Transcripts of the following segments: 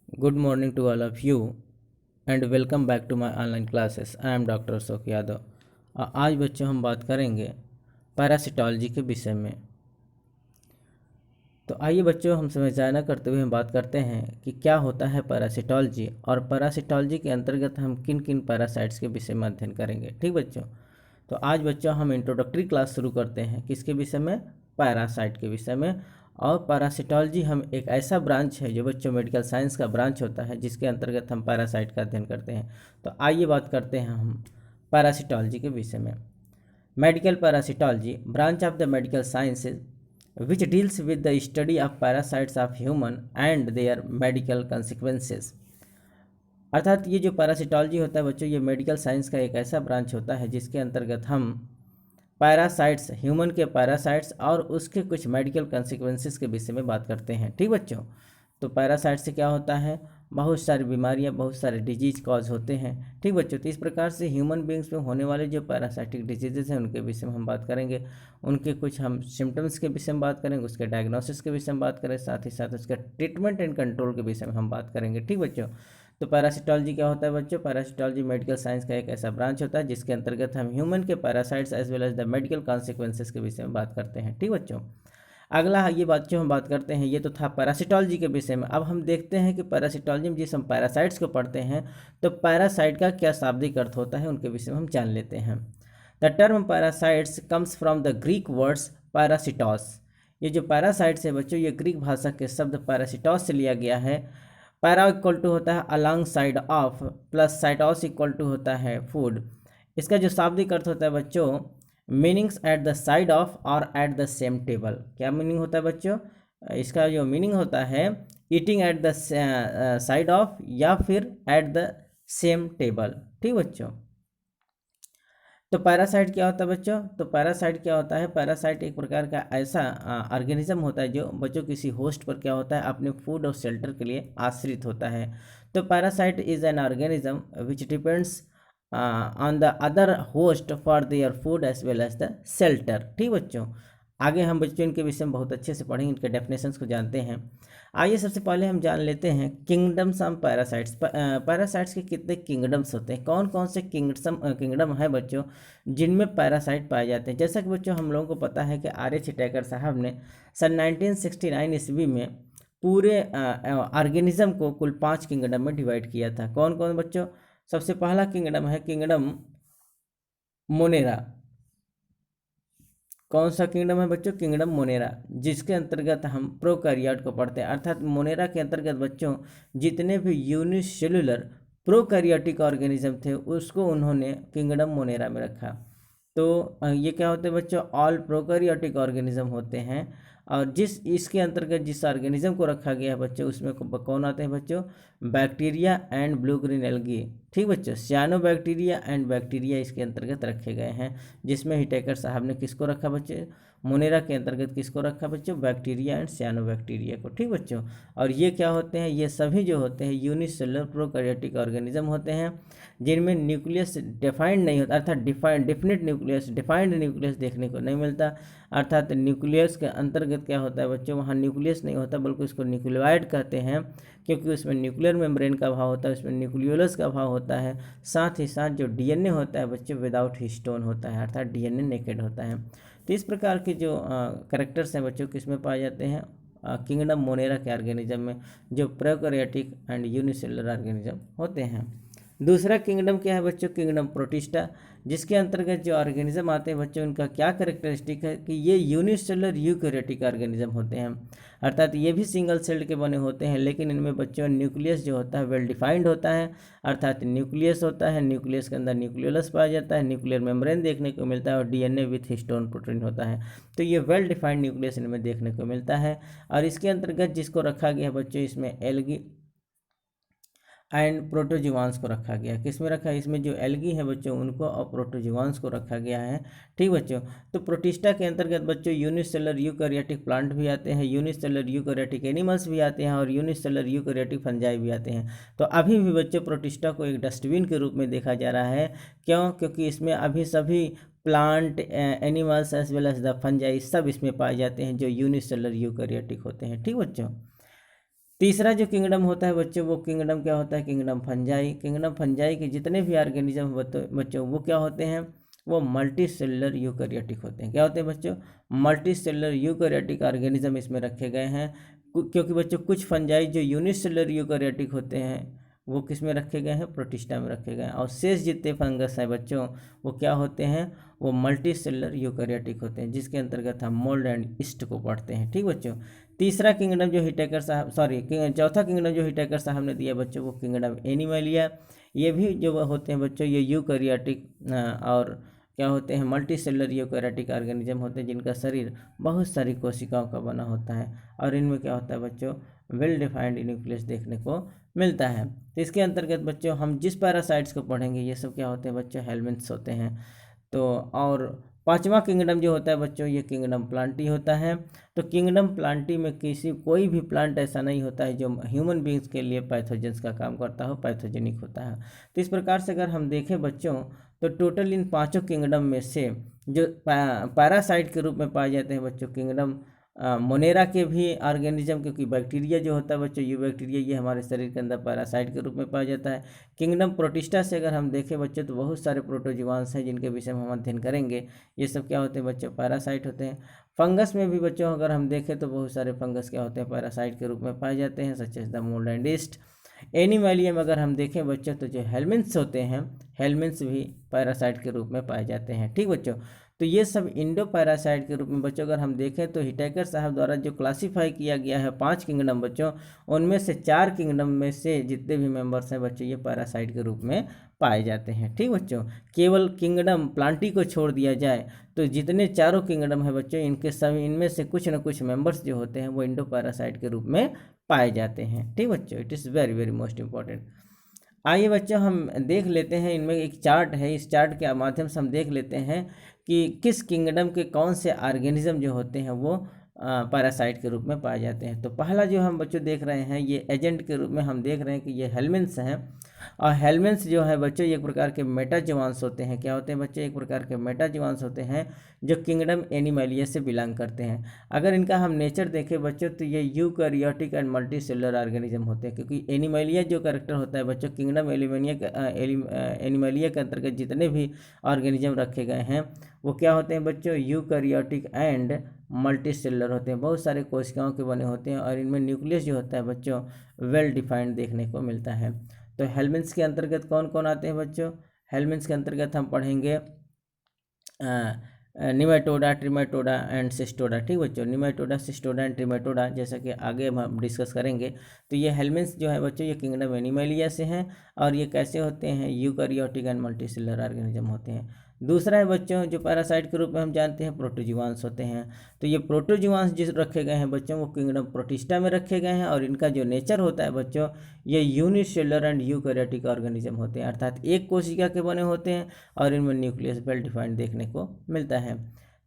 Good morning to all of you and welcome back to my online classes. I am doctor Ashok Yadav. आज बच्चों हम बात करेंगे parasitology के विषय में। तो आइए बच्चों हम समझाना करते हुए हम बात करते हैं कि क्या होता है पैरासिटोलॉजी और पैरासिटोलॉजी के अंतर्गत हम किन किन पैरासाइट्स के विषय में अध्ययन करेंगे। ठीक बच्चों, तो आज बच्चों हम इंट्रोडक्टरी क्लास शुरू करते हैं किसके विषय में, पैरासाइट के विषय में। और पैरासिटोलॉजी हम एक ऐसा ब्रांच है जो बच्चों मेडिकल साइंस का ब्रांच होता है जिसके अंतर्गत हम पैरासाइट का अध्ययन करते हैं। तो आइए बात करते हैं हम पैरासिटोलॉजी के विषय में। Medical parasitology branch of the medical sciences which deals with the study of parasites of human and their medical consequences। अर्थात ये जो पैरासिटोलॉजी होता है बच्चों, ये मेडिकल साइंस का एक ऐसा ब्रांच होता है जिसके अंतर्गत हम पैरासाइट्स, ह्यूमन के पैरासाइट्स और उसके कुछ मेडिकल कंसिक्वेंसेस के विषय में बात करते हैं। ठीक बच्चों, तो पैरासाइट से क्या होता है, बहुत सारी बीमारियां, बहुत सारे डिजीज कॉज होते हैं। ठीक बच्चों, तो इस प्रकार से ह्यूमन बींग्स में होने वाले जो पैरासाइटिक डिजीजेस हैं उनके विषय में हम बात करेंगे। उनके कुछ हम सिम्टम्स के विषय में बात करेंगे, उसके डायग्नोसिस के विषय में बात करें, साथ ही साथ उसके ट्रीटमेंट एंड कंट्रोल के विषय में हम बात करेंगे। ठीक बच्चों, तो पैरासिटोलॉजी क्या होता है बच्चों, पैरासिटोलॉजी मेडिकल साइंस का एक ऐसा ब्रांच होता है जिसके अंतर्गत हम ह्यूमन के parasites as well as the medical consequences के विषय में बात करते हैं। ठीक बच्चों, अगला ये बात जो हम बात करते हैं ये तो था पैरासिटोलॉजी के विषय में। अब हम देखते हैं कि पैरासिटोलॉजी में जिस हम पैरासाइट्स को पढ़ते हैं तो पैरासाइट का क्या शाब्दिक अर्थ होता है उनके विषय में हम जान लेते हैं। The term parasites comes from the Greek words parasitos. ये जो पैरासाइट्स है बच्चों, ये ग्रीक भाषा के शब्द पैरासिटॉस से लिया गया है। पैरा इक्वल टू होता है along side of, plus sitos equal to होता है फूड। इसका जो शाब्दिक अर्थ होता है बच्चों, meanings at the side of और एट द सेम टेबल। क्या मीनिंग होता है बच्चों, इसका जो मीनिंग होता है eating at the side of या फिर एट द सेम टेबल। ठीक बच्चों, तो पैरासाइट क्या होता है बच्चों, तो पैरासाइट क्या होता है, पैरासाइट एक प्रकार का ऐसा ऑर्गेनिज्म होता है जो बच्चों किसी होस्ट पर क्या होता है अपने फूड और शेल्टर के लिए आश्रित होता है। तो parasite is an organism which depends on the other host for their food as well as the shelter. ठीक बच्चों, आगे हम बच्चों इनके विषय में बहुत अच्छे से पढ़ेंगे, इनके डेफिनेशंस को जानते हैं। आइए सबसे पहले हम जान लेते हैं किंगडम्स ऑफ पैरासाइट्स। पैरासाइट्स के कितने किंगडम्स होते हैं, कौन कौन से किंगडम है बच्चों जिनमें पैरासाइट पाए जाते हैं। जैसा कि बच्चों हम लोगों को पता है कि आर.एच. हिटैकर साहब ने सन 1969 ईस्वी में पूरे ऑर्गेनिज्म को कुल 5 किंगडम में डिवाइड किया था। कौन कौन बच्चों, सबसे पहला किंगडम है किंगडम मोनेरा। कौन सा किंगडम है बच्चों, किंगडम मोनेरा, जिसके अंतर्गत हम प्रोकैरियोट को पढ़ते हैं। अर्थात मोनेरा के अंतर्गत बच्चों जितने भी यूनिसेल्युलर प्रोकैरियोटिक ऑर्गेनिज्म थे उसको उन्होंने किंगडम मोनेरा में रखा। तो ये क्या होते हैं बच्चों, ऑल प्रोकैरियोटिक ऑर्गेनिज्म होते हैं। और जिस इसके अंतर्गत जिस ऑर्गेनिज्म को रखा गया है बच्चों उसमें कौन आते हैं बच्चों, bacteria and blue green algae. ठीक बच्चों, सियानो बैक्टीरिया एंड बैक्टीरिया इसके अंतर्गत रखे गए हैं, जिसमें हिटेकर साहब ने किसको रखा बच्चे, मोनेरा के अंतर्गत किसको रखा बच्चों, बैक्टीरिया एंड सियानो बैक्टीरिया को। ठीक बच्चों, और ये क्या होते हैं, ये सभी जो होते हैं यूनिसेलुलर प्रोकैरियोटिक ऑर्गेनिज्म होते हैं जिनमें न्यूक्लियस डिफाइंड नहीं होता, अर्थात डिफाइंड न्यूक्लियस देखने को नहीं मिलता। अर्थात न्यूक्लियस के अंतर्गत क्या होता है बच्चों, वहाँ न्यूक्लियस नहीं होता बल्कि उसको न्यूक्लियोइड कहते हैं, क्योंकि उसमें न्यूक्लियर मेम्ब्रेन का अभाव होता है, उसमें न्यूक्लियोलस का अभाव होता है। साथ ही साथ जो डीएनए होता है बच्चों विदाउट हिस्टोन होता है, अर्थात डीएनए नेकेड होता है। तो इस प्रकार के जो करेक्टर्स हैं बच्चों किसमें पाए जाते हैं, किंगडम मोनेरा के ऑर्गेनिज्म में, जो प्रोकैरियोटिक एंड यूनिसेलुलर ऑर्गेनिज्म होते हैं। दूसरा किंगडम क्या है बच्चों, किंगडम प्रोटिस्टा, जिसके अंतर्गत जो ऑर्गेनिज्म आते हैं बच्चों उनका क्या करेक्टरिस्टिक है कि ये यूनिसेलुलर यूकैरियोटिक ऑर्गेनिज्म होते हैं। अर्थात ये भी सिंगल सेल्ड के बने होते हैं, लेकिन इनमें बच्चों न्यूक्लियस जो होता है वेल डिफाइंड होता है। अर्थात न्यूक्लियस होता है, न्यूक्लियस के अंदर न्यूक्लियोलस पाया जाता है, न्यूक्लियर मेम्ब्रेन देखने को मिलता है और डीएनए विथ हिस्टोन प्रोटीन होता है। तो ये वेल डिफाइंड न्यूक्लियस इनमें देखने को मिलता है। और इसके अंतर्गत जिसको रखा गया है बच्चों, इसमें एल्गी एंड प्रोटोजुआंस को रखा गया। किस में रखा है, इसमें जो एल्गी है बच्चों उनको और प्रोटोजुआंस को रखा गया है। ठीक बच्चों, तो प्रोटिस्टा के अंतर्गत बच्चों यूनिसेलुलर यूकैरियोटिक प्लांट भी आते हैं, यूनिसेलुलर यूकैरियोटिक एनिमल्स भी आते हैं और यूनिसेलुलर यूकैरियोटिक फंजाई भी आते हैं। तो अभी भी बच्चों प्रोटिस्टा को एक डस्टबिन के रूप में देखा जा रहा है। क्यों, क्योंकि इसमें अभी सभी plant, animals as well as the fungi सब इसमें पाए जाते हैं जो यूनिसेलुलर यूकैरियोटिक होते हैं। ठीक बच्चों, तीसरा जो किंगडम होता है बच्चों, वो किंगडम क्या होता है, किंगडम फंजाई। किंगडम फंजाई के जितने भी ऑर्गेनिज्म बच्चों वो क्या होते हैं, वो मल्टी सेलुलर यूकैरियोटिक होते हैं। क्या होते हैं बच्चों, मल्टी सेलुलर यूकैरियोटिक ऑर्गेनिज्म इसमें रखे गए हैं। क्योंकि बच्चों कुछ फंजाई जो यूनिसेलुलर यूकैरियोटिक होते हैं वो किस में रखे गए हैं, प्रोटिस्टा में रखे गए हैं। और शेष जितने फंगस हैं बच्चों वो क्या होते हैं, वो मल्टी सेलुलर यूकैरियोटिक होते हैं, जिसके अंतर्गत हम मोल्ड एंड ईस्ट को पढ़ते हैं। ठीक बच्चों। तीसरा किंगडम जो हिटेकर साहब चौथा किंगडम जो हिटेकर साहब ने दिया बच्चों, वो किंगडम एनिमलिया। ये भी जो होते हैं बच्चों, ये यूकैरियोटिक और क्या होते हैं, मल्टी सेलुलर यूकैरियोटिक ऑर्गेनिज्म होते हैं, जिनका शरीर बहुत सारी कोशिकाओं का बना होता है। और इनमें क्या होता है बच्चों, वेल डिफाइंड न्यूक्लियस देखने को मिलता है। तो इसके अंतर्गत बच्चों हम जिस पैरासाइट्स को पढ़ेंगे ये सब क्या होते हैं बच्चों, हेलमिन्थ्स होते हैं। तो और पांचवा किंगडम जो होता है बच्चों, ये किंगडम प्लांटी होता है। तो किंगडम प्लांटी में कोई भी प्लांट ऐसा नहीं होता है जो ह्यूमन बींग्स के लिए पैथोजेंस का काम करता हो, पैथोजेनिक होता है। तो इस प्रकार से अगर हम देखें बच्चों, तो टोटल इन पांचों किंगडम में से जो पैरासाइट के रूप में पाए जाते हैं बच्चों, किंगडम मोनेरा के भी ऑर्गेनिज्म, क्योंकि बैक्टीरिया जो होता है बच्चों, ये बैक्टीरिया ये हमारे शरीर के अंदर पैरासाइट के रूप में पाया जाता है। किंगडम प्रोटिस्टा से अगर हम देखें बच्चों, तो बहुत सारे प्रोटोजोआंस हैं जिनके विषय में हम अध्ययन करेंगे। ये सब क्या होते हैं बच्चों, पैरासाइट होते हैं। फंगस में भी बच्चों अगर हम देखें तो बहुत सारे फंगस क्या होते हैं, पैरासाइट के रूप में पाए जाते हैं, such as the mould and yeast. Animalia में अगर हम देखें बच्चों, तो जो हेलमिन्थ्स होते हैं, हेलमिन्थ्स भी पैरासाइट के रूप में पाए जाते हैं। ठीक बच्चों। तो ये सब इंडो पैरासाइट के रूप में बच्चों अगर हम देखें तो हिटेकर साहब द्वारा जो क्लासीफाई किया गया है 5 किंगडम बच्चों, उनमें से 4 किंगडम में से जितने भी मेंबर्स हैं बच्चों, ये पैरासाइट के रूप में पाए जाते हैं। ठीक बच्चों। केवल किंगडम प्लांटी को छोड़ दिया जाए तो जितने चारों किंगडम है बच्चों, इनके सब इनमें से कुछ न कुछ मेंबर्स जो होते हैं वो इंडो पैरासाइट के रूप में पाए जाते हैं। ठीक बच्चों। It is very very most important. आइए बच्चों हम देख लेते हैं, इनमें एक चार्ट है, इस चार्ट के माध्यम से हम देख लेते हैं कि किस किंगडम के कौन से ऑर्गेनिज्म जो होते हैं वो पैरासाइट के रूप में पाए जाते हैं। तो पहला जो हम बच्चों देख रहे हैं, ये एजेंट के रूप में हम देख रहे हैं कि ये हेलमिन्थ्स हैं। और हेलमिन्थ्स जो है बच्चों, एक प्रकार के मेटाजोआंस होते हैं। क्या होते हैं बच्चों, एक प्रकार के मेटाजोआंस होते हैं जो किंगडम एनिमैलिया से बिलोंग करते हैं। अगर इनका हम नेचर देखें बच्चों, तो ये eukaryotic and multi cellular organism होते हैं। क्योंकि एनिमैलिया जो कैरेक्टर होता है बच्चों, किंगडम एनिमैलिया के अंतर्गत जितने भी ऑर्गेनिज्म रखे गए हैं वो क्या होते हैं बच्चों, यूकैरियोटिक एंड मल्टी सेलुलर होते हैं, बहुत सारे कोशिकाओं के बने होते हैं। और इनमें न्यूक्लियस जो होता है बच्चों, वेल डिफाइंड देखने को मिलता है। तो हेलमिन्थ्स के अंतर्गत कौन कौन आते हैं बच्चों, हेलमिन्थ्स के अंतर्गत हम पढ़ेंगे निमेटोडा, ट्रिमेटोडा एंड सिस्टोडा। ठीक बच्चों। निमेटोडा, सिस्टोडा एंड ट्रिमेटोडा, जैसा कि आगे हम डिस्कस करेंगे। तो ये हेलमिन्थ्स जो है बच्चों, ये किंगडम एनिमैलिया से हैं। और ये कैसे होते हैं, यूकैरियोटिक एंड मल्टीसेलुलर ऑर्गेनिज्म होते हैं। दूसरा है बच्चों, जो पैरासाइट के रूप में हम जानते हैं, प्रोटोजोआंस होते हैं। तो ये प्रोटोजोआंस जिस रखे गए हैं बच्चों, वो किंगडम प्रोटिस्टा में रखे गए हैं। और इनका जो नेचर होता है बच्चों, ये यूनिसेलुलर एंड यूकैरियोटिक ऑर्गेनिज्म होते हैं, अर्थात एक कोशिका के बने होते हैं। और इनमें न्यूक्लियस वेल डिफाइंड देखने को मिलता है।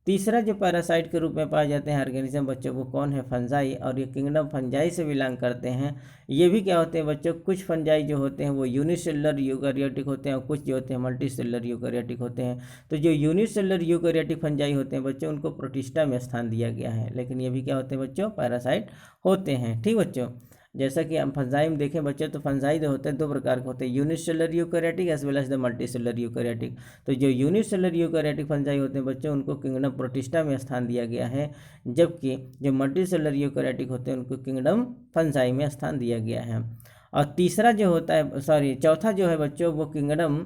तीसरा जो पैरासाइट के रूप में पाए जाते हैं ऑर्गेनिज्म बच्चों, वो कौन है, फंजाई। और ये किंगडम फंजाई से बिलोंग करते हैं। ये भी क्या होते हैं बच्चों, कुछ फंजाई जो होते हैं वो यूनिसेलुलर यूकैरियोटिक होते हैं और कुछ जो होते हैं मल्टी सेलुलर यूकैरियोटिक होते हैं। तो जो यूनिसेलुलर यूकैरियोटिक फंजाई होते हैं बच्चों, उनको प्रोटिस्टा में स्थान दिया गया है, लेकिन ये भी क्या होते हैं बच्चों, पैरासाइट होते हैं। ठीक बच्चों। जैसा कि हम फंजाई में देखें बच्चों, तो फंजाई जो होते हैं 2 प्रकार के होते हैं, unicellular eukaryotic as well as the multicellular eukaryotic. तो जो यूनिसेलुलर यूकैरियोटिक फंजाई होते हैं बच्चों, उनको किंगडम प्रोटिस्टा में स्थान दिया गया है। जबकि जो मल्टीसेलुलर यूकैरियोटिक होते हैं उनको किंगडम फंजाई में स्थान दिया गया है। और तीसरा जो होता है चौथा जो है बच्चों, वो किंगडम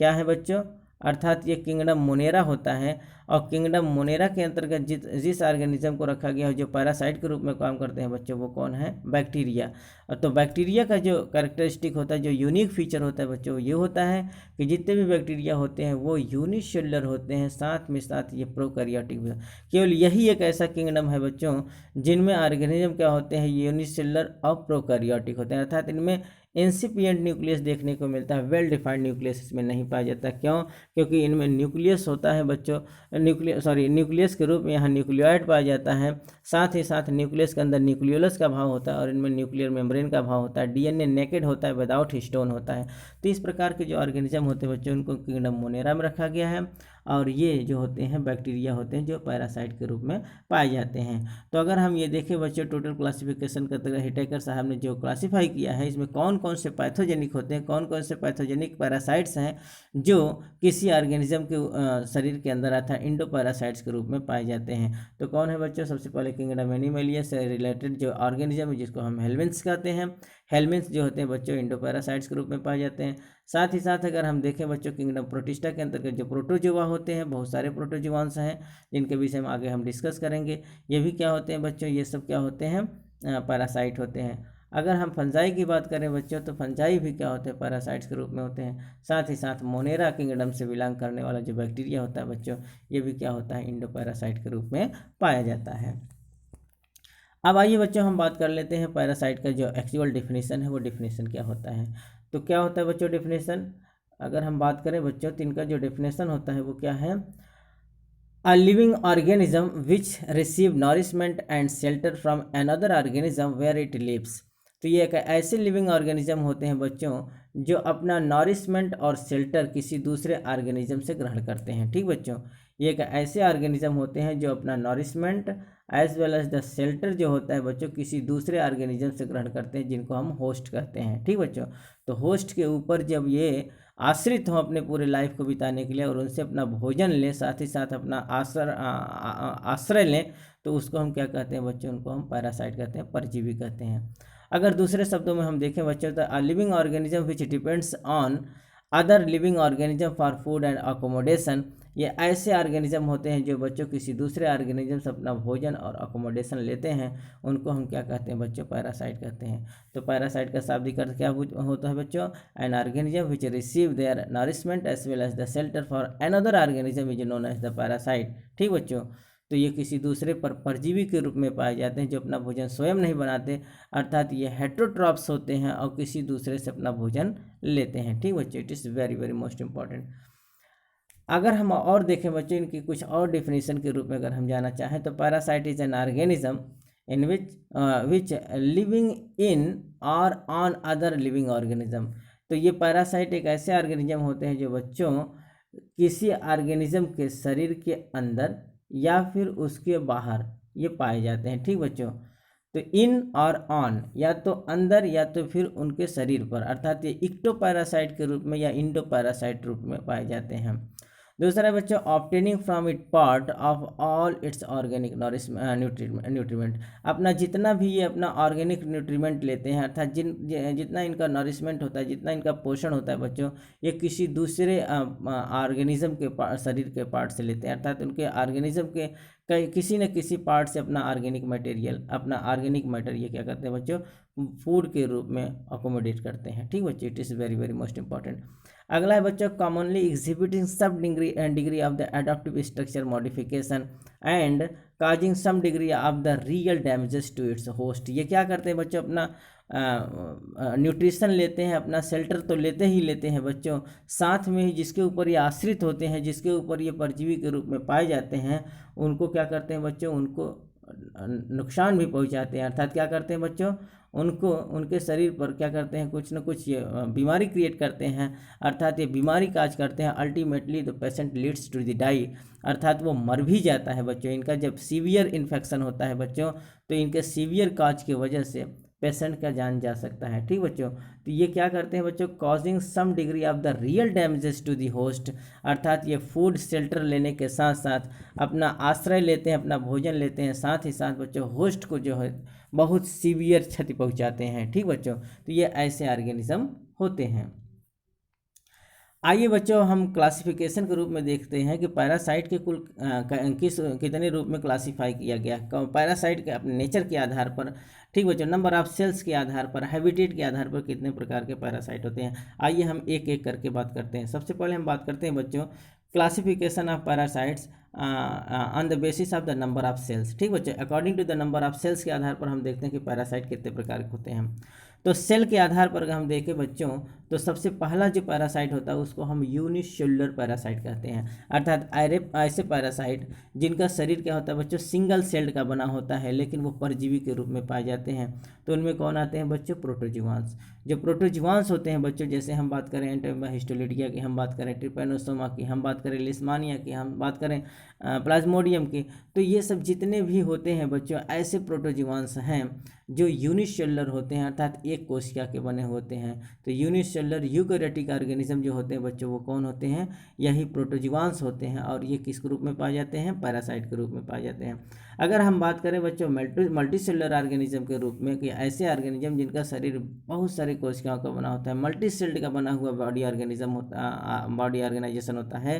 क्या है बच्चों, अर्थात ये किंगडम मोनेरा होता है। और किंगडम मोनेरा के अंतर्गत जिस ऑर्गेनिज्म को रखा गया है जो पैरासाइट के रूप में काम करते हैं बच्चों, वो कौन है, बैक्टीरिया। तो बैक्टीरिया का जो कैरेक्टरिस्टिक होता है, जो यूनिक फीचर होता है बच्चों, ये होता है कि जितने भी बैक्टीरिया होते हैं वो यूनिसेलुलर होते हैं, साथ में साथ ये प्रोकैरियोटिक भी। केवल यही एक ऐसा किंगडम है बच्चों जिनमें ऑर्गेनिज्म क्या होते हैं, यूनिसेलुलर और प्रोकैरियोटिक होते हैं, अर्थात इनमें इंसिपिएंट न्यूक्लियस देखने को मिलता है, वेल डिफाइंड न्यूक्लियस इसमें नहीं पाया जाता। क्यों, क्योंकि इनमें न्यूक्लियस होता है बच्चों, न्यूक्लियस के रूप में यहाँ न्यूक्लियोइड पाया जाता है। साथ ही साथ न्यूक्लियस के अंदर न्यूक्लियोलस का भाव होता है और इनमें न्यूक्लियर मेम्ब्रेन का भाव होता है। डीएनए नेकेड होता है, विदाउट हिस्टोन होता है। तो इस प्रकार के जो ऑर्गेनिज्म होते हैं बच्चों, उनको किंगडम मोनेरा में रखा गया है। और ये जो होते हैं बैक्टीरिया होते हैं जो पैरासाइट के रूप में पाए जाते हैं। तो अगर हम ये देखें बच्चों, टोटल क्लासिफिकेशन करते हुए हिटेकर साहब ने जो क्लासीफाई किया है, इसमें कौन कौन से पैथोजेनिक होते हैं, कौन कौन से पैथोजेनिक पैरासाइट्स हैं जो किसी ऑर्गेनिज्म के शरीर के अंदर आता है इंडो पैरासाइट्स के रूप में पाए जाते हैं। तो कौन है बच्चों? सबसे पहले किंगडम एनिमलिया से रिलेटेड जो ऑर्गेनिज्म है जिसको हम हेलमिन्थ्स कहते हैं। हेलमिन्थ्स जो होते हैं बच्चों इंडो पैरासाइट्स के रूप में पाए जाते हैं। साथ ही साथ अगर हम देखें बच्चों, किंगडम प्रोटिस्टा के अंतर्गत जो प्रोटोजोआ होते हैं, बहुत सारे प्रोटोजोआंस हैं जिनके विषय में आगे हम डिस्कस करेंगे। ये भी क्या होते हैं बच्चों? ये सब क्या होते हैं? पैरासाइट होते हैं। अगर हम फंजाई की बात करें बच्चों, तो फंजाई भी क्या होते हैं? पैरासाइट्स के रूप में होते हैं। साथ ही साथ मोनेरा किंगडम से बिलोंग करने वाला जो बैक्टीरिया होता है बच्चों, ये भी क्या होता है? इंडो पैरासाइट के रूप में पाया जाता है। अब आइए बच्चों हम बात कर लेते हैं पैरासाइट का जो एक्चुअल डेफिनेशन है, वो डेफिनेशन क्या होता है। तो क्या होता है बच्चों डेफिनेशन? अगर हम बात करें बच्चों, तो इनका जो डेफिनेशन होता है वो क्या है? A living organism which receive nourishment and shelter from another organism where it lives। तो ये एक ऐसे लिविंग ऑर्गेनिज्म होते हैं बच्चों जो अपना नॉरिशमेंट और शेल्टर किसी दूसरे ऑर्गेनिज्म से ग्रहण करते हैं। ठीक बच्चों, ये एक ऐसे ऑर्गेनिज्म होते हैं जो अपना nourishment as well as the shelter जो होता है बच्चों किसी दूसरे ऑर्गेनिज्म से ग्रहण करते हैं, जिनको हम होस्ट कहते हैं। ठीक बच्चों, तो होस्ट के ऊपर जब ये आश्रित हों अपने पूरे लाइफ को बिताने के लिए और उनसे अपना भोजन लें, साथ ही साथ अपना आश्रय लें, तो उसको हम क्या कहते हैं बच्चों? उनको हम पैरासाइट कहते हैं, परजीवी कहते हैं। अगर दूसरे शब्दों में हम देखें बच्चों, तो a living organism which depends on other living organism for food and accommodation. ये ऐसे ऑर्गेनिज्म होते हैं जो बच्चों किसी दूसरे ऑर्गेनिज्म से अपना भोजन और अकोमोडेशन लेते हैं, उनको हम क्या कहते हैं बच्चों? पैरासाइट कहते हैं। तो पैरासाइट का शाब्दिक अर्थ क्या होता है बच्चों? An organism which receive their nourishment as well as the shelter for another organism is known as the parasite. ठीक बच्चों, तो ये किसी दूसरे पर परजीवी के रूप में पाए जाते हैं जो अपना भोजन स्वयं नहीं बनाते, अर्थात ये हेट्रोट्रॉप्स होते हैं और किसी दूसरे से अपना भोजन लेते हैं। ठीक बच्चों, it is very very most important. अगर हम और देखें बच्चों इनकी कुछ और डिफिनीशन के रूप में अगर हम जाना चाहें, तो parasite is an organism in which living in और ऑन अदर लिविंग ऑर्गेनिज्म। तो ये पैरासाइट एक ऐसे ऑर्गेनिज्म होते हैं जो बच्चों किसी ऑर्गेनिज्म के शरीर के अंदर या फिर उसके बाहर ये पाए जाते हैं। ठीक बच्चों, तो इन और ऑन या तो अंदर या तो फिर उनके शरीर पर, अर्थात ये इक्टोपैरासाइट के रूप में या इंडोपैरासाइट रूप में पाए जाते हैं। दूसरा बच्चों, obtaining from it part of all its organic nutriment. अपना जितना भी ये अपना ऑर्गेनिक न्यूट्रीमेंट लेते हैं, अर्थात जितना इनका नॉरिशमेंट होता है, जितना इनका पोषण होता है बच्चों, ये किसी दूसरे ऑर्गेनिज्म के शरीर के पार्ट से लेते हैं, अर्थात उनके ऑर्गेनिज्म के किसी न किसी पार्ट से अपना ऑर्गेनिक मटेरियल, अपना ऑर्गेनिक मैटर ये क्या करते हैं बच्चों? फूड के रूप में अकोमोडेट करते हैं। ठीक बच्चों, it is very very most important. अगला है बच्चों, commonly exhibiting some degree of the adaptive structure modification and causing some degree of the real damages to its host. ये क्या करते हैं बच्चों? अपना न्यूट्रिशन लेते हैं, अपना शेल्टर तो लेते ही लेते हैं बच्चों, साथ में ही जिसके ऊपर ये आश्रित होते हैं, जिसके ऊपर ये परजीवी के रूप में पाए जाते हैं, उनको क्या करते हैं बच्चों? उनको नुकसान भी पहुंचाते हैं। अर्थात क्या करते हैं बच्चों? उनको उनके शरीर पर क्या करते हैं? कुछ न कुछ ये बीमारी क्रिएट करते हैं, अर्थात ये बीमारी काज करते हैं। Ultimately the patient leads to the die, अर्थात वो मर भी जाता है बच्चों। इनका जब सीवियर इन्फेक्शन होता है बच्चों, तो इनके सीवियर काज की वजह से पेशेंट का जान जा सकता है। ठीक बच्चों, तो ये क्या करते हैं बच्चों? Causing some degree of the real damages to the host, अर्थात ये फूड शेल्टर लेने के साथ साथ अपना आश्रय लेते हैं, अपना भोजन लेते हैं, साथ ही साथ बच्चों होस्ट को जो है बहुत सीवियर क्षति पहुंचाते हैं। ठीक बच्चों, तो ये ऐसे ऑर्गेनिज्म होते हैं। आइए बच्चों हम क्लासिफिकेशन के रूप में देखते हैं कि पैरासाइट के कुल कितने रूप में क्लासीफाई किया गया है पैरासाइट के अपने नेचर के आधार पर। ठीक बच्चों, नंबर ऑफ सेल्स के आधार पर, हैबिटेट के आधार पर कितने प्रकार के पैरासाइट होते हैं। आइए हम एक एक करके बात करते हैं। सबसे पहले हम बात करते हैं बच्चों classification of parasites on the basis of the number of cells. ठीक बच्चों, according to the number of cells के आधार पर हम देखते हैं कि पैरासाइट कितने प्रकार के होते हैं। तो सेल के आधार पर अगर हम देखें बच्चों, तो सबसे पहला जो पैरासाइट होता है उसको हम यूनिसेलुलर पैरासाइट कहते हैं, अर्थात ऐसे पैरासाइट जिनका शरीर क्या होता है बच्चों, सिंगल सेल्ड का बना होता है, लेकिन वो परजीवी के रूप में पाए जाते हैं। तो उनमें कौन आते हैं बच्चों, प्रोटोजोआंस। जो प्रोटोजोआंस होते हैं बच्चों, जैसे हम बात करें एंटोमिबा हिस्टोलिटिया की, हम बात करें ट्रिपैनोसोमा की, हम बात करें लिस्मानिया की, हम बात करें प्लाज्मोडियम की, तो ये सब जितने भी होते हैं बच्चों ऐसे प्रोटोजोआंस हैं जो यूनिसेलुलर होते हैं, अर्थात एक कोशिका के बने होते हैं। तो यूनिसेलुलर यूकैरियोटिक ऑर्गेनिज्म जो होते हैं बच्चों, वो कौन होते हैं, यही प्रोटोजोआंस होते हैं। और ये किस रूप में पाए जाते हैं, पैरासाइट के रूप में पाए जाते हैं। अगर हम बात करें बच्चों मल्टीसेलुलर ऑर्गेनिज्म के रूप में, कि ऐसे ऑर्गेनिज्म जिनका शरीर बहुत सारी कोशिकाओं का बना होता है, मल्टी सेल्ड का बना हुआ बॉडी ऑर्गेनिज्म होता, बॉडी ऑर्गेनाइजेशन होता है,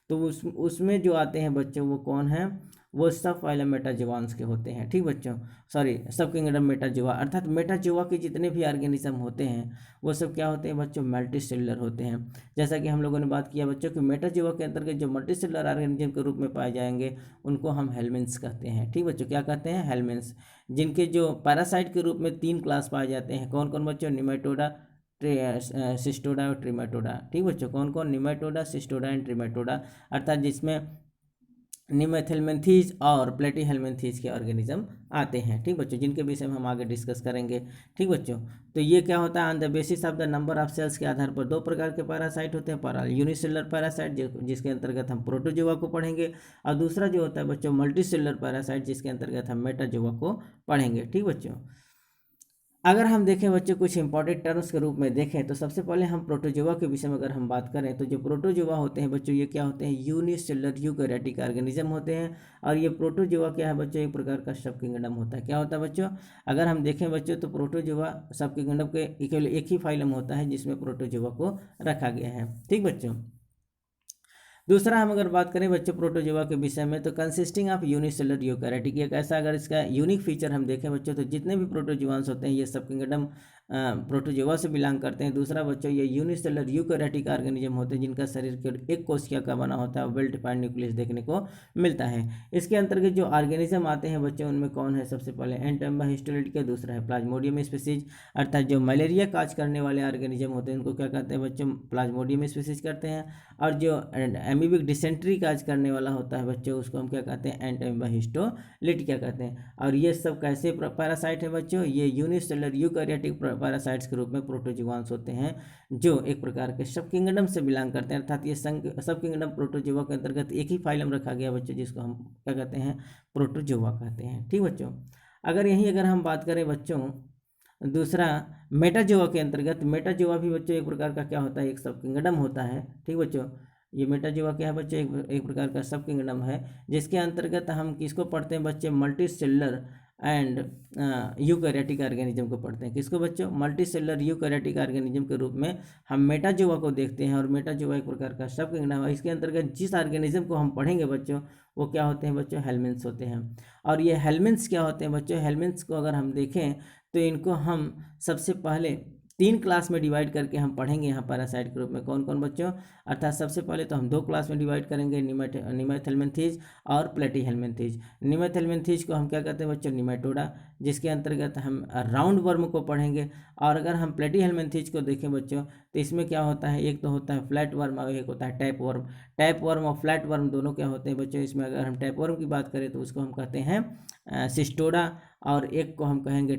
तो उसमें जो आते हैं बच्चों वो कौन है, वो सब फाइलम मेटाजोआंस के होते हैं। ठीक बच्चों, सॉरी सब किंगडम मेटाजोआ, अर्थात मेटाजोआ के जितने भी ऑर्गेनिज्म होते हैं वो सब क्या होते हैं बच्चों, मल्टी सेलुलर होते हैं। जैसा कि हम लोगों ने बात किया बच्चों कि मेटाजोआ के अंतर्गत जो मल्टी सेलुलर ऑर्गेनिज्म के रूप में पाए जाएंगे उनको हम हेलमिन्स कहते हैं। ठीक बच्चों, क्या कहते हैं, हेलमिन्स। जिनके जो पैरासाइट के रूप में 3 क्लास पाए जाते हैं, कौन कौन बच्चों, निमेटोडा, सिस्टोडा और ट्रिमेटोडा। ठीक बच्चों, कौन कौन, निमेटोडा, सिस्टोडा एंड ट्रिमेटोडा, अर्थात जिसमें निमेथेलमेंथीज और प्लेटीहेलमेंथीज के ऑर्गेनिज्म आते हैं। ठीक बच्चों, जिनके विषय में हम आगे डिस्कस करेंगे। ठीक बच्चों, तो ये क्या होता है, on the basis of the number of cells के आधार पर 2 प्रकार के पैरासाइट होते हैं। यूनिसेलुलर पैरासाइट जिसके अंतर्गत हम प्रोटोजोआ को पढ़ेंगे, और दूसरा जो होता है बच्चों मल्टीसेलुलर पैरासाइट जिसके अंतर्गत हम मेटाजोआ को पढ़ेंगे। ठीक बच्चों, अगर हम देखें बच्चों कुछ इंपॉर्टेंट टर्म्स के रूप में देखें तो सबसे पहले हम प्रोटोजोआ के विषय में अगर हम बात करें तो जो प्रोटोजोआ होते हैं बच्चों, ये क्या होते हैं, यूनिसेलुलर यूकैरियोटिक ऑर्गेनिज्म होते हैं। और ये प्रोटोजोआ क्या है बच्चों, एक प्रकार का सब किंगडम होता है। क्या होता है बच्चों, अगर हम देखें बच्चों तो प्रोटोजोआ सब किंगडम के केवल एक ही फाइलम होता है जिसमें प्रोटोजोआ को रखा गया है। ठीक बच्चों, दूसरा हम अगर बात करें बच्चों प्रोटोजोआ के विषय में, तो कंसिस्टिंग ऑफ यूनिसेलुलर यूकैरियोटिक, एक ऐसा अगर इसका यूनिक फीचर हम देखें बच्चों, तो जितने भी प्रोटोजोआंस होते हैं ये सब किंगडम प्रोटोजोआ से बिलोंग करते हैं। दूसरा बच्चों ये यूनिसेलुलर यूकैरियोटिक ऑर्गेनिज्म होते हैं जिनका शरीर केवल एक कोशिका का बना होता है, वेल डिफाइंड न्यूक्लियस देखने को मिलता है। इसके अंतर्गत जो ऑर्गेनिज्म आते हैं बच्चों उनमें कौन है, सबसे पहले एंटोमिबा हिस्टोलिटिका, दूसरा है प्लाज्मोडियम स्पीसीज, अर्थात जो मलेरिया काज करने वाले ऑर्गेनिज्म होते हैं उनको क्या कहते हैं बच्चों, प्लाज्मोडियम स्पीसीज करते हैं। और जो एमीबिक डिसेंट्री काज करने वाला होता है बच्चों उसको हम क्या कहते हैं, एंटोमिबा हिस्टोलिटिका कहते हैं। और ये सब कैसे पैरासाइट है बच्चों, ये यूनिसेलुलर यूकैरियोटिक पैरासाइट्स के रूप में प्रोटोजोआंस होते हैं जो एक प्रकार के सब किंगडम से बिलोंग करते हैं, अर्थात ये सब किंगडम प्रोटोजोआ के अंतर्गत एक ही फाइलम रखा गया बच्चों जिसको हम क्या कहते हैं, प्रोटोजोआ कहते हैं। ठीक बच्चों, अगर हम बात करें बच्चों दूसरा मेटाजोआ के अंतर्गत, मेटाजोआ भी बच्चों एक प्रकार का क्या होता है, एक सब किंगडम होता है। ठीक बच्चों, ये मेटाजोआ क्या है बच्चों, एक प्रकार का सब किंगडम है जिसके अंतर्गत हम किसको पढ़ते हैं बच्चे, multi cellular and eukaryotic organism को पढ़ते हैं। किसको बच्चों, मल्टी सेलुलर यूकैरियोटिक ऑर्गेनिज्म के रूप में हम मेटाजोआ को देखते हैं। और मेटाजोआ एक प्रकार का सब किंगडम है। इसके अंतर्गत जिस ऑर्गेनिज्म को हम पढ़ेंगे बच्चों वो क्या होते हैं बच्चों, हेलमिन्स होते हैं। और ये हेलमिन्स क्या होते हैं बच्चों, हेलमिन्स को अगर हम देखें तो इनको हम सबसे पहले 3 क्लास में डिवाइड करके हम पढ़ेंगे यहाँ पैरासाइट के रूप में। कौन कौन बच्चों, अर्थात सबसे पहले तो हम 2 क्लास में डिवाइड करेंगे, निमेथेलमेंथीज और प्लेटीहेलमेंथीज। निमेथेलमेंथीज को हम क्या कहते हैं बच्चों, निमेटोडा, जिसके अंतर्गत हम राउंड वर्म को पढ़ेंगे। और अगर हम प्लेटीहेलमेंथीज को देखें बच्चों तो इसमें क्या होता है, एक तो होता है फ्लैट वर्म और एक होता है टैप वर्म। टैप वर्म और फ्लैट वर्म दोनों क्या होते हैं बच्चों, इसमें अगर हम टैप वर्म की बात करें तो उसको हम कहते हैं सिस्टोडा, और एक को हम कहेंगे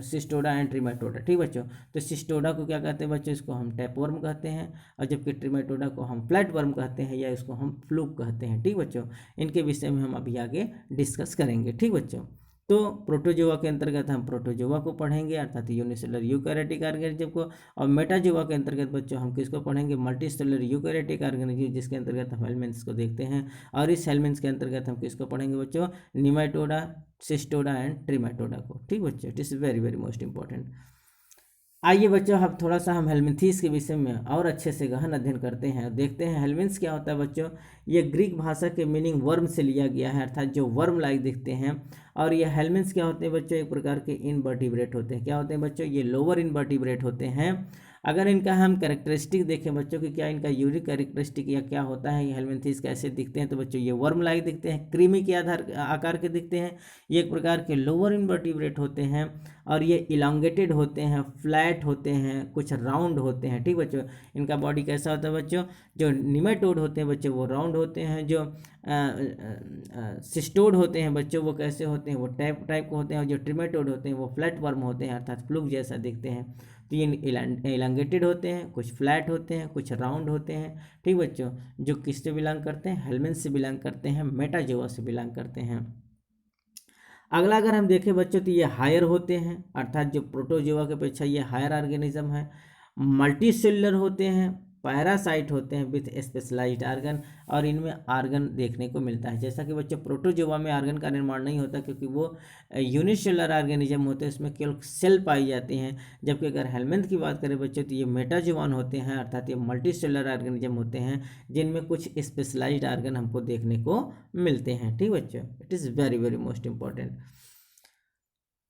सिस्टोडा एंड ट्रिमेटोडा। ठीक बच्चों, तो सिस्टोडा को क्या कहते हैं बच्चों, इसको हम टैपवर्म कहते हैं, और जबकि ट्रिमेटोडा को हम फ्लैट वर्म कहते हैं या इसको हम फ्लूक कहते हैं। ठीक बच्चों, इनके विषय में हम अभी आगे डिस्कस करेंगे। ठीक बच्चों, तो प्रोटोजोआ के अंतर्गत हम प्रोटोजोआ को पढ़ेंगे अर्थात यूनिसेलुलर यूकैरियोटिक ऑर्गेनिज्म को। और मेटाजोआ के अंतर्गत बच्चों हम किसको पढ़ेंगे, मल्टीसेलुलर यूकैरियोटिक ऑर्गेनिज्म जिसके अंतर्गत हम हेलमिन्स को देखते हैं। और इस हेलमिन्स के अंतर्गत हम किसको पढ़ेंगे बच्चों, निमेटोडा, सिस्टोडा एंड ट्रिमेटोडा को। ठीक बच्चों, it is very very most important. आइए बच्चों अब थोड़ा सा हम हेलमिन्थीस के विषय में और अच्छे से गहन अध्ययन करते हैं, देखते हैं हेलमिन्स क्या होता है बच्चों। ये ग्रीक भाषा के मीनिंग वर्म से लिया गया है, अर्थात जो वर्म लाइक दिखते हैं। और ये हेलमिन्स क्या होते हैं बच्चों, एक प्रकार के इनवर्टिब्रेट होते हैं। क्या होते हैं बच्चों, ये लोअर इनवर्टिब्रेट होते हैं। अगर इनका हम कैरेक्टरिस्टिक देखें बच्चों कि क्या इनका यूनिक कैरेक्टरिस्टिक या क्या होता है, ये हेलमिंथेस कैसे दिखते हैं, तो बच्चों ये वर्म लाइक दिखते हैं, क्रीमी के आकार के दिखते हैं, ये एक प्रकार के लोअर इनवर्टिब्रेट होते हैं और ये इलांगेटेड होते हैं, फ्लैट होते हैं, कुछ राउंड होते हैं। ठीक बच्चों, इनका बॉडी कैसा होता है बच्चों, जो निमेटोड होते हैं बच्चों वो राउंड होते हैं, जो सिस्टोड होते हैं बच्चों वो कैसे होते हैं, वो टाइप टाइप के होते हैं, और जो ट्रिमेटोड होते हैं वो फ्लैट वर्म होते हैं अर्थात फ्लूक जैसा दिखते हैं। तो ये इलांगेटेड होते हैं, कुछ फ्लैट होते हैं, कुछ राउंड होते हैं। ठीक बच्चों, जो किससे बिलोंग करते हैं, हेलमिंथ से बिलोंग करते हैं, मेटाजोआ से बिलोंग करते हैं। अगला अगर हम देखें बच्चों तो ये हायर होते हैं अर्थात जो प्रोटोजोआ के अपेक्षा ये हायर ऑर्गेनिज्म है, मल्टी सेलुलर होते हैं, पैरासाइट होते हैं विथ स्पेशलाइज्ड आर्गन, और इनमें आर्गन देखने को मिलता है। जैसा कि बच्चों प्रोटोजोआ में आर्गन का निर्माण नहीं होता क्योंकि वो यूनिसेलुलर ऑर्गेनिज्म होते हैं, उसमें केवल सेल पाई जाती हैं, जबकि अगर हेलमिंथ की बात करें बच्चों तो ये मेटाजोआन होते हैं अर्थात ये मल्टी सेलुलर ऑर्गेनिज्म होते हैं जिनमें कुछ स्पेशलाइज्ड आर्गन हमको देखने को मिलते हैं। ठीक बच्चों, it is very very most important.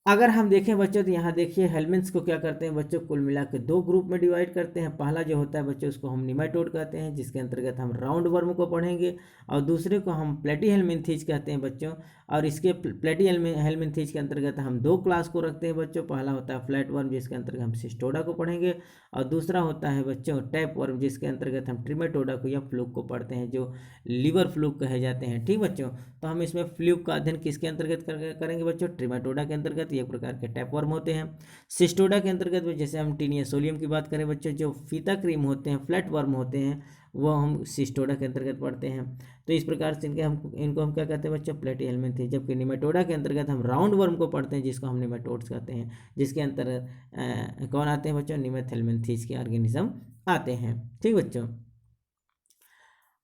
अगर हम देखें बच्चों तो यहाँ देखिए हेलमिंथ्स को क्या करते हैं बच्चों, कुल मिला के दो ग्रुप में डिवाइड करते हैं। पहला जो होता है बच्चों उसको हम निमेटोड कहते हैं जिसके अंतर्गत हम राउंड वर्म को पढ़ेंगे, और दूसरे को हम प्लेटी हेलमिंथीज कहते हैं बच्चों, और इसके प्लेटी हेलमिंथीज के अंतर्गत हम दो क्लास को रखते हैं बच्चों। पहला होता है फ्लैट वर्म जिसके अंतर्गत हम सिस्टोडा को पढ़ेंगे, और दूसरा होता है बच्चों टैप वर्म जिसके अंतर्गत हम ट्रिमेटोडा को या फ्लूक को पढ़ते हैं, जो लीवर फ्लूक कहे जाते हैं। ठीक बच्चों, तो हम इसमें फ्लूक का अध्ययन किसके अंतर्गत करेंगे बच्चों, ट्रिमेटोडा के अंतर्गत। ये प्रकार के टैप वर्म होते हैं। सिस्टोडा के अंतर्गत जैसे हम टीनिया सोलियम की बात करें बच्चों, जो फीता क्रीम होते हैं, फ्लैट वर्म होते हैं, वो हम सिस्टोडा के अंतर्गत पढ़ते हैं। तो इस प्रकार से इनको हम क्या कहते हैं बच्चों, प्लेटी हेलमिंथेज। जबकि निमेटोडा के अंतर्गत हम राउंड वर्म को पढ़ते हैं जिसको हम निमेटोड्स कहते हैं, जिसके अंतर्गत कौन आते हैं बच्चों, निमेथ हेलमिंथेज के ऑर्गेनिज्म आते हैं। ठीक बच्चों,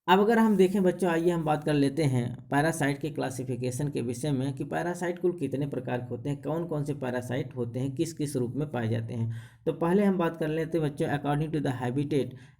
अब अगर हम देखें बच्चों, आइए हम बात कर लेते हैं पैरासाइट के क्लासिफिकेशन के विषय में कि पैरासाइट कुल कितने प्रकार के होते हैं, कौन कौन से पैरासाइट होते हैं, किस किस रूप में पाए जाते हैं। तो पहले हम बात कर लेते हैं बच्चों अकॉर्डिंग टू द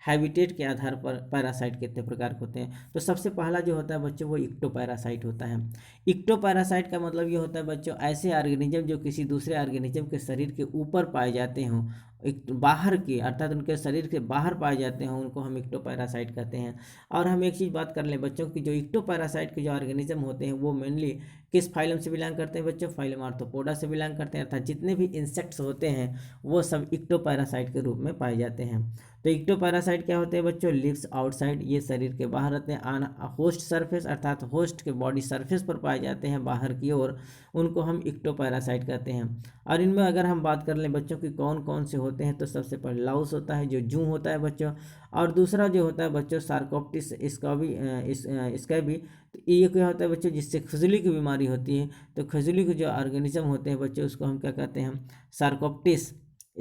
हैबिटेट के आधार पर पैरासाइट कितने प्रकार के होते हैं। तो सबसे पहला जो होता है बच्चों वो इक्टोपैरासाइट होता है। इक्टोपैरासाइट का मतलब ये होता है बच्चों ऐसे ऑर्गेनिज्म जो किसी दूसरे ऑर्गेनिज्म के शरीर के ऊपर पाए जाते हों, एक बाहर की अर्थात उनके शरीर के बाहर पाए जाते हैं, उनको हम इक्टोपैरासाइट कहते हैं। और हम एक चीज़ बात कर लें बच्चों की, जो इक्टोपैरासाइट के जो ऑर्गेनिज्म होते हैं वो मेनली किस फाइलम से बिलोंग करते हैं बच्चों, फाइलम आर्थ्रोपोडा से बिलोंग करते हैं, अर्थात जितने भी इंसेक्ट्स होते हैं वो सब इक्टोपैरासाइट के रूप में पाए जाते हैं। तो इक्टोपैरासाइट क्या होते हैं बच्चों, लिव्स आउटसाइड, ये शरीर के बाहर रहते हैं, ऑन होस्ट सरफेस अर्थात होस्ट के बॉडी सरफेस पर पाए जाते हैं बाहर की ओर, उनको हम इक्टोपैरासाइट कहते हैं। और इनमें अगर हम बात कर लें बच्चों की कौन कौन से होते हैं, तो सबसे पहले लाउस होता है जो जूं होता है बच्चों, और दूसरा जो होता है बच्चों सार्कोप्टिस स्कैबी। तो ये क्या होता है बच्चों, जिससे खुजली की बीमारी होती है, तो खुजली के जो ऑर्गेनिज्म होते हैं बच्चों उसको हम क्या कहते हैं, सार्कोप्टिस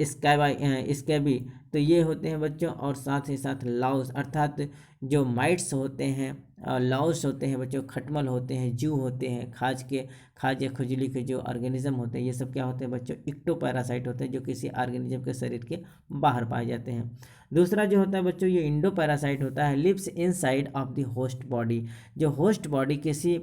स्कैबी। तो ये होते हैं बच्चों, और साथ ही साथ लाउस अर्थात जो माइट्स होते हैं, लाउस होते हैं बच्चों, खटमल होते हैं, जू होते हैं, खाज या खुजली के जो ऑर्गेनिज्म होते हैं, ये सब क्या होते हैं बच्चों, इक्टोपैरासाइट होते हैं जो किसी ऑर्गेनिज्म के शरीर के बाहर पाए जाते हैं। दूसरा जो होता है बच्चों ये इंडोपैरासाइट होता है, lives inside of the host body, जो होस्ट बॉडी किसी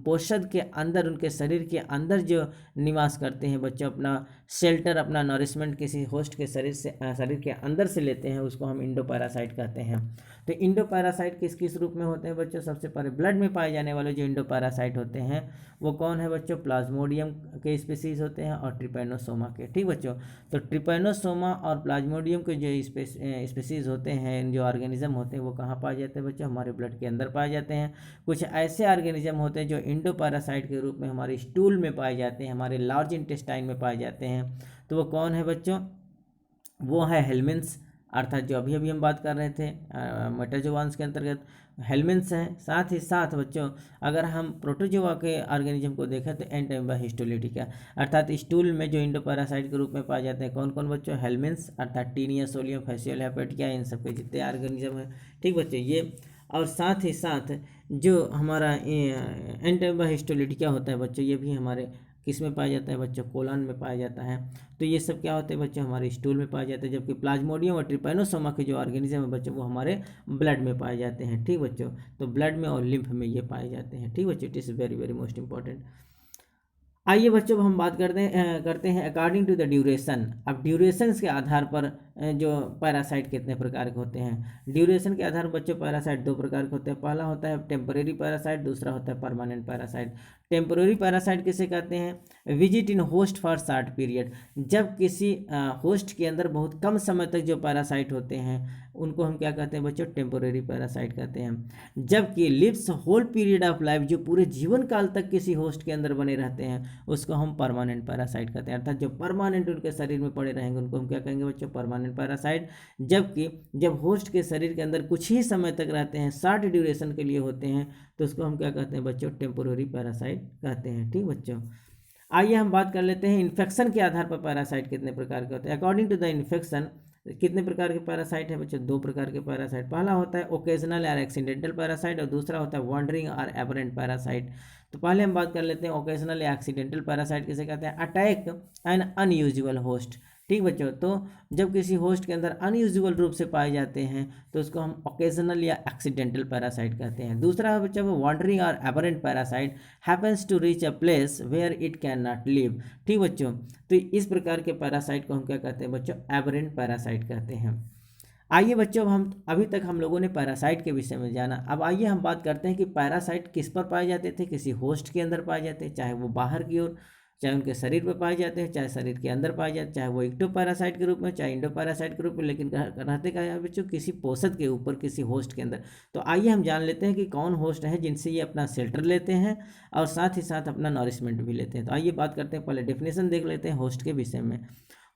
पोषक के अंदर, उनके शरीर के अंदर जो निवास करते हैं बच्चों, अपना शेल्टर, अपना नरिशमेंट किसी होस्ट के शरीर के अंदर से लेते हैं, उसको हम इंडोपैरासाइट कहते हैं। तो इंडोपैरासाइट किस किस रूप में होते हैं बच्चों, सबसे पहले ब्लड में पाए जाने वाले जो इंडोपैरासाइट होते हैं वो कौन है बच्चों, प्लाज्मोडियम के स्पीसीज होते हैं और ट्रिपैनोसोमा के। ठीक बच्चों, तो ट्रिपैनोसोमा और प्लाज्मोडियम के जो स्पीसीज होते हैं, जो ऑर्गेनिज्म होते हैं, वो कहाँ पाए जाते हैं बच्चों, हमारे ब्लड के अंदर पाए जाते हैं। कुछ ऐसे ऑर्गेनिज्म होते हैं जो इंडोपैरासाइट के रूप में हमारे स्टूल में पाए जाते हैं, हमारे लार्ज इंटेस्टाइन में पाए जाते हैं। तो वो कौन है बच्चों, वो है हेलमिंथ्स अर्थात जो अभी अभी हम बात कर रहे थे मेटाजोआन्स के अंतर्गत हेलमिंथ्स हैं। साथ ही साथ बच्चों अगर हम प्रोटोजोआ के ऑर्गेनिज्म को देखें तो एंटेम्बा हिस्टोलिटिका अर्थात स्टूल में जो इंडोपैरासाइट के रूप में पाए जाते हैं कौन कौन बच्चों, हेलमिंथ्स अर्थात टीनिया सोलियम फैसियल हेपेटिका, इन सब के जितने ऑर्गेनिज्म हैं। ठीक बच्चों, ये और साथ ही साथ जो हमारा एंटेम्बा हिस्टोलिटिका होता है बच्चों, ये भी हमारे किस में पाया जाता है बच्चों, कोलन में पाया जाता है। तो ये सब क्या होते हैं बच्चों, हमारे स्टूल में पाए जाते हैं। जबकि प्लाज्मोडियम और ट्रिपैनोसोमा के जो ऑर्गेनिज्म है बच्चों वो हमारे ब्लड में पाए जाते हैं। ठीक बच्चों, तो ब्लड में और लिम्फ में ये पाए जाते हैं। ठीक बच्चों, it is very very most important. आइए बच्चों, अब हम बात करते हैं अकॉर्डिंग टू द ड्यूरेशन। अब ड्यूरेशंस के आधार पर जो पैरासाइट कितने प्रकार के होते हैं। ड्यूरेशन के आधार पर बच्चों पैरासाइट दो प्रकार के होते हैं। पहला होता है टेम्परेरी पैरासाइट, दूसरा होता है परमानेंट पैरासाइट। टेम्परेरी पैरासाइट किसे कहते हैं? Visit in host for short period. जब किसी होस्ट के अंदर बहुत कम समय तक जो पैरासाइट होते हैं उनको हम क्या कहते हैं बच्चों? टेम्परेरी पैरासाइट कहते हैं। जबकि lives whole period of life, जो पूरे जीवन काल तक किसी होस्ट के अंदर बने रहते हैं उसको हम परमानेंट पैरासाइट कहते हैं। अर्थात जो परमानेंट उनके शरीर में पड़े रहेंगे उनको हम क्या कहेंगे बच्चों? Permanent parasite. जबकि जब होस्ट के शरीर के अंदर कुछ ही समय तक रहते हैं, शॉर्ट ड्यूरेशन के लिए होते हैं, तो उसको हम क्या कहते हैं बच्चों? टेम्पोररी पैरासाइट कहते हैं। ठीक बच्चों, आइए हम बात कर लेते हैं इन्फेक्शन के आधार पर पैरासाइट कितने प्रकार के होते हैं। अकॉर्डिंग टू द इन्फेक्शन कितने प्रकार के पैरासाइट है बच्चों? दो प्रकार के पैरासाइट। पहला होता है ओकेजनल और एक्सीडेंटल पैरासाइट और दूसरा होता है वॉन्डरिंग और एबरेंट पैरासाइट। तो पहले हम बात कर लेते हैं ओकेजनल या एक्सीडेंटल पैरासाइट किसे कहते हैं? Attack N unusual host. ठीक बच्चों, तो जब किसी होस्ट के अंदर अनयूजुअल रूप से पाए जाते हैं तो उसको हम ओकेजनल या एक्सीडेंटल पैरासाइट कहते हैं। दूसरा है बच्चों वॉन्डरिंग और aberrant parasite, happens to reach a place where it can not live. ठीक बच्चों, तो इस प्रकार के पैरासाइट को हम क्या कहते हैं बच्चों? एबरेंट पैरासाइट कहते हैं। आइए बच्चों, अब हम अभी तक हम लोगों ने पैरासाइट के विषय में जाना। अब आइए हम बात करते हैं कि पैरासाइट किस पर पाए जाते थे। किसी होस्ट के अंदर पाए जाते हैं, चाहे वो बाहर की ओर, चाहे उनके शरीर पर पाए जाते हैं, चाहे शरीर के अंदर पाए जाते हैं, चाहे वो एक्टो पैरासाइट के रूप में, चाहे इंडो पैरासाइट के रूप में, लेकिन रहते क्या है बच्चों? किसी पोषक के ऊपर, किसी होस्ट के अंदर। तो आइए हम जान लेते हैं कि कौन होस्ट है जिनसे ये अपना शेल्टर लेते हैं और साथ ही साथ अपना नॉरिशमेंट भी लेते हैं। तो आइए बात करते हैं, पहले डेफिनेशन देख लेते हैं होस्ट के विषय में।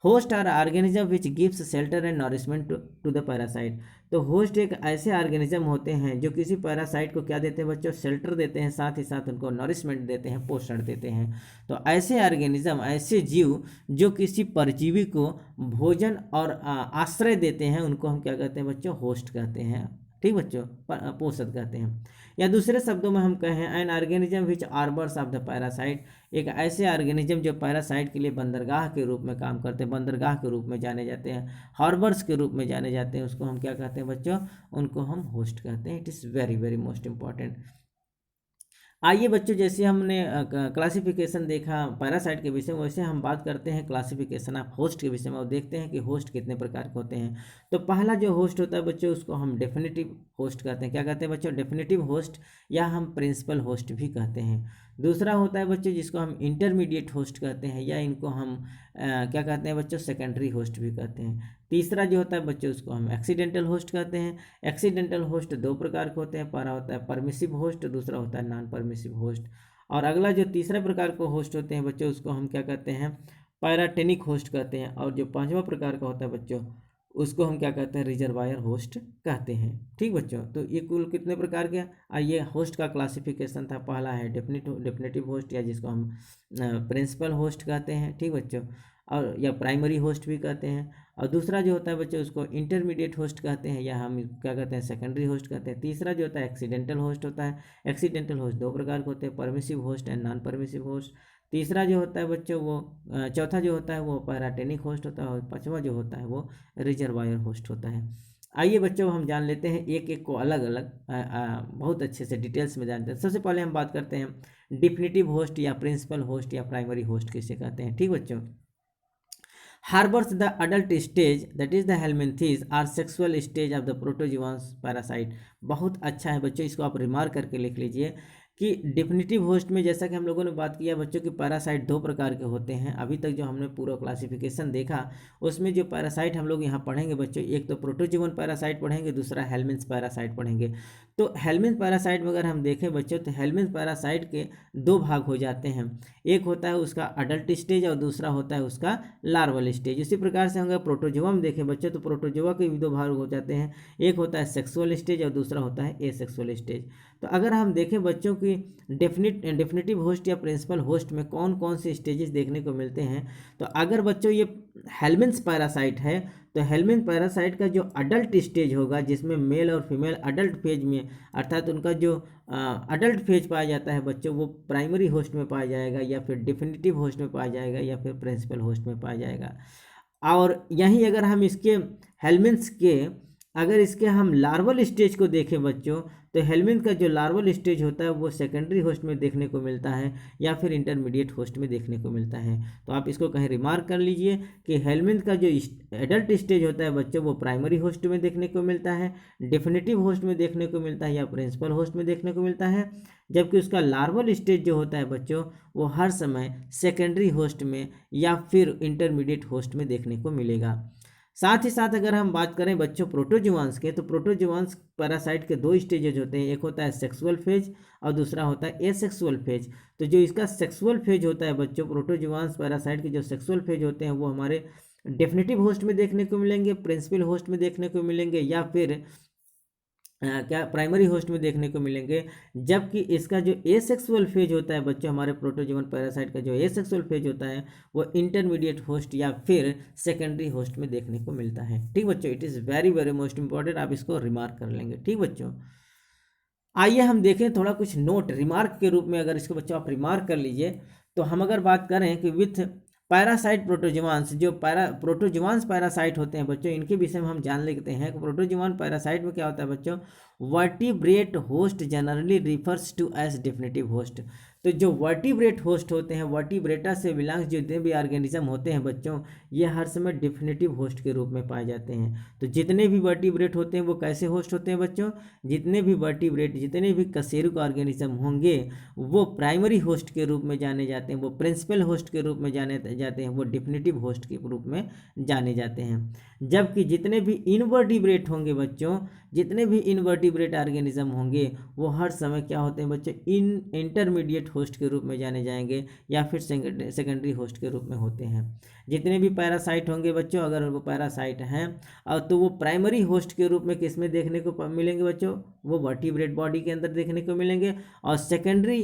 Host are organism which gives shelter and nourishment to the parasite. तो होस्ट एक ऐसे ऑर्गेनिज्म होते हैं जो किसी पैरासाइट को क्या देते हैं बच्चों? शेल्टर देते हैं, साथ ही साथ उनको नॉरिशमेंट देते हैं, पोषण देते हैं। तो ऐसे ऑर्गेनिज्म, ऐसे जीव जो किसी परजीवी को भोजन और आश्रय देते हैं उनको हम क्या कहते हैं बच्चों? होस्ट कहते हैं। ठीक बच्चों, पोषक कहते हैं। या दूसरे शब्दों में हम कहें an organism which harbours of the parasite, एक ऐसे ऑर्गेनिज्म जो पैरासाइट के लिए बंदरगाह के रूप में काम करते हैं, बंदरगाह के रूप में जाने जाते हैं, हार्बर्स के रूप में जाने जाते हैं, उसको हम क्या कहते हैं बच्चों? उनको हम होस्ट कहते हैं। It is very very most important. आइए बच्चों, जैसे हमने क्लासिफिकेशन देखा पैरासाइट के विषय में, वैसे हम बात करते हैं क्लासिफिकेशन ऑफ होस्ट के विषय में और देखते हैं कि होस्ट कितने प्रकार के होते हैं। तो पहला जो होस्ट होता है बच्चों उसको हम डेफिनेटिव होस्ट कहते हैं। क्या कहते हैं बच्चों? डेफिनेटिव होस्ट, या हम प्रिंसिपल होस्ट भी कहते हैं। दूसरा होता है बच्चों जिसको हम इंटरमीडिएट होस्ट कहते हैं, या इनको हम क्या कहते हैं बच्चों? सेकेंडरी होस्ट भी कहते हैं। तीसरा जो होता है बच्चों उसको हम एक्सीडेंटल होस्ट कहते हैं। एक्सीडेंटल होस्ट दो प्रकार के होते हैं, पहला होता है परमिसिव होस्ट, दूसरा होता है नॉन परमिसिव होस्ट। और अगला जो तीसरा प्रकार का होस्ट होते हैं बच्चों उसको हम क्या कहते हैं? पैराटेनिक होस्ट कहते हैं। और जो पांचवा प्रकार का होता है बच्चों उसको हम क्या कहते हैं? रिजर्वायर होस्ट कहते हैं। ठीक बच्चों, तो ये कुल कितने प्रकार के? ये होस्ट का क्लासिफिकेशन था। पहला है डेफिनेटिव होस्ट, या जिसको हम प्रिंसिपल होस्ट कहते हैं। ठीक बच्चों, और या प्राइमरी होस्ट भी कहते हैं। और दूसरा जो होता है बच्चों उसको इंटरमीडिएट होस्ट कहते हैं, या हम क्या कहते हैं? सेकेंडरी होस्ट कहते हैं। तीसरा जो होता है एक्सीडेंटल होस्ट होता है। एक्सीडेंटल होस्ट दो प्रकार के होते हैं, permissive host and non permissive host. तीसरा जो होता है बच्चों वो चौथा जो होता है वो पैराटेनिक होस्ट होता है, और पांचवा जो होता है वो रिजर्वायर होस्ट होता है। आइए बच्चों, हम जान लेते हैं एक एक को अलग अलग बहुत अच्छे से डिटेल्स में जानते हैं। सबसे पहले हम बात करते हैं डिफिनिटिव होस्ट या प्रिंसिपल होस्ट या प्राइमरी होस्ट किसे कहते हैं। ठीक बच्चों, harbours the adult stage, that is the helminthes or sexual stage of the protozoans parasite. बहुत अच्छा है बच्चों, इसको आप रिमार्क करके लिख लीजिए कि डिफिनिटिव होस्ट में जैसा कि हम लोगों ने बात किया बच्चों कि पैरासाइट दो प्रकार के होते हैं। अभी तक जो हमने पूरा क्लासिफिकेशन देखा उसमें जो पैरासाइट हम लोग यहाँ पढ़ेंगे बच्चों, एक तो प्रोटोजोवन पैरासाइट पढ़ेंगे, दूसरा हेलमिन्थ पैरासाइट पढ़ेंगे। तो हेलमिन्थ पैरासाइट में अगर हम देखें बच्चों तो हेलमिन्थ पैरासाइट के दो भाग हो जाते हैं। एक होता है उसका अडल्ट स्टेज और दूसरा होता है उसका लार्वल स्टेज। इसी प्रकार से अगर प्रोटोजोआ में देखें बच्चों तो प्रोटोजोआ के भी दो भाग हो जाते हैं, एक होता है सेक्सुअल स्टेज और दूसरा होता है एसेक्सुअल स्टेज। तो अगर हम देखें बच्चों की डेफिनेटिव होस्ट या प्रिंसिपल होस्ट में कौन कौन से स्टेजेस देखने को मिलते हैं, तो अगर बच्चों ये हेलमिन्थ पैरासाइट है तो हेलमिन्थ पैरासाइट का जो अडल्ट स्टेज होगा जिसमें मेल और फीमेल अडल्ट फेज में, अर्थात उनका जो अडल्ट फेज पाया जाता है बच्चों वो प्राइमरी होस्ट में पाया जाएगा, या फिर डेफिनेटिव होस्ट में पाया जाएगा, या फिर प्रिंसिपल होस्ट में पाया जाएगा। और यहीं अगर हम इसके हेलमिन्थ्स के अगर इसके हम लार्वल स्टेज को देखें बच्चों, तो हेलमिंथ का जो लार्वल स्टेज होता है वो सेकेंडरी होस्ट में देखने को मिलता है या फिर इंटरमीडिएट होस्ट में देखने को मिलता है। तो आप इसको कहीं रिमार्क कर लीजिए कि हेलमिंथ का जो एडल्ट स्टेज होता है बच्चों वो प्राइमरी होस्ट में देखने को मिलता है, डेफिनेटिव होस्ट में देखने को मिलता है या प्रिंसिपल होस्ट में देखने को मिलता है, जबकि उसका लार्वल स्टेज जो होता है बच्चों वो हर समय सेकेंडरी होस्ट में या फिर इंटरमीडिएट होस्ट में देखने को मिलेगा। साथ ही साथ अगर हम बात करें बच्चों प्रोटोजुआंस के, तो प्रोटोजुआंस पैरासाइट के दो स्टेजेज होते हैं, एक होता है सेक्सुअल फेज और दूसरा होता है एसेक्सुअल फेज। तो जो इसका सेक्सुअल फेज होता है बच्चों, प्रोटोजुआंस पैरासाइट के जो सेक्सुअल फेज होते हैं वो हमारे डेफिनेटिव होस्ट में देखने को मिलेंगे, प्रिंसिपल होस्ट में देखने को मिलेंगे या फिर क्या प्राइमरी होस्ट में देखने को मिलेंगे। जबकि इसका जो एसेक्सुअल फेज होता है बच्चों, हमारे प्रोटोजोवन पैरासाइट का जो एसेक्सुअल फेज होता है वो इंटरमीडिएट होस्ट या फिर सेकेंडरी होस्ट में देखने को मिलता है। ठीक बच्चों, it is very very most important, आप इसको रिमार्क कर लेंगे। ठीक बच्चों, आइए हम देखें थोड़ा कुछ नोट रिमार्क के रूप में, अगर इसको बच्चों आप रिमार्क कर लीजिए। तो हम अगर बात करें कि विथ पैरासाइट प्रोटोजुआंस, जो प्रोटोजुआंस पैरासाइट होते हैं बच्चों, इनके विषय में हम जान लेते हैं कि प्रोटोजुआन पैरासाइट में क्या होता है बच्चों, vertebrate host generally refers to as definitive host. तो जो वर्टिब्रेट होस्ट होते हैं, वर्टिब्रेटा से बिलोंग्स जितने भी ऑर्गेनिज्म होते हैं बच्चों, ये हर समय डेफिनेटिव होस्ट के रूप में पाए जाते हैं। तो जितने भी वर्टिब्रेट होते हैं वो कैसे होस्ट होते हैं बच्चों, जितने भी वर्टिब्रेट, जितने भी कशेरुक ऑर्गेनिज्म होंगे वो प्राइमरी होस्ट के रूप में जाने जाते हैं, वो प्रिंसिपल होस्ट के रूप में जाने जाते हैं, वो डेफिनेटिव होस्ट के रूप में जाने जाते हैं। जबकि जितने भी इनवर्टिब्रेट होंगे बच्चों, जितने भी इनवर्टिब्रेट ऑर्गेनिज्म होंगे वो हर समय क्या होते हैं बच्चों, इंटरमीडिएट होस्ट के रूप में जाने जाएंगे या फिर सेकेंडरी होस्ट के रूप में होते हैं। जितने भी पैरासाइट होंगे बच्चों, अगर वो पैरासाइट हैं तो वो प्राइमरी होस्ट के रूप में किस में देखने को मिलेंगे बच्चों, वो वर्टिब्रेट बॉडी के अंदर देखने को मिलेंगे, और सेकेंडरी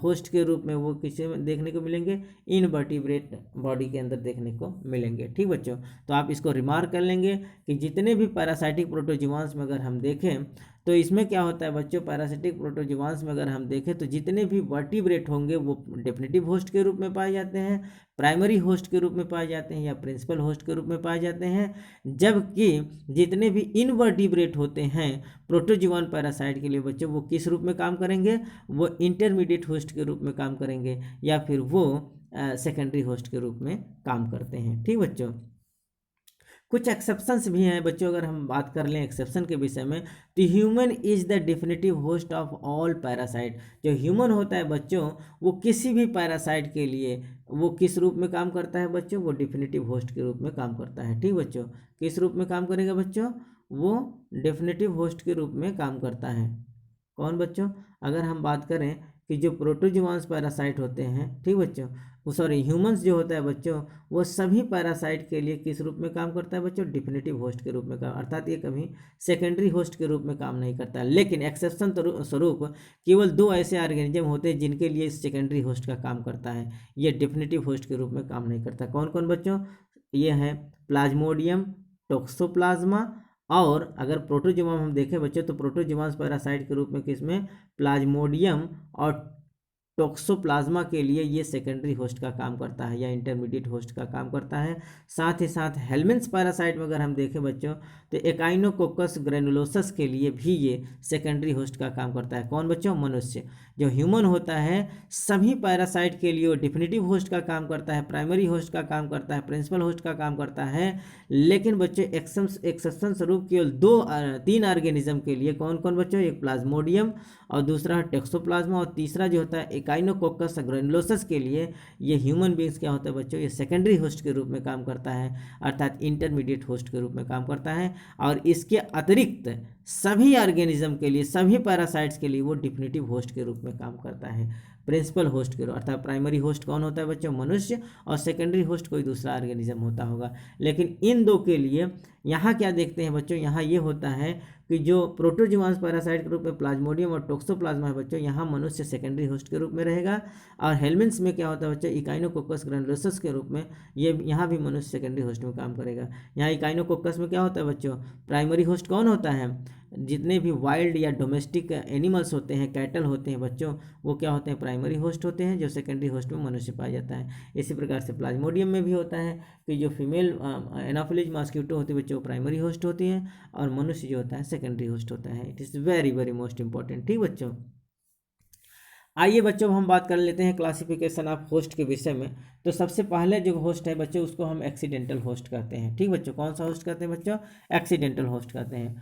होस्ट के रूप में वो किस में देखने को मिलेंगे, इनवर्टिब्रेट बॉडी के अंदर देखने को मिलेंगे। ठीक बच्चों, तो आप इसको रिमार्क कर लेंगे कि जितने भी पैरासाइटिक प्रोटोजुआंस में अगर हम देखें तो इसमें क्या होता है बच्चों, पैरासिटिक प्रोटोजुआंस में अगर हम देखें तो जितने भी वर्टिब्रेट होंगे वो डेफिनेटिव होस्ट के रूप में पाए जाते हैं, प्राइमरी होस्ट के रूप में पाए जाते हैं या प्रिंसिपल होस्ट के रूप में पाए जाते हैं। जबकि जितने भी इनवर्टिब्रेट होते हैं प्रोटोजुआन पैरासाइट के लिए बच्चों, वो किस रूप में काम करेंगे, वो इंटरमीडिएट होस्ट के रूप में काम करेंगे या फिर वो सेकेंडरी होस्ट के रूप में काम करते हैं। ठीक बच्चों, कुछ एक्सेप्शंस भी हैं बच्चों, अगर हम बात कर लें एक्सेप्शन के विषय में, तो human is the definitive host of all parasite. जो ह्यूमन होता है बच्चों वो किसी भी पैरासाइट के लिए वो किस रूप में काम करता है बच्चों, वो डेफिनेटिव होस्ट के रूप में काम करता है। ठीक बच्चों, किस रूप में काम करेगा बच्चों, वो डेफिनेटिव होस्ट के रूप में काम करता है। कौन बच्चों, अगर हम बात करें कि जो प्रोटोजुआंस पैरासाइट होते हैं, ठीक बच्चों, वो सॉरी ह्यूमंस जो होता है बच्चों, वो सभी पैरासाइट के लिए किस रूप में काम करता है बच्चों, डिफिनेटिव होस्ट के रूप में काम, अर्थात ये कभी सेकेंडरी होस्ट के रूप में काम नहीं करता। लेकिन एक्सेप्शन स्वरूप केवल 2 ऐसे ऑर्गेनिज्म होते हैं जिनके लिए सेकेंडरी होस्ट का काम करता है, ये डिफिनेटिव होस्ट के रूप में काम नहीं करता। कौन कौन बच्चों, ये है प्लाज्मोडियम, टोक्सोप्लाज्मा, और अगर प्रोटोजुआ हम देखें बच्चों तो प्रोटोजुआंस पैरासाइट के रूप में किसमें, प्लाज्मोडियम और टोक्सोप्लाज्मा के लिए ये सेकेंडरी होस्ट का काम करता है या इंटरमीडिएट होस्ट का काम करता है। साथ ही साथ हेलमिंथ पैरासाइट में अगर हम देखें बच्चों तो एकाइनोकोकस ग्रेनुलोसस के लिए भी ये सेकेंडरी होस्ट का काम करता है। कौन बच्चों, मनुष्य। जो ह्यूमन होता है सभी पैरासाइट के लिए वो डिफिनेटिव होस्ट का काम करता है, प्राइमरी होस्ट का काम करता है, प्रिंसिपल होस्ट का काम करता है। लेकिन बच्चों एक्सेप्शन स्वरूप केवल 3 ऑर्गेनिज्म के लिए, कौन कौन बच्चों, एक प्लाज्मोडियम और दूसरा है टोक्सोप्लाज्मा और तीसरा जो होता है एकाइनोकोकस ग्रेनुलोसस के लिए ये ह्यूमन बींग्स क्या होता है बच्चों, ये सेकेंडरी होस्ट के रूप में काम करता है, अर्थात इंटरमीडिएट होस्ट के रूप में काम करता है। और इसके अतिरिक्त सभी ऑर्गेनिज्म के लिए, सभी पैरासाइट्स के लिए वो डिफिनेटिव होस्ट के रूप में काम करता है, प्रिंसिपल होस्ट के रूप, अर्थात प्राइमरी होस्ट कौन होता है बच्चों, मनुष्य, और सेकेंडरी होस्ट कोई दूसरा ऑर्गेनिज्म होता होगा। लेकिन इन दो के लिए यहाँ क्या देखते हैं बच्चों, यहाँ ये होता है कि जो प्रोटोजुआंस पैरासाइट के रूप में प्लाज्मोडियम और टोक्सोप्लाज्मा है बच्चों, यहाँ मनुष्य सेकेंडरी होस्ट के रूप में रहेगा। और हेलमिन्थ्स में क्या होता है बच्चों, इकाइनोकोकस ग्रैनुलोसस के रूप में ये यहाँ भी मनुष्य सेकेंडरी होस्ट में काम करेगा। यहाँ इकाइनोकोकस में क्या होता है बच्चों, प्राइमरी होस्ट कौन होता है, जितने भी वाइल्ड या डोमेस्टिक एनिमल्स होते हैं, कैटल होते हैं बच्चों, वो क्या होते हैं, प्राइमरी होस्ट होते हैं, जो सेकेंडरी होस्ट में मनुष्य पाया जाता है। इसी प्रकार से प्लाज्मोडियम में भी होता है कि जो फीमेल एनाफिलीज मॉस्किटो होती है बच्चों, वो प्राइमरी होस्ट होती है, और मनुष्य जो होता है सेकेंडरी होस्ट होता है। It is very very most important. ठीक बच्चों, आइए बच्चों हम बात कर लेते हैं क्लासिफिकेशन ऑफ होस्ट के विषय में। तो सबसे पहले जो होस्ट है बच्चों, उसको हम एक्सीडेंटल होस्ट कहते हैं। ठीक बच्चों, कौन सा होस्ट कहते हैं बच्चों, एक्सीडेंटल होस्ट कहते हैं।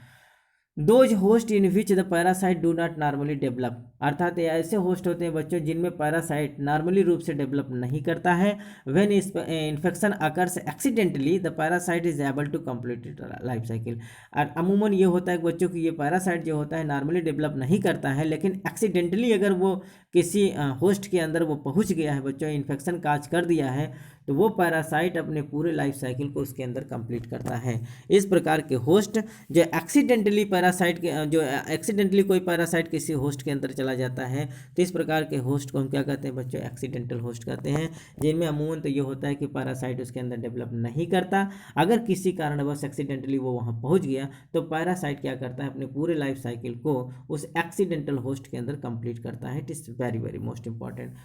Those host in which the parasite do not normally develop, अर्थात ये ऐसे होस्ट होते हैं बच्चों जिनमें पैरासाइट नॉर्मली रूप से डेवलप नहीं करता है। When infection occurs accidentally the parasite is able to complete it life cycle. और अमूमन ये होता है बच्चों कि ये पैरासाइट जो होता है नॉर्मली डेवलप नहीं करता है, लेकिन एक्सीडेंटली अगर वो किसी होस्ट के अंदर वो पहुंच गया है बच्चों, इन्फेक्शन काज कर दिया है, तो वो पैरासाइट अपने पूरे लाइफ साइकिल को उसके अंदर कंप्लीट करता है। इस प्रकार के होस्ट जो एक्सीडेंटली पैरासाइट के जो एक्सीडेंटली कोई पैरासाइट किसी होस्ट के अंदर चला जाता है, तो इस प्रकार के होस्ट को हम क्या कहते हैं बच्चों, एक्सीडेंटल होस्ट कहते हैं, जिनमें अमूमन तो ये होता है कि पैरासाइट उसके अंदर डेवलप नहीं करता। अगर किसी कारणवश एक्सीडेंटली वो वहाँ पहुँच गया, तो पैरासाइट क्या करता है, अपने पूरे लाइफ साइकिल को उस एक्सीडेंटल होस्ट के अंदर कंप्लीट करता है। It is very very most important.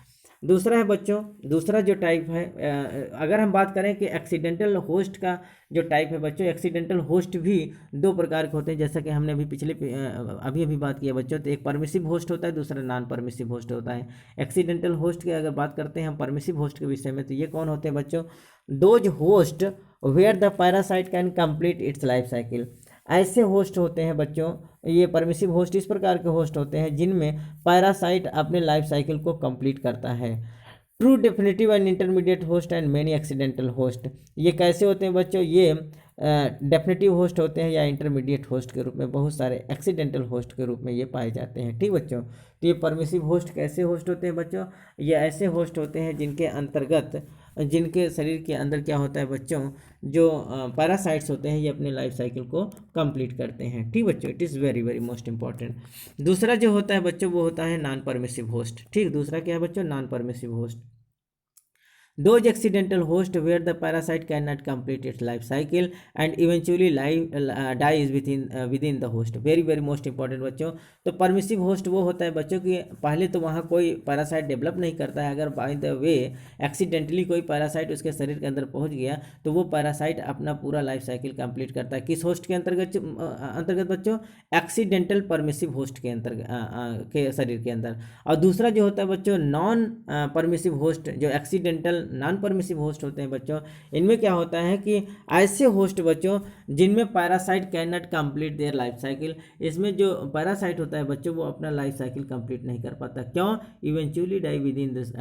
दूसरा है बच्चों, दूसरा जो टाइप है, अगर हम बात करें कि एक्सीडेंटल होस्ट का जो टाइप है बच्चों, एक्सीडेंटल होस्ट भी दो प्रकार के होते हैं, जैसा कि हमने अभी पिछले अभी बात किया बच्चों। तो एक परमिसिव होस्ट होता है, दूसरा नॉन परमिसिव होस्ट होता है। एक्सीडेंटल होस्ट की अगर बात करते हैं हम परमिसिव होस्ट के विषय में, तो ये कौन होते हैं बच्चों, those host where the parasite can complete its life cycle. ऐसे होस्ट होते हैं बच्चों, ये परमिसिव होस्ट इस प्रकार के होस्ट होते हैं जिनमें पैरासाइट अपने लाइफ साइकिल को कंप्लीट करता है। True definitive and intermediate host and many accidental host, ये कैसे होते हैं बच्चों, ये डेफिनेटिव होस्ट होते हैं या इंटरमीडिएट होस्ट के रूप में, बहुत सारे एक्सीडेंटल होस्ट के रूप में ये पाए जाते हैं। ठीक बच्चों, तो ये परमिसिव होस्ट कैसे होस्ट होते हैं बच्चों, ये ऐसे होस्ट होते हैं जिनके अंतर्गत, जिनके शरीर के अंदर क्या होता है बच्चों, जो पैरासाइट्स होते हैं ये अपने लाइफ साइकिल को कंप्लीट करते हैं। ठीक बच्चों, it is very very most important. दूसरा जो होता है बच्चों, वो होता है नॉन परमिसिव होस्ट। ठीक, दूसरा क्या है बच्चों, non permissive host. Those accidental hosts where the parasite cannot complete its life cycle and eventually dies within the host. Very very most important बच्चों। तो परमिसिव होस्ट वो होता है बच्चों कि पहले तो वहाँ कोई पैरासाइट डेवलप नहीं करता है, अगर बाय द वे एक्सीडेंटली कोई पैरासाइट उसके शरीर के अंदर पहुँच गया, तो वो पैरासाइट अपना पूरा लाइफ साइकिल कंप्लीट करता है। किस होस्ट के अंतर्गत बच्चों, एक्सीडेंटल परमिसिव होस्ट के अंतर्गत के शरीर के अंदर। और दूसरा जो होता है बच्चों, नॉन परमिसिव होस्ट, जो एक्सीडेंटल नॉन परमिसिव होस्ट होते हैं बच्चों, इनमें क्या होता है कि ऐसे होस्ट बच्चों जिनमें parasite can not complete their life cycle, इसमें जो पैरासाइट होता है बच्चों वो अपना लाइफ साइकिल कंप्लीट नहीं कर पाता। क्यों, eventually die within this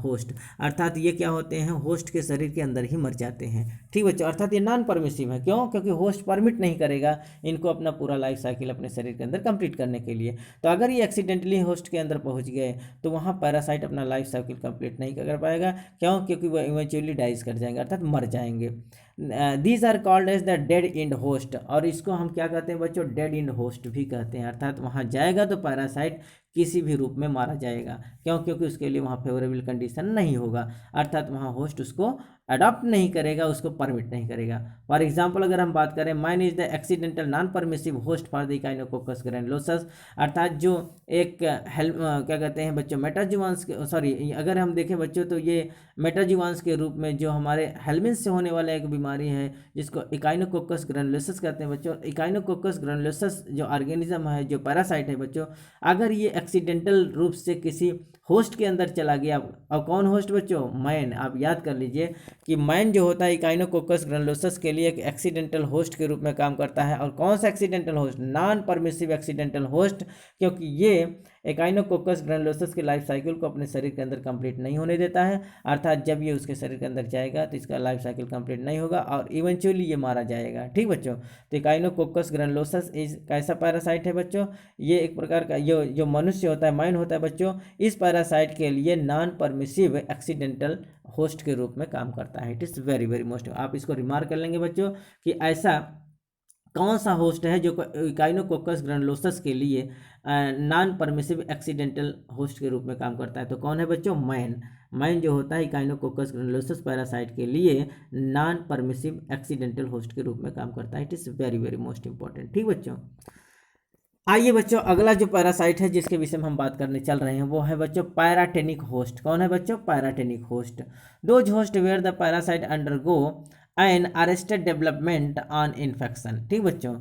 host, अर्थात ये क्या होते हैं, होस्ट के शरीर के अंदर ही मर जाते हैं। ठीक बच्चों, अर्थात ये नॉन परमिसिव है। क्यों, क्योंकि होस्ट परमिट नहीं करेगा इनको अपना पूरा लाइफ साइकिल अपने शरीर के अंदर कंप्लीट करने के लिए। तो अगर ये एक्सीडेंटली होस्ट के अंदर पहुंच गए, तो वहाँ पैरासाइट अपना लाइफ साइकिल कंप्लीट नहीं कर पाएगा। क्यों, क्योंकि वो इवेंचुअली डाइज कर जाएंगे, अर्थात मर जाएंगे। These are called as the dead end host, और इसको हम क्या कहते हैं बच्चों, डेड इंड होस्ट भी कहते हैं। अर्थात वहाँ जाएगा तो पैरासाइट किसी भी रूप में मारा जाएगा। क्यों, क्योंकि उसके लिए वहाँ फेवरेबल कंडीशन नहीं होगा, अर्थात वहाँ होस्ट उसको अडॉप्ट नहीं करेगा, उसको परमिट नहीं करेगा। फॉर एग्जाम्पल अगर हम बात करें, man is the accidental non permissive host for the Echinococcus granulosus, अर्थात जो एक क्या कहते हैं बच्चों, मेटाजुवांस, सॉरी अगर हम देखें बच्चों तो ये मेटाजुवांस के रूप में जो हमारे हेलमिन्थ से होने वाला एक बीमारी है जिसको इकाइनोकोकस ग्रैनुलोसस कहते हैं बच्चों। इकाइनोकोकस ग्रैनुलोसस जो ऑर्गेनिज्म है, जो पैरासाइट है बच्चों, अगर ये एक्सीडेंटल रूप से किसी होस्ट के अंदर चला गया, और कौन होस्ट बच्चों, मैन, आप याद कर लीजिए कि मैन जो होता है इकाइनोकोकस ग्रैनुलोसस के लिए एक एक्सीडेंटल होस्ट के रूप में काम करता है। और कौन सा accidental host, non permissive accidental host, क्योंकि ये इकाइनोकोकस ग्रैनुलोसस के लाइफ साइकिल को अपने शरीर के अंदर कंप्लीट नहीं होने देता है, अर्थात जब ये उसके शरीर के अंदर जाएगा तो इसका लाइफ साइकिल कंप्लीट नहीं होगा और इवेंचुअली ये मारा जाएगा। ठीक बच्चों, तो इकाइनोकोकस ग्रैनुलोसस इस कैसा पैरासाइट है बच्चों, ये एक प्रकार का जो मनुष्य होता है, मैन होता है बच्चों, इस पैरासाइट के लिए नॉन परमिसिव एक्सीडेंटल होस्ट के रूप में काम करता है। It is very very most, आप इसको रिमार्क कर लेंगे बच्चों कि ऐसा कौन सा होस्ट है जो इकाइनोकोकस ग्रैनुलोसस के लिए नॉन परमिसिव एक्सीडेंटल होस्ट के रूप में काम करता है? तो कौन है बच्चों? मैन जो होता है इकाइनोकोकस ग्रैनुलोसस पैरासाइट के लिए नॉन परमिसिव एक्सीडेंटल होस्ट के रूप में काम करता है। It is very very most important. ठीक बच्चों, आइए बच्चों अगला जो पैरासाइट है जिसके विषय में हम बात करने चल रहे हैं वो है बच्चों पैराटेनिक होस्ट। कौन है बच्चों? Paratenic host. Those host where the parasite undergo an arrested development on infection. ठीक बच्चों,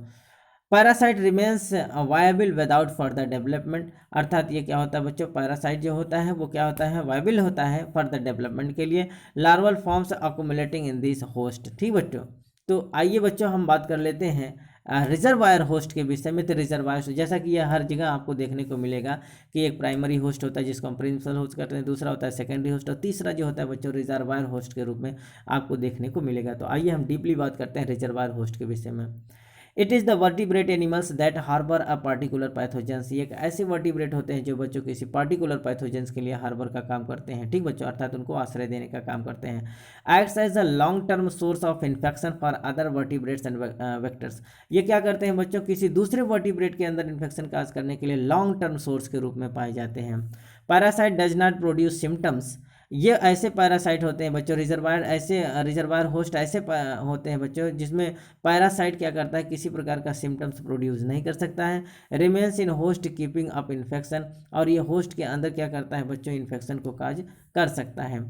parasite remains viable without further development. अर्थात ये क्या होता है बच्चों? पैरासाइट जो होता है वो क्या होता है? वायबल होता है फर्दर डेवलपमेंट के लिए। Larval forms accumulating in this host. ठीक बच्चों, तो आइए बच्चों हम बात कर लेते हैं रिजर्वायर होस्ट के विषय में। तो रिजर्वायर जैसा कि यह हर जगह आपको देखने को मिलेगा कि एक प्राइमरी होस्ट होता है जिसको हम प्रिंसिपल होस्ट करते हैं, दूसरा होता है सेकेंडरी होस्ट, और तीसरा जो होता है बच्चों रिजर्वायर होस्ट के रूप में आपको देखने को मिलेगा। तो आइए हम डीपली बात करते हैं रिजर्वायर होस्ट के विषय में। It is the vertebrate animals that harbour a particular pathogens. ये एक ऐसे वर्टिब्रेट होते हैं जो बच्चों किसी पार्टिकुलर पैथोजेंस के लिए हार्बर का काम करते हैं। ठीक बच्चों, अर्थात उनको आश्रय देने का काम करते हैं। Acts as a long term source of infection for other vertebrates and vectors. ये क्या करते हैं बच्चों? किसी दूसरे वर्टिब्रेट के अंदर इन्फेक्शन काज करने के लिए लॉन्ग टर्म सोर्स के रूप में पाए जाते हैं। Parasite does not produce symptoms. ये ऐसे पैरासाइट होते हैं बच्चों, रिजर्वायर होस्ट ऐसे होते हैं बच्चों जिसमें पैरासाइट क्या करता है? किसी प्रकार का सिम्टम्स प्रोड्यूस नहीं कर सकता है। Remains in host keeping up infection, और ये होस्ट के अंदर क्या करता है बच्चों? इन्फेक्शन को काज कर सकता है।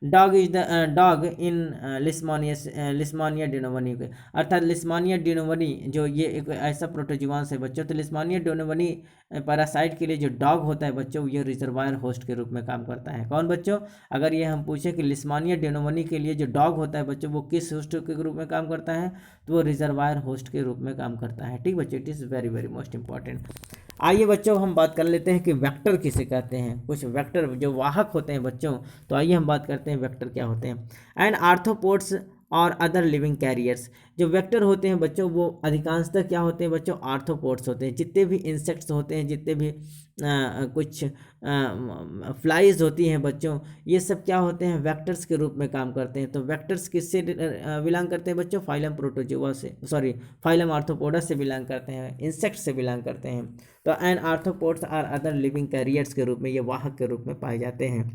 डॉग इन लिस्मानिया डिनोवनी के, अर्थात लिस्मानिया डिनोवनी जो ये एक ऐसा प्रोटोजुआंस है बच्चों। तो लिस्मानिया डिनोवनी पैरासाइट के लिए जो डॉग होता है बच्चों ये रिजर्वायर होस्ट के रूप में काम करता है। कौन बच्चों? अगर ये हम पूछें कि लिस्मानिया डिनोवनी के लिए जो डॉग होता है बच्चों वो किस होस्ट के रूप में काम करता है? तो वो रिजर्वायर होस्ट के रूप में काम करता है। ठीक बच्चों, it is very very most important. आइए बच्चों हम बात कर लेते हैं कि वेक्टर किसे कहते हैं। कुछ वेक्टर जो वाहक होते हैं बच्चों, तो आइए हम बात करते हैं वेक्टर क्या होते हैं। एंड आर्थ्रोपोड्स और अदर लिविंग कैरियर्स। जो वेक्टर होते हैं बच्चों वो अधिकांशतः क्या होते हैं बच्चों? आर्थ्रोपोड्स होते हैं। जितने भी इंसेक्ट्स होते हैं, जितने भी कुछ फ्लाइज होती हैं बच्चों, ये सब क्या होते हैं? वेक्टर्स के रूप में काम करते हैं। तो वेक्टर्स किससे बिलोंग करते हैं बच्चों? फाइलम प्रोटोजोआ से, सॉरी फाइलम आर्थ्रोपोडा से बिलोंग करते हैं, इंसेक्ट से बिलोंग करते हैं। तो and arthropods are other living carriers के रूप में ये वाहक के रूप में पाए जाते हैं।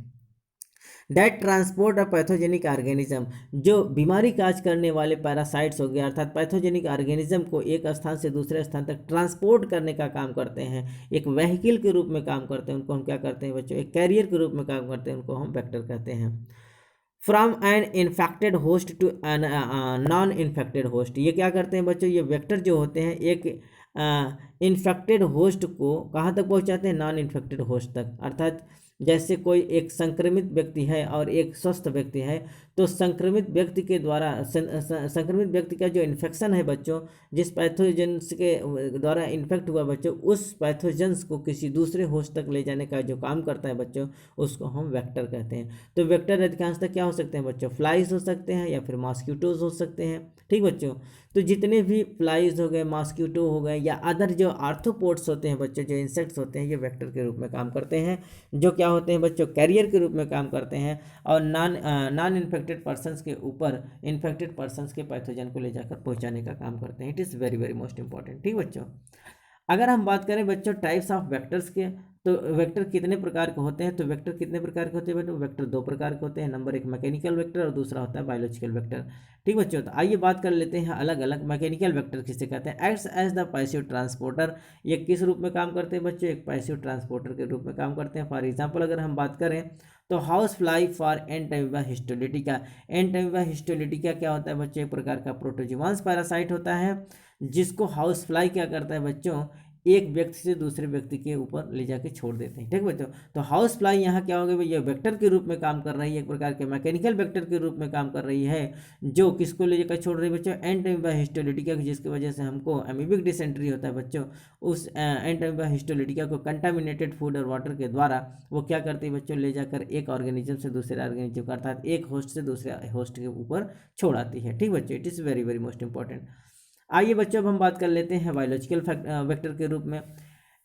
That transport a pathogenic organism, जो बीमारी काज करने वाले पैरासाइट्स हो गए, अर्थात पैथोजेनिक ऑर्गेनिज्म को एक स्थान से दूसरे स्थान तक ट्रांसपोर्ट करने का काम करते हैं, एक व्हीकल के रूप में काम करते हैं, उनको हम क्या करते हैं बच्चों? एक कैरियर के रूप में काम करते हैं, उनको हम वेक्टर कहते हैं। From an infected host to an non infected host. ये क्या करते हैं बच्चों? ये वेक्टर जो होते हैं एक इन्फेक्टेड होस्ट को कहाँ तक पहुँचाते हैं? नॉन इन्फेक्टेड होस्ट तक। अर्थात जैसे कोई एक संक्रमित व्यक्ति है और एक स्वस्थ व्यक्ति है, तो संक्रमित व्यक्ति के द्वारा संक्रमित व्यक्ति का जो इन्फेक्शन है बच्चों, जिस पैथोजेंस के द्वारा इन्फेक्ट हुआ बच्चों, उस पैथोजेंस को किसी दूसरे होस्ट तक ले जाने का जो काम करता है बच्चों, उसको हम वेक्टर कहते हैं। तो वेक्टर अधिकांशतः क्या हो सकते हैं बच्चों? फ्लाइज हो सकते हैं या फिर मॉस्किटोज हो सकते हैं। ठीक बच्चों, तो जितने भी फ्लाइज हो गए, मॉस्किटो हो गए, या अदर जो आर्थ्रोपोड्स होते हैं बच्चों, जो इंसेक्ट्स होते हैं, ये वेक्टर के रूप में काम करते हैं, जो क्या होते हैं बच्चों? कैरियर के रूप में काम करते हैं, और नॉन इन्फेक्टेड पर्सनस के ऊपर इन्फेक्टेड पर्सनस के पैथोजन को ले जाकर पहुंचाने का काम करते हैं। It is very very most important. ठीक बच्चों, अगर हम बात करें बच्चों टाइप्स ऑफ वेक्टर्स के, तो वेक्टर कितने प्रकार के होते हैं? तो वेक्टर कितने प्रकार के होते हैं बच्चों? वेक्टर दो प्रकार के होते हैं। नंबर एक मैकेनिकल वेक्टर और दूसरा होता है बायोलॉजिकल वेक्टर। ठीक बच्चों, तो आइए बात कर लेते हैं अलग अलग। मैकेनिकल वेक्टर किसे कहते हैं? Acts as the passive transporter. ये किस रूप में काम करते हैं बच्चों? एक पैसिव ट्रांसपोर्टर के रूप में काम करते हैं। फॉर एग्जाम्पल अगर हम बात करें तो house fly for Entamoeba histolytica. Entamoeba histolytica क्या होता है बच्चों? एक प्रकार का प्रोटोजुआंस पैरासाइट होता है, जिसको हाउस फ्लाई क्या करता है बच्चों? एक व्यक्ति से दूसरे व्यक्ति के ऊपर ले जाके छोड़ देते हैं। ठीक बच्चों, तो हाउस फ्लाई यहाँ क्या हो गया? ये वेक्टर के रूप में काम कर रही है, एक प्रकार के मैकेनिकल वेक्टर के रूप में काम कर रही है, जो किसको ले जाकर छोड़ रही है बच्चों? एंटामीबा हिस्टोलिटिका, जिसकी वजह से हमको अमीबिक डिसेंट्री होता है बच्चों। उस एंटामीबा हिस्टोलिटिका को कंटामिनेटेड फूड और वाटर के द्वारा वो क्या करती है बच्चों? ले जाकर एक ऑर्गेनिज्म से दूसरे ऑर्गेनिज्म का, अर्थात एक होस्ट से दूसरे होस्ट के ऊपर छोड़ आती है। ठीक बच्चों, it is very very most important. आइए बच्चों अब हम बात कर लेते हैं बायोलॉजिकल वेक्टर के रूप में।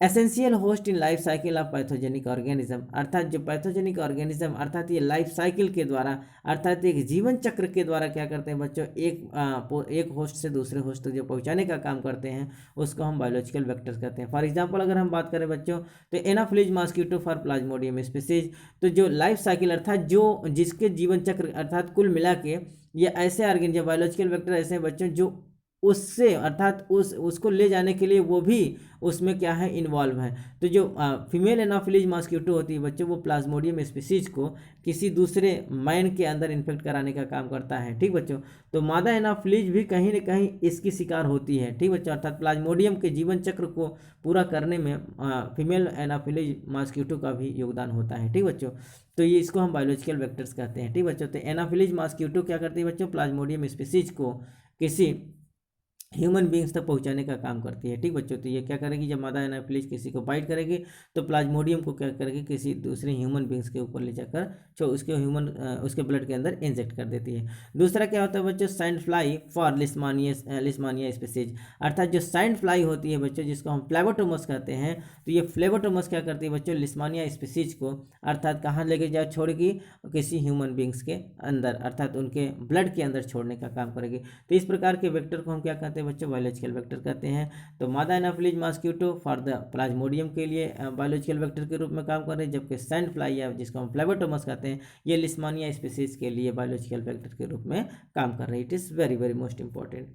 Essential host in life cycle of pathogenic organism, अर्थात जो पैथोजेनिक ऑर्गेनिज्म अर्थात ये लाइफ साइकिल के द्वारा अर्थात एक जीवन चक्र के द्वारा क्या करते हैं बच्चों, एक होस्ट से दूसरे होस्ट तक जो पहुंचाने का काम करते हैं उसको हम बायोलॉजिकल वेक्टर्स कहते हैं। फॉर एग्जांपल अगर हम बात करें बच्चों तो Anopheles mosquito for Plasmodium species, तो जो लाइफ साइकिल अर्थात जो जिसके जीवन चक्र अर्थात कुल मिला के ये ऐसे ऑर्गेनिज्म बायोलॉजिकल वेक्टर ऐसे हैं बच्चों जो उससे अर्थात उसको ले जाने के लिए वो भी उसमें क्या है इन्वॉल्व है। तो जो फीमेल एनाफिलीज मॉस्किटो होती है बच्चों वो प्लाज्मोडियम स्पीसीज को किसी दूसरे मैन के अंदर इन्फेक्ट कराने का काम करता है। ठीक बच्चों, तो मादा एनाफिलीज भी कहीं ना कहीं इसकी शिकार होती है। ठीक बच्चों, अर्थात प्लाज्मोडियम के जीवन चक्र को पूरा करने में फीमेल एनाफिलीज मॉस्किटो का भी योगदान होता है। ठीक बच्चों, तो ये इसको हम बायोलॉजिकल वेक्टर्स कहते हैं। ठीक बच्चों, तो एनाफिलीज मॉस्किटो क्या करती है बच्चों, प्लाज्मोडियम स्पीसीज को किसी ह्यूमन बींग्स तक पहुंचाने का काम करती है। ठीक बच्चों, तो ये क्या करेगी, जब मादा एनाफिलीज किसी को बाइट करेगी तो प्लाज्मोडियम को क्या करेगी, किसी दूसरे ह्यूमन बींग्स के ऊपर ले जाकर उसके ब्लड के अंदर इंजेक्ट कर देती है। दूसरा क्या होता है बच्चों, sand fly for Leishmania species, अर्थात जो सैंड फ्लाई होती है बच्चों जिसको हम फ्लेबोटोमस कहते हैं, तो ये फ्लेबोटोमस क्या करती है बच्चों, लिस्मानिया स्पीसीज को अर्थात कहाँ लेके जा छोड़ेगी, किसी ह्यूमन बींग्स के अंदर अर्थात उनके ब्लड के अंदर छोड़ने का काम करेगी। तो इस प्रकार के वेक्टर को हम क्या कहते हैं बच्चों, बायोलॉजिकल वेक्टर कहते हैं। तो मादा Anopheles mosquito for the Plasmodium के लिए बायोलॉजिकल वेक्टर के रूप में काम कर रहे हैं, जबकि सैंड फ्लाई या जिसको हम फ्लेबोटोमस कहते हैं ये लिस्मानिया स्पीसीज के लिए बायोलॉजिकल वेक्टर के रूप में काम कर रही है। It is very very most important.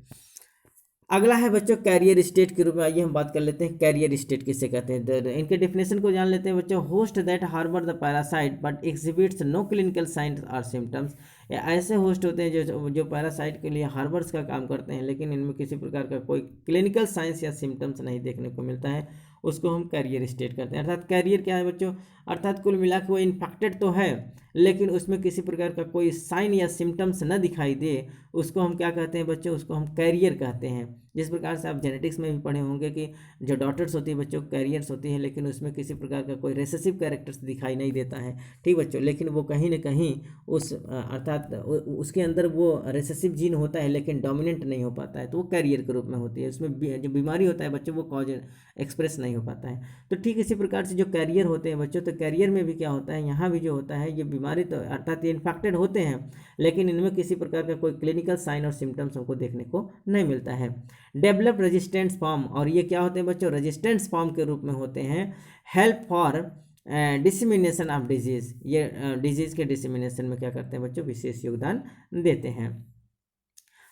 अगला है बच्चों कैरियर स्टेट के रूप में, आइए हम बात कर लेते हैं कैरियर स्टेट किसे कहते हैं। इनके डेफिनेशन को जान लेते हैं बच्चों। Host that harbour the parasite but exhibits no clinical signs और सिम्टम्स, ऐसे होस्ट होते हैं जो पैरासाइट के लिए हार्बर्स का काम करते हैं लेकिन इनमें किसी प्रकार का कोई क्लिनिकल साइंस या सिम्टम्स नहीं देखने को मिलता है, उसको हम कैरियर स्टेट करते हैं। अर्थात कैरियर क्या है बच्चों, अर्थात कुल मिला के वो इन्फेक्टेड तो है लेकिन उसमें किसी प्रकार का कोई साइन या सिम्टम्स न दिखाई दे, उसको हम क्या कहते हैं बच्चों, उसको हम कैरियर कहते हैं। जिस प्रकार से आप जेनेटिक्स में भी पढ़े होंगे कि जो डॉटर्स होती है बच्चों कैरियर्स होती है लेकिन उसमें किसी प्रकार का कोई रेसेसिव कैरेक्टर्स दिखाई नहीं देता है। ठीक बच्चों, लेकिन वो कहीं ना कहीं उस अर्थात उसके अंदर वो रेसेसिव जीन होता है लेकिन डोमिनेंट नहीं हो पाता है, तो वो कैरियर के रूप में होती है। उसमें जो बीमारी होता है बच्चों वो कॉज एक्सप्रेस नहीं हो पाता है। तो ठीक इसी प्रकार से जो कैरियर होते हैं बच्चों, तो कैरियर में भी क्या होता है, यहाँ भी जो होता है ये बीमारी तो अर्थात ये इन्फेक्टेड होते हैं लेकिन इनमें किसी प्रकार का कोई क्लिनिकल साइन और सिम्टम्स हमको देखने को नहीं मिलता है। डेवलप रेजिस्टेंस फॉर्म, और ये क्या होते हैं बच्चों, रेजिस्टेंस फॉर्म के रूप में होते हैं। Help for dissemination of disease, ये डिजीज़ के डिसमिनेशन में क्या करते हैं बच्चों, विशेष योगदान देते हैं।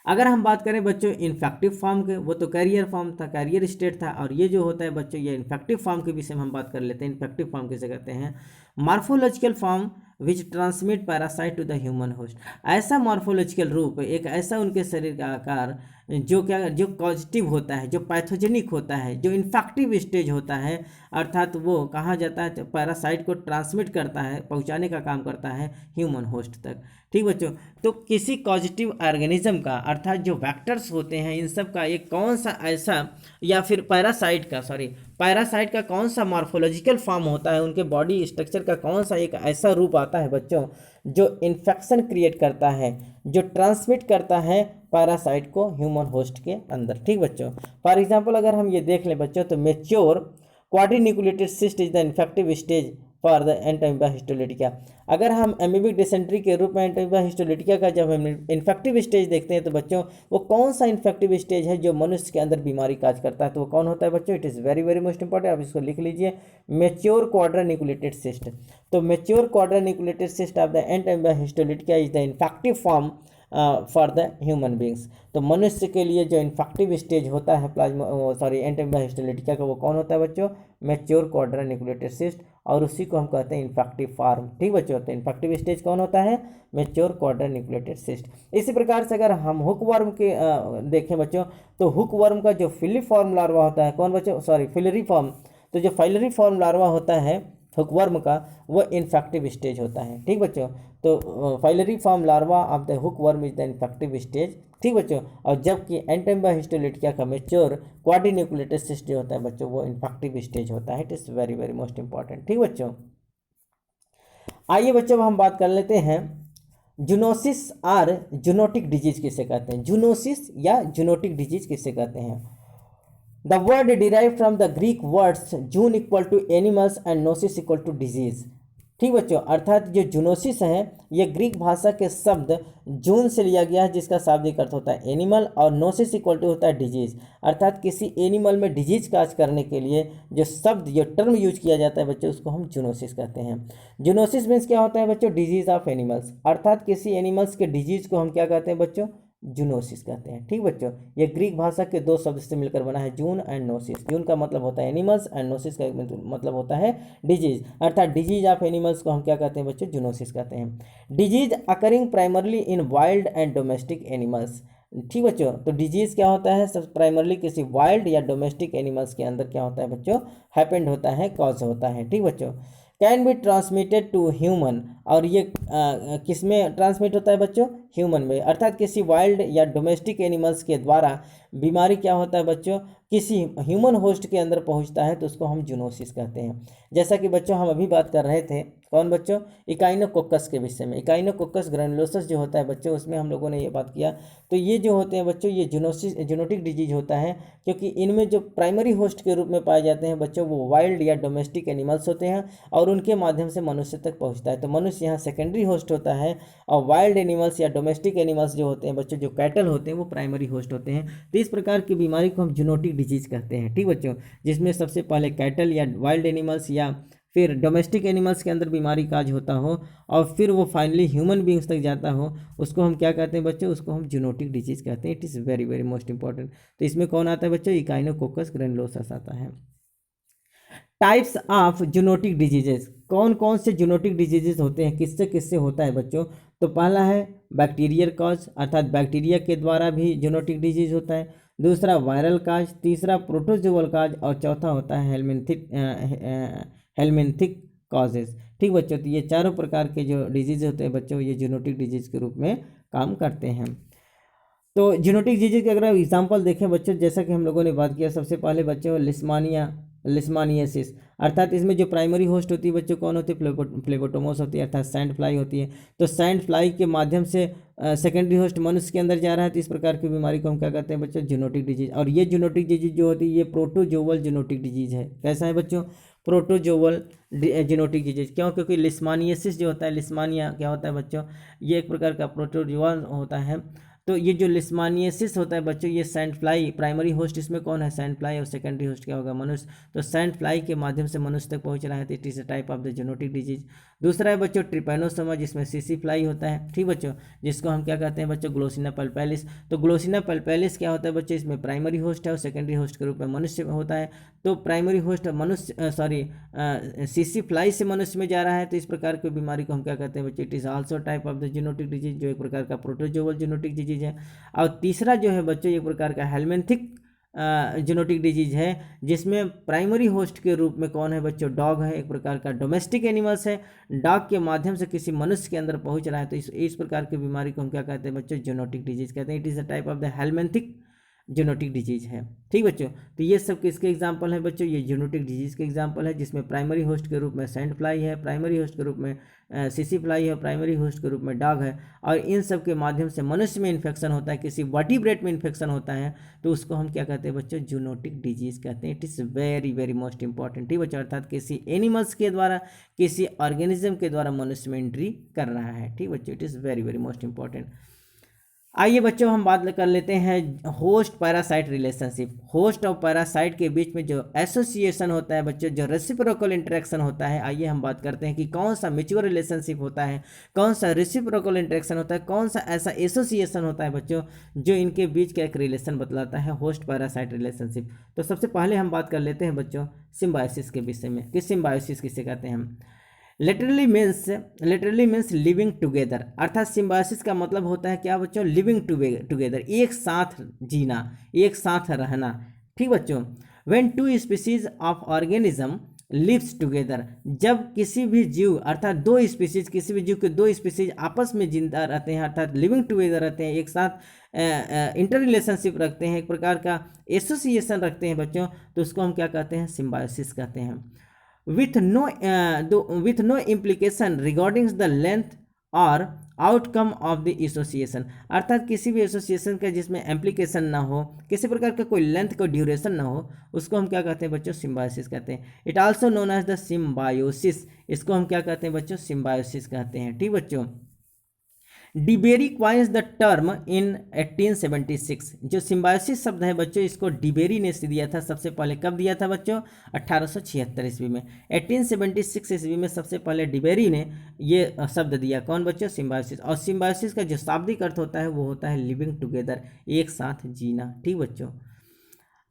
अगर हम बात करें बच्चों इन्फेक्टिव फॉर्म के, वो तो कैरियर फॉर्म था, कैरियर स्टेट था, और ये जो होता है बच्चों ये इन्फेक्टिव फॉर्म के विषय में हम बात कर लेते हैं। इन्फेक्टिव फॉर्म किसे कहते हैं, morphological form which transmit parasite to the human host, ऐसा मॉर्फोलॉजिकल रूप, एक ऐसा उनके शरीर का आकार जो पॉजिटिव होता है, जो पैथोजेनिक होता है, जो इन्फेक्टिव स्टेज होता है, अर्थात वो कहाँ जाता है, पैरासाइट को ट्रांसमिट करता है, पहुँचाने का काम करता है ह्यूमन होस्ट तक। ठीक बच्चों, तो किसी पॉजिटिव ऑर्गेनिज्म का अर्थात जो वेक्टर्स होते हैं इन सब का एक कौन सा ऐसा या फिर पैरासाइट का कौन सा मॉर्फोलॉजिकल फॉर्म होता है, उनके बॉडी स्ट्रक्चर का कौन सा एक ऐसा रूप आता है बच्चों जो इन्फेक्शन क्रिएट करता है, जो ट्रांसमिट करता है पैरासाइट को ह्यूमन होस्ट के अंदर। ठीक बच्चों, फॉर एग्जांपल अगर हम ये देख लें बच्चों तो mature quadrinucleated cyst is the infective stage for the Entamoeba histolytica. अगर हम एमीबिक डिसेंट्री के रूप में एंटामीबा हिस्टोलिटिका का जब हम इन्फेक्टिव स्टेज देखते हैं तो बच्चों वो कौन सा इन्फेक्टिव स्टेज है जो मनुष्य के अंदर बीमारी काज करता है, तो वो कौन होता है बच्चों, it is very very most important, आप इसको लिख लीजिए, मैच्योर क्वाड्रीन्यूक्लिएटेड सिस्ट। तो mature quadrinucleated cyst of the Entamoeba histolytica is the infective form for the human beings. तो मनुष्य के लिए जो इन्फेक्टिव स्टेज होता है एंटामीबा हिस्टोलिटिका का, वो कौन होता है बच्चों, मैच्योर क्वाड्रीन्यूक्लिएटेड सिस्ट, और उसी को हम कहते हैं इन्फेक्टिव फॉर्म। ठीक बच्चों, तो इन्फेक्टिव स्टेज कौन होता है, मैच्योर क्वाड्रीन्यूक्लिएटेड सिस्ट। इसी प्रकार से अगर हम हुकवर्म के देखें बच्चों, तो हुकवर्म का जो फिलिफॉर्म लार्वा होता है, कौन बच्चों, फिलरीफॉर्म, तो जो फिलरीफॉर्म लार्वा होता है हुकवर्म का वो इन्फेक्टिव स्टेज होता है। ठीक बच्चों, तो filariform larva of the hookworm is the infective stage. ठीक बच्चों, और जबकि एंटामीबा हिस्टोलिटिका का मैच्योर क्वाड्रीन्यूक्लिएटेड सिस्ट जो होता है बच्चों वो इन्फेक्टिव स्टेज होता है। It is very very most important. ठीक बच्चों, आइए बच्चों हम बात कर लेते हैं जूनोसिस और जूनोटिक डिजीज किसे कहते हैं, जूनोसिस या जूनोटिक डिजीज किसे कहते हैं। The word derive from the Greek words zoon equal to animals and nosis equal to disease. ठीक बच्चों, अर्थात जो जूनोसिस है ये ग्रीक भाषा के शब्द जून से लिया गया है, जिसका शाब्दिक अर्थ होता है एनिमल, और नोसिस इक्वल टू होता है डिजीज, अर्थात किसी एनिमल में डिजीज काज करने के लिए जो शब्द जो टर्म यूज किया जाता है बच्चों, उसको हम जूनोसिस कहते हैं। जूनोसिस मीन्स क्या होता है बच्चों, डिजीज ऑफ एनिमल्स, अर्थात किसी एनिमल्स के डिजीज को हम क्या कहते हैं बच्चों, जूनोसिस कहते हैं। ठीक बच्चों, ये ग्रीक भाषा के दो शब्द से मिलकर बना है, जून एंड नोसिस। जून का मतलब होता है एनिमल्स एंड नोसिस का मतलब होता है डिजीज, अर्थात डिजीज ऑफ एनिमल्स को हम क्या कहते हैं बच्चों, जूनोसिस कहते हैं। Disease occurring primarily in wild and domestic animals. ठीक बच्चों, तो डिजीज क्या होता है, सब प्राइमरली किसी वाइल्ड या डोमेस्टिक एनिमल्स के अंदर क्या होता है बच्चों, हैपेंड होता है, कॉज होता है। ठीक बच्चों, can be transmitted to human, और ये किस में ट्रांसमिट होता है बच्चों, ह्यूमन में, अर्थात किसी वाइल्ड या डोमेस्टिक एनिमल्स के द्वारा बीमारी क्या होता है बच्चों, किसी ह्यूमन होस्ट के अंदर पहुंचता है तो उसको हम जूनोसिस कहते हैं। जैसा कि बच्चों हम अभी बात कर रहे थे, कौन बच्चों, इकाइनोकोकस के विषय में। इकाइनोकोकस ग्रैनुलोसस जो होता है बच्चों, उसमें हम लोगों ने ये बात किया, तो ये जो होते हैं बच्चों, ये जूनोटिक डिजीज होता है, क्योंकि इनमें जो प्राइमरी होस्ट के रूप में पाए जाते हैं बच्चों, वो वाइल्ड या डोमेस्टिक एनिमल्स होते हैं, और उनके माध्यम से मनुष्य तक पहुँचता है। तो मनुष्य यहाँ सेकेंडरी होस्ट होता है, और वाइल्ड एनिमल्स या डोमेस्टिक एनिमल्स जो होते हैं बच्चों, जो कैटल होते हैं, वो प्राइमरी होस्ट होते हैं। तो इस प्रकार की बीमारी को हम जूनोटिक डिजीज कहते हैं। ठीक बच्चों, जिसमें सबसे पहले कैटल या वाइल्ड एनिमल्स या फिर डोमेस्टिक एनिमल्स के अंदर बीमारी काज होता हो, और फिर वो फाइनली ह्यूमन बींग्स तक जाता हो, उसको हम क्या कहते हैं बच्चों, उसको हम जूनोटिक डिजीज कहते हैं। It is very very most important. तो इसमें कौन आता है बच्चों, इकाइनोकोकस ग्रैनुलोसस आता है। टाइप्स ऑफ जूनोटिक डिजीजेस, कौन कौन से जूनोटिक डिजीजेस होते हैं, किससे किससे होता है बच्चों। तो पहला है बैक्टीरियल कॉज, अर्थात बैक्टीरिया के द्वारा भी जूनोटिक डिजीज होता है। दूसरा वायरल काज, तीसरा प्रोटोजोअल काज, और चौथा होता है हेलमिंथिक कॉजेज। ठीक बच्चों, तो ये चारों प्रकार के जो डिजीज होते हैं बच्चों, ये जूनोटिक डिजीज के रूप में काम करते हैं। तो जूनोटिक डिजीज के अगर आप एग्जाम्पल देखें बच्चों, जैसा कि हम लोगों ने बात किया, सबसे पहले बच्चों लिस्मानियासिस, अर्थात इसमें जो प्राइमरी होस्ट होती है बच्चों, कौन होती है, फ्लेबोटोमोस होती है, अर्थात सैंड फ्लाई होती है। तो सैंड फ्लाई के माध्यम से सेकेंडरी होस्ट मनुष्य के अंदर जा रहा है, तो इस प्रकार की बीमारी को हम क्या कहते हैं बच्चों, जूनोटिक डिजीज। और ये जूनोटिक डिजीज जो होती है, ये प्रोटोजोवल जूनोटिक डिजीज है। कैसा है बच्चों, प्रोटोजोवल जूनोटिक डिजीज। क्यों, क्योंकि लिस्मानियासिस जो होता है, लिस्मानिया क्या होता है बच्चों, ये एक प्रकार का प्रोटोजोआ होता है। तो ये जो लिस्मानियासिस होता है बच्चों, ये सैंड फ्लाई, प्राइमरी होस्ट इसमें कौन है, सैंड फ्लाई, और सेकेंडरी होस्ट क्या होगा, मनुष्य। तो सैंड फ्लाई के माध्यम से मनुष्य तक पहुंच रहा है, तो it is a type of the zoonotic disease. दूसरा है बच्चों ट्रिपैनोसोमा, जिसमें सीसी फ्लाई होता है। ठीक बच्चों, जिसको हम क्या कहते हैं बच्चों, ग्लोसिना पल्पैलिस। तो ग्लोसिना पल्पैलिस क्या होता है बच्चों, इसमें प्राइमरी होस्ट है, और सेकेंडरी होस्ट के रूप में मनुष्य होता है। तो प्राइमरी होस्ट मनुष्य सीसी फ्लाई से मनुष्य में जा रहा है, तो इस प्रकार की बीमारी को हम क्या कहते हैं बच्चों, it is also type of the zoonotic disease, जो एक प्रकार का प्रोटोजोवल जूनोटिक डिजीज है। और तीसरा जो है बच्चों, एक प्रकार का हेलमिंथिक जूनोटिक डिजीज है, जिसमें प्राइमरी होस्ट के रूप में कौन है बच्चों, डॉग है, एक प्रकार का डोमेस्टिक एनिमल्स है, डॉग के माध्यम से किसी मनुष्य के अंदर पहुंच रहा है, तो इस प्रकार की बीमारी को हम क्या कहते हैं बच्चों, जूनोटिक डिजीज कहते हैं। It is a type of the helminthic zoonotic disease है। ठीक बच्चों, तो ये सब किसके एग्जाम्पल है बच्चों, ये जूनोटिक डिजीज के एग्जाम्पल है, जिसमें प्राइमरी होस्ट के रूप में सैंड फ्लाई है, प्राइमरी होस्ट के रूप में सीसी फ्लाई है, प्राइमरी होस्ट के रूप में डॉग है, और इन सब के माध्यम से मनुष्य में इन्फेक्शन होता है, किसी वर्टिब्रेट में इन्फेक्शन होता है, तो उसको हम क्या कहते हैं बच्चों, जूनोटिक डिजीज कहते हैं। It is very very most important. ठीक बच्चों, अर्थात किसी एनिमल्स के द्वारा, किसी ऑर्गेनिज्म के द्वारा मनुष्य में एंट्री कर रहा है। ठीक बच्चों, it is very very most important. आइए बच्चों हम बात कर लेते हैं होस्ट पैरासाइट रिलेशनशिप। होस्ट और पैरासाइट के बीच में जो एसोसिएशन होता है बच्चों, जो रेसिप्रोकल इंटरेक्शन होता है, आइए हम बात करते हैं कि कौन सा म्यूचुअल रिलेशनशिप होता है, कौन सा रेसिप्रोकल इंटरेक्शन होता है, कौन सा ऐसा एसोसिएशन होता है बच्चों जो इनके बीच का एक रिलेशन बतलाता है, होस्ट पैरासाइट रिलेशनशिप। तो सबसे पहले हम बात कर लेते हैं बच्चों सिम्बायोसिस के विषय में, कि सिम्बायोसिस किसे कहते हैं हम। लिटरली मीन्स लिविंग टुगेदर, अर्थात सिम्बायोसिस का मतलब होता है क्या बच्चों, लिविंग टुगेदर, एक साथ जीना, एक साथ रहना। ठीक बच्चों, when two species of organism lives together, जब किसी भी जीव अर्थात दो स्पीसीज, किसी भी जीव के दो स्पीसीज आपस में जिंदा रहते हैं, अर्थात लिविंग टुगेदर रहते हैं, एक साथ इंटर रिलेशनशिप रखते हैं, एक प्रकार का एसोसिएशन रखते हैं बच्चों, तो उसको हम क्या कहते हैं, सिम्बायोसिस कहते हैं। with no implication regarding the length or outcome of the association, अर्थात किसी भी एसोसिएशन का जिसमें एम्प्लीकेशन ना हो, किसी प्रकार का कोई लेंथ का ड्यूरेशन ना हो, उसको हम क्या कहते हैं बच्चों, सिम्बायोसिस कहते हैं। It also known as the symbiosis, इसको हम क्या कहते हैं बच्चों, सिम्बायोसिस कहते हैं। ठीक बच्चों, डिबेरी क्वाइंस द टर्म इन 1876, जो सिम्बायोसिस शब्द है बच्चों, इसको डिबेरी ने दिया था। सबसे पहले कब दिया था बच्चों, 1876 ईस्वी में। 1876 ईस्वी में सबसे पहले डिबेरी ने ये शब्द दिया। कौन बच्चों, सिम्बायोसिस। और सिम्बायोसिस का जो शाब्दिक अर्थ होता है वो होता है लिविंग टुगेदर, एक साथ जीना। ठीक बच्चों,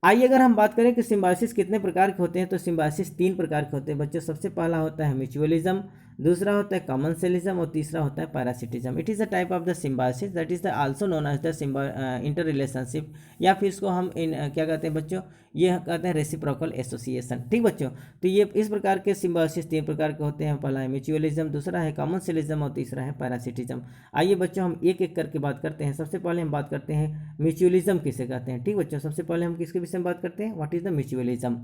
आइए अगर हम बात करें कि सिम्बायोसिस कितने प्रकार के होते हैं, तो सिम्बायोसिस 3 प्रकार के होते हैं बच्चों। सबसे पहला होता है म्यूचुअलिज्म, दूसरा होता है कॉमनसेलिज्म और तीसरा होता है parasitism. It is a type of the symbiosis that is the also known as the inter relationship, या फिर इसको हम क्या कहते हैं बच्चों, ये कहते हैं रेसिप्रोकल एसोसिएशन। ठीक बच्चों, तो ये इस प्रकार के सिम्बायोसिस 3 प्रकार के होते हैं। पहला है म्यूचुअलिज्म, दूसरा है कॉमनसेलिज्म और तीसरा है पैरासिटिज्म। आइए बच्चों हम एक एक करके बात करते हैं। सबसे पहले हम बात करते हैं म्यूचुअलिज्म किसे कहते हैं। ठीक बच्चों, सबसे पहले हम किसके विषय में बात करते हैं, what is the mutualism.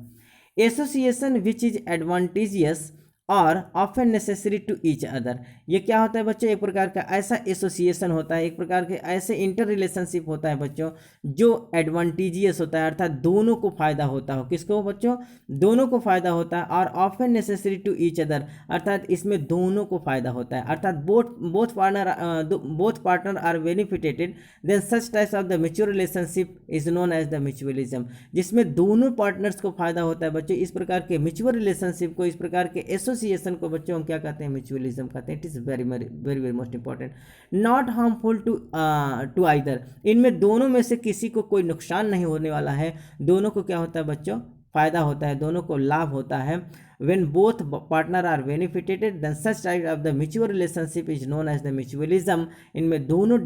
Association which is advantageous और often necessary to each other, ये क्या होता है बच्चों, एक प्रकार का ऐसा एसोसिएशन होता है, एक प्रकार के ऐसे इंटर रिलेशनशिप होता है बच्चों जो एडवांटेजियस होता है, अर्थात दोनों को फायदा होता हो। किसको बच्चों, दोनों को फायदा होता है। और often necessary to each other, अर्थात इसमें दोनों को फायदा होता है, अर्थात both partner are benefited, then such types of the mutual relationship is known as the mutualism, जिसमें दोनों पार्टनर्स को फायदा होता है बच्चों। इस प्रकार के म्यूचुअल रिलेशनशिप को, इस प्रकार के एसोसिएशन को बच्चों हम क्या कहते हैं, म्यूचुअलिज्म कहते हैं। It is very very very most important. Not harmful to either, इनमें दोनों में से किसी को कोई नुकसान नहीं होने वाला है, दोनों को क्या होता है बच्चों, फायदा होता है, दोनों को लाभ होता है। when both partner are benefited then such type of the mutual relationship is known as the mutualism, इनमें दोनों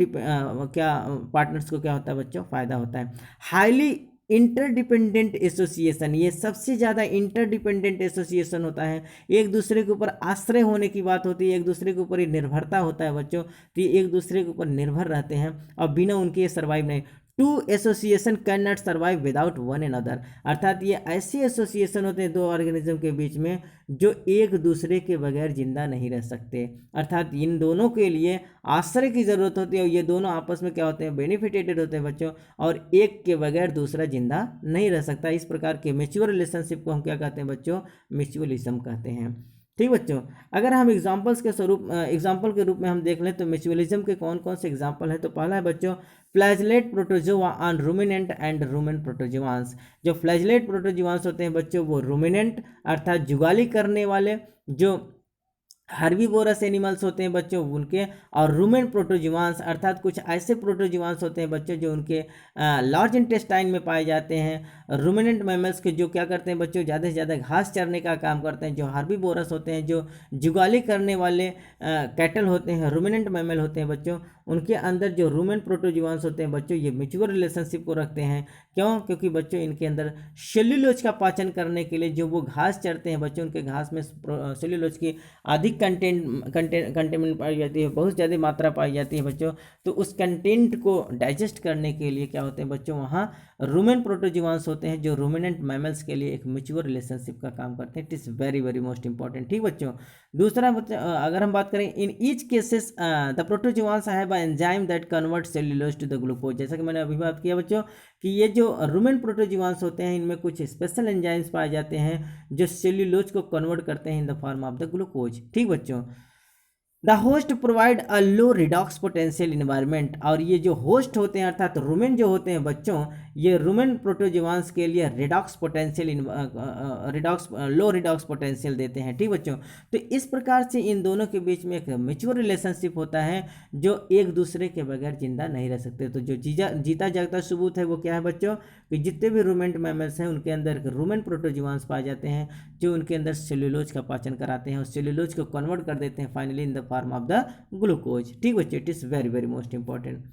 क्या पार्टनर्स को क्या होता है बच्चों, फायदा होता है। हाईली इंटरडिपेंडेंट एसोसिएशन, ये सबसे ज़्यादा इंटरडिपेंडेंट एसोसिएशन होता है, एक दूसरे के ऊपर आश्रय होने की बात होती है, एक दूसरे के ऊपर ये निर्भरता होता है बच्चों, तो ये एक दूसरे के ऊपर निर्भर रहते हैं और बिना उनके ये सर्वाइव नहीं। Two association can not survive without one another, अर्थात ये ऐसे एसोसिएशन होते हैं दो ऑर्गेनिज्म के बीच में जो एक दूसरे के बगैर जिंदा नहीं रह सकते, अर्थात इन दोनों के लिए आश्रय की जरूरत होती है और ये दोनों आपस में क्या होते हैं, बेनिफिटेड होते हैं बच्चों, और एक के बगैर दूसरा जिंदा नहीं रह सकता। इस प्रकार के म्यूचुअल रिलेशनशिप को हम क्या कहते हैं बच्चों, म्यूचुअलिज्म कहते हैं। ठीक बच्चों, अगर हम एग्जाम्पल के रूप में हम देख लें तो म्यूचुअलिज्म के कौन कौन से एग्जाम्पल है, तो पहला है बच्चों flagellate protozoa on ruminant and rumen protozoans. जो फ्लैजलेट प्रोटोजोआंस होते हैं बच्चों वो रूमिनेंट अर्थात जुगाली करने वाले जो हर्बीवोरस एनिमल्स होते हैं बच्चों उनके, और रूमेन प्रोटोजोआंस अर्थात कुछ ऐसे प्रोटोजोआंस होते हैं बच्चों जो उनके लार्ज इंटेस्टाइन में पाए जाते हैं। रूमिनेंट मैमल्स के जो क्या करते हैं बच्चों, ज़्यादा से ज़्यादा घास चरने का काम करते हैं। जो हर्बीवोरस होते हैं, जो जुगाली करने वाले कैटल होते हैं, रूमिनेंट मैमल होते हैं बच्चों, उनके अंदर जो रूमेन प्रोटोजोआंस होते हैं बच्चों ये म्यूचुअल रिलेशनशिप को रखते हैं। क्यों, क्योंकि बच्चों इनके अंदर सेल्यूलोज का पाचन करने के लिए जो वो घास चरते हैं बच्चों, उनके घास में सेल्यूलोज की अधिक कंटेंट पाई जाती है, बहुत ज़्यादा मात्रा पाई जाती है बच्चों, तो उस कंटेंट को डाइजेस्ट करने के लिए क्या होते हैं बच्चों, वहाँ रूमेन प्रोटोजोआंस होते हैं जो रूमिनेंट मैमल्स के लिए एक म्यूचुअल रिलेशनशिप का काम करते हैं। It is very very most important. ठीक बच्चों, दूसरा अगर हम बात करें in each cases the protozoans have enzyme that convert cellulose to the glucose, जैसा कि मैंने अभी बात किया बच्चों कि ये जो रूमेन प्रोटोजोआंस होते हैं इनमें कुछ स्पेशल एंजाइम्स पाए जाते हैं जो सेल्यूलोज को कन्वर्ट करते हैं in the form of the glucose. ठीक बच्चों, the host provide a low redox potential environment, और ये जो होस्ट होते हैं अर्थात रूमेन जो होते हैं बच्चों, ये रूमेन प्रोटोजोआंस के लिए लो रिडॉक्स पोटेंशियल देते हैं। ठीक बच्चों, तो इस प्रकार से इन दोनों के बीच में एक म्यूचुअल रिलेशनशिप होता है जो एक दूसरे के बगैर जिंदा नहीं रह सकते। तो जो जीता जागता सबूत है वो क्या है बच्चों, कि जितने भी रूमेंट मैमल्स हैं उनके अंदर रूमेन प्रोटोजोआंस पाए जाते हैं जो उनके अंदर सेल्यूलोज का पाचन कराते हैं और सेल्यूलोज को कन्वर्ट कर देते हैं finally in the form of the glucose. ठीक बच्चों, it is very very most important.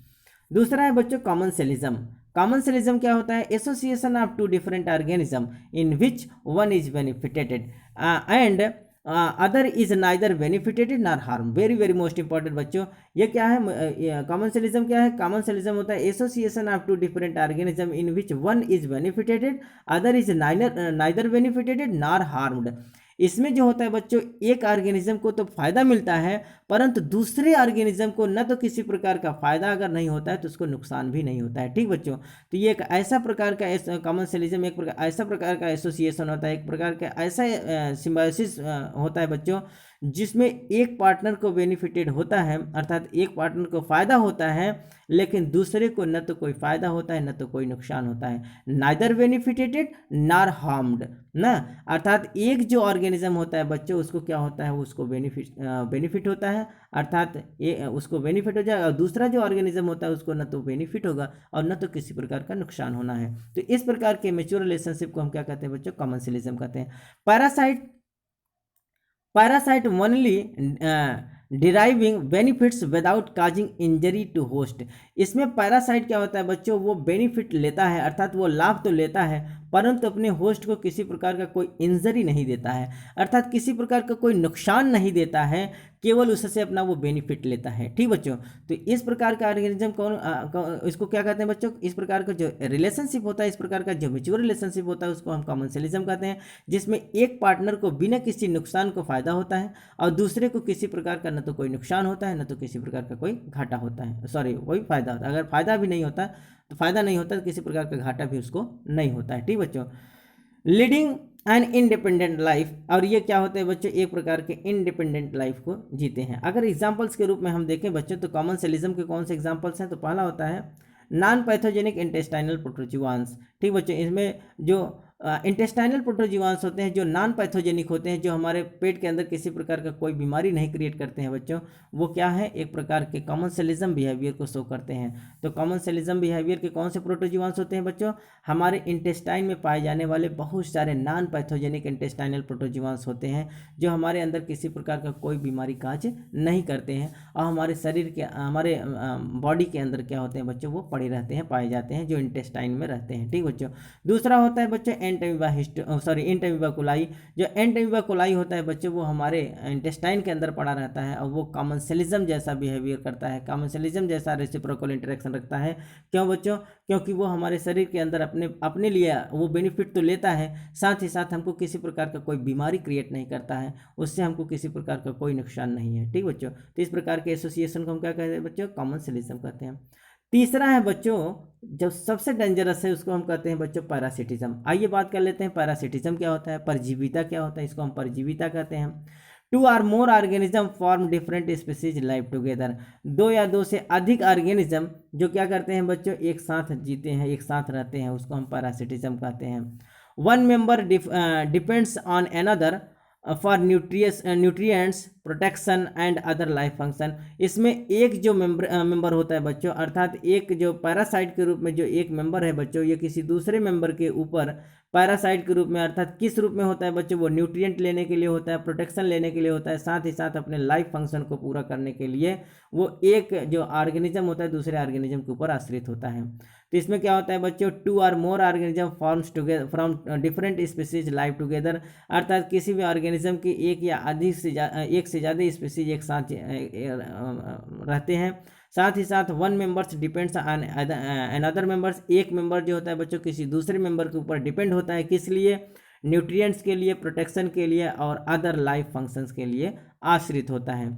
दूसरा है बच्चों कॉमन सेलिज्म। कॉमन सेलिज्म क्या होता है, association of two different organism in which one is benefited and other is neither benefited nor harm. Very very most important बच्चों, ये क्या है, कॉमन सेलिज्म क्या है, कॉमन सेलिज्म होता है association of two different organism in which one is benefited other is neither benefited nor harmed. इसमें जो होता है बच्चों, एक ऑर्गेनिज्म को तो फायदा मिलता है, परंतु दूसरे ऑर्गेनिज्म को न तो किसी प्रकार का फायदा अगर नहीं होता है तो उसको नुकसान भी नहीं होता है। ठीक बच्चों, तो ये एक ऐसा प्रकार का कॉमर्शियलिज्म एक प्रकार ऐसा प्रकार का एसोसिएशन होता है, एक प्रकार का ऐसा सिम्बायोसिस होता है बच्चों, जिसमें एक पार्टनर को बेनिफिटेड होता है, अर्थात एक पार्टनर को फायदा होता है, लेकिन दूसरे को न तो कोई फायदा होता है न तो कोई नुकसान होता है, नाइदर बेनिफिटेड नार हार्म्ड ना। अर्थात एक जो ऑर्गेनिज्म होता है बच्चों, उसको क्या होता है, उसको बेनिफिट होता है, अर्थात ये उसको बेनिफिट हो जाएगा, और दूसरा जो ऑर्गेनिज्म होता है उसको न तो बेनिफिट होगा और न तो किसी प्रकार का नुकसान होना है। तो इस प्रकार के म्यूचुअल रिलेशनशिप को हम क्या कहते हैं बच्चों, कॉमर्शियलिज्म कहते हैं। Parasite only deriving benefits without causing injury to host. इसमें पैरासाइट क्या होता है बच्चों, वो बेनिफिट लेता है, अर्थात वो लाभ तो लेता है, परंतु अपने होस्ट को किसी प्रकार का कोई इंजरी नहीं देता है, अर्थात किसी प्रकार का कोई नुकसान नहीं देता है, केवल उससे अपना वो बेनिफिट लेता है। ठीक बच्चों, तो इस प्रकार का ऑर्गेनिज्म इसको क्या कहते हैं बच्चों, इस प्रकार का जो रिलेशनशिप होता है, इस प्रकार का जो म्यूचुअल रिलेशनशिप होता है, उसको हम कॉमर्शियलिज्म कहते हैं, जिसमें एक पार्टनर को बिना किसी नुकसान को फायदा होता है और दूसरे को किसी प्रकार का न तो कोई नुकसान होता है न तो किसी प्रकार का कोई घाटा होता है, सॉरी कोई फायदा होता है। अगर फायदा भी नहीं होता तो फायदा नहीं होता तो किसी प्रकार का घाटा भी उसको नहीं होता है। ठीक बच्चों, लीडिंग एन इंडिपेंडेंट लाइफ, और ये क्या होते हैं बच्चों, एक प्रकार के इंडिपेंडेंट लाइफ को जीते हैं। अगर एग्जांपल्स के रूप में हम देखें बच्चों, तो कॉमर्शियलिज्म के कौन से एग्जांपल्स हैं, तो पहला होता है नॉन पैथोजेनिक इंटेस्टाइनल प्रोटोजोआंस। ठीक बच्चों, इसमें जो इंटेस्टाइनल प्रोटोजोआंस होते हैं, जो नॉन पैथोजेनिक होते हैं, जो हमारे पेट के अंदर किसी प्रकार का कोई बीमारी नहीं क्रिएट करते हैं बच्चों, वो क्या है, एक प्रकार के कॉमर्शियलिज्म बिहेवियर को शो करते हैं। तो कॉमर्शियलिज्म बिहेवियर के कौन से प्रोटोजोआंस होते हैं बच्चों, हमारे इंटेस्टाइन में पाए जाने वाले बहुत सारे नॉन पैथोजेनिक इंटेस्टाइनल प्रोटोजोआंस होते हैं, जो हमारे अंदर किसी प्रकार का कोई बीमारी काज नहीं करते हैं और हमारे शरीर के हमारे बॉडी के अंदर क्या होते हैं बच्चों, वो पड़े रहते हैं, पाए जाते हैं, जो इंटेस्टाइन में रहते हैं। ठीक बच्चों, दूसरा होता है बच्चों एंटमीबा कोलाई। जो एंटमीबा कोलाई होता है बच्चों, वो हमारे इंटेस्टाइन के अंदर पड़ा रहता है और वो कॉमर्शियलिज्म जैसा बिहेवियर करता है, कॉमर्शियलिज्म जैसा रेसिप्रोकल इंटरेक्शन रखता है। क्यों बच्चों, क्योंकि वो हमारे शरीर के अंदर अपने लिए वो बेनिफिट तो लेता है, साथ ही साथ हमको किसी प्रकार का कोई बीमारी क्रिएट नहीं करता है, उससे हमको किसी प्रकार का कोई नुकसान नहीं है। ठीक बच्चों, तो इस प्रकार के एसोसिएशन को हम क्या कहते हैं बच्चों, कॉमर्शियलिज्म कहते हैं। तीसरा है बच्चों, जो सबसे डेंजरस है, उसको हम कहते हैं बच्चों पैरासिटिज्म। आइए बात कर लेते हैं पैरासिटिज्म क्या होता है, परजीविता क्या होता है, इसको हम परजीविता कहते हैं। Two or more organism form different species live together. दो या दो से अधिक ऑर्गेनिज्म जो क्या करते हैं बच्चों, एक साथ जीते हैं, एक साथ रहते हैं, उसको हम पैरासिटिज्म कहते हैं। One member depends on another for nutrients protection and other life function. इसमें एक जो मेंबर होता है बच्चों, अर्थात एक जो पैरासाइट के रूप में जो एक मेंबर है बच्चों, ये किसी दूसरे मेंबर के ऊपर पैरासाइट के रूप में, अर्थात किस रूप में होता है बच्चों, वो न्यूट्रिएंट लेने के लिए होता है, प्रोटेक्शन लेने के लिए होता है, साथ ही साथ अपने लाइफ फंक्शन को पूरा करने के लिए वो एक जो ऑर्गेनिज्म होता है दूसरे ऑर्गेनिज्म के ऊपर आश्रित होता है। तो इसमें क्या होता है बच्चों, two or more organism forms together from different species live together, अर्थात किसी भी ऑर्गेनिज्म की एक या अधिक से एक से ज़्यादा स्पीसीज एक साथ रहते हैं। साथ ही साथ one members depends on another members, एक मेंबर जो होता है बच्चों किसी दूसरे मेंबर के ऊपर डिपेंड होता है, किस लिए, न्यूट्रिएंट्स के लिए, प्रोटेक्शन के लिए और अदर लाइफ फंक्शंस के लिए आश्रित होता है।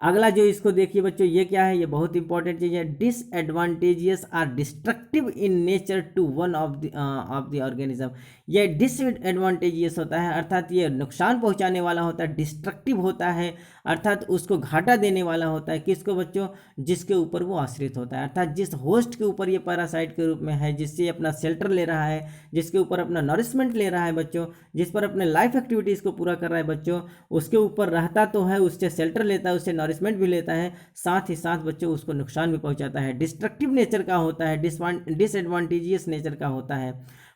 अगला जो इसको देखिए बच्चों, ये क्या है, ये बहुत इंपॉर्टेंट चीज़ है। Disadvantageous or destructive in nature to one of the organism. ये डिसएडवांटेजियस होता है, अर्थात ये नुकसान पहुंचाने वाला होता है, डिस्ट्रक्टिव होता है, अर्थात उसको घाटा देने वाला होता है। किसको बच्चों, जिसके ऊपर वो आश्रित होता है, अर्थात जिस होस्ट के ऊपर ये पैरासाइट के रूप में है, जिससे अपना शेल्टर ले रहा है, जिसके ऊपर अपना नरिशमेंट ले रहा है बच्चों, जिस पर अपने लाइफ एक्टिविटीज़ को पूरा कर रहा है बच्चों, उसके ऊपर रहता तो है, उससे शेल्टर लेता है, उससे नरिशमेंट भी लेता है, साथ ही साथ बच्चों उसको नुकसान भी पहुंचाता है। डिस्ट्रक्टिव नेचर का होता है, डिसएडवांटेजियस नेचर का होता है।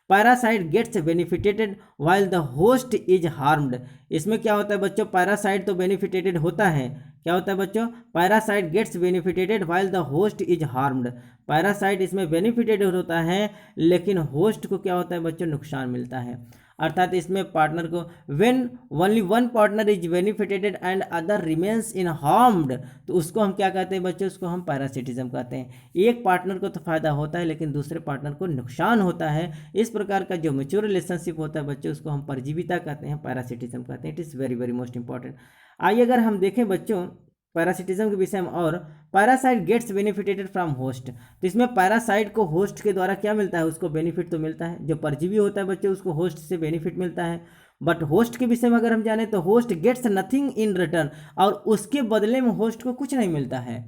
Parasite gets benefited while the host is harmed. इसमें क्या होता है बच्चों, पैरासाइट तो बेनिफिटेड होता है, क्या होता है बच्चों, parasite gets benefited while the host is harmed. Parasite इसमें बेनिफिटेड होता है, लेकिन होस्ट को क्या होता है बच्चों, नुकसान मिलता है। अर्थात इसमें पार्टनर को when only one partner is benefited and other remains in harmed, तो उसको हम क्या कहते हैं बच्चों, उसको हम पैरासिटिज्म कहते हैं। एक पार्टनर को तो फायदा होता है लेकिन दूसरे पार्टनर को नुकसान होता है। इस प्रकार का जो मैच्योर रिलेशनशिप होता है बच्चों, उसको हम परजीविता कहते हैं, पैरासिटिज्म कहते हैं। It is very very most important. आइए अगर हम देखें बच्चों पैरासिटिज्म के विषय में, और parasite gets benefited from host, तो इसमें पैरासाइट को होस्ट के द्वारा क्या मिलता है, उसको बेनिफिट तो मिलता है। जो परजीवी होता है बच्चों, उसको होस्ट से बेनिफिट मिलता है। बट होस्ट के विषय में अगर हम जाने तो host gets nothing in return, और उसके बदले में होस्ट को कुछ नहीं मिलता है।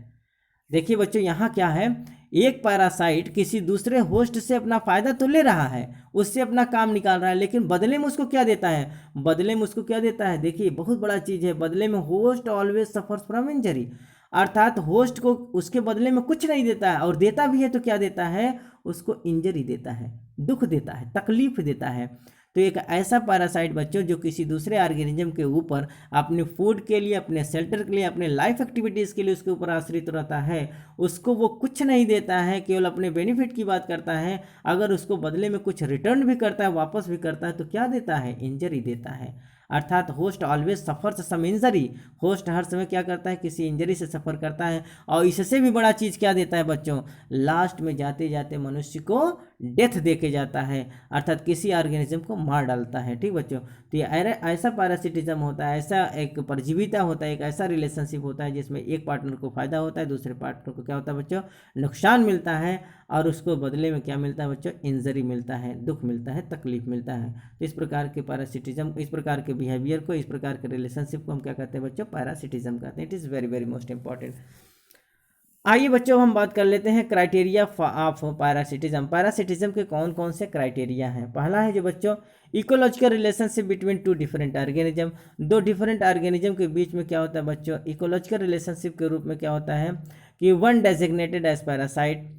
देखिए बच्चों यहाँ क्या है, एक पैरासाइट किसी दूसरे होस्ट से अपना फायदा तो ले रहा है, उससे अपना काम निकाल रहा है, लेकिन बदले में उसको क्या देता है, बदले में उसको क्या देता है, देखिए बहुत बड़ा चीज़ है, बदले में host always suffers from injury, अर्थात होस्ट को उसके बदले में कुछ नहीं देता है, और देता भी है तो क्या देता है, उसको इंजरी देता है, दुख देता है, तकलीफ देता है। तो एक ऐसा पैरासाइट बच्चों जो किसी दूसरे ऑर्गेनिज्म के ऊपर अपने फूड के लिए, अपने शेल्टर के लिए, अपने लाइफ एक्टिविटीज़ के लिए उसके ऊपर आश्रित रहता है, उसको वो कुछ नहीं देता है, केवल अपने बेनिफिट की बात करता है। अगर उसको बदले में कुछ रिटर्न भी करता है, वापस भी करता है, तो क्या देता है, इंजरी देता है। अर्थात होस्ट ऑलवेज सफर्स सम इंजरी, होस्ट हर समय क्या करता है, किसी इंजरी से सफ़र करता है। और इससे भी बड़ा चीज़ क्या देता है बच्चों, लास्ट में जाते जाते मनुष्य को डेथ दे के जाता है, अर्थात किसी ऑर्गेनिज्म को मार डालता है। ठीक बच्चों, तो ये ऐसा पैरासिटिज्म होता है, ऐसा एक परजीविता होता है, एक ऐसा रिलेशनशिप होता है जिसमें एक पार्टनर को फायदा होता है, दूसरे पार्टनर को क्या होता है बच्चों, नुकसान मिलता है, और उसको बदले में क्या मिलता है बच्चों, इंजरी मिलता है, दुख मिलता है, तकलीफ मिलता है। तो इस प्रकार के पैरासिटिज्म, इस प्रकार के बिहेवियर को, इस प्रकार के रिलेशनशिप को हम क्या कहते हैं बच्चों, पैरासिटिज्म कहते हैं। It is very very most important. आइए बच्चों हम बात कर लेते हैं क्राइटेरिया ऑफ पैरासिटिज्म। पैरासिटिज्म के कौन कौन से क्राइटेरिया हैं। पहला है जो बच्चों ecological relationship between two different organism, दो डिफरेंट ऑर्गेनिज्म के बीच में क्या होता है बच्चों, इकोलॉजिकल रिलेशनशिप के रूप में क्या होता है कि वन डेजिग्नेटेड एज पैरासाइट,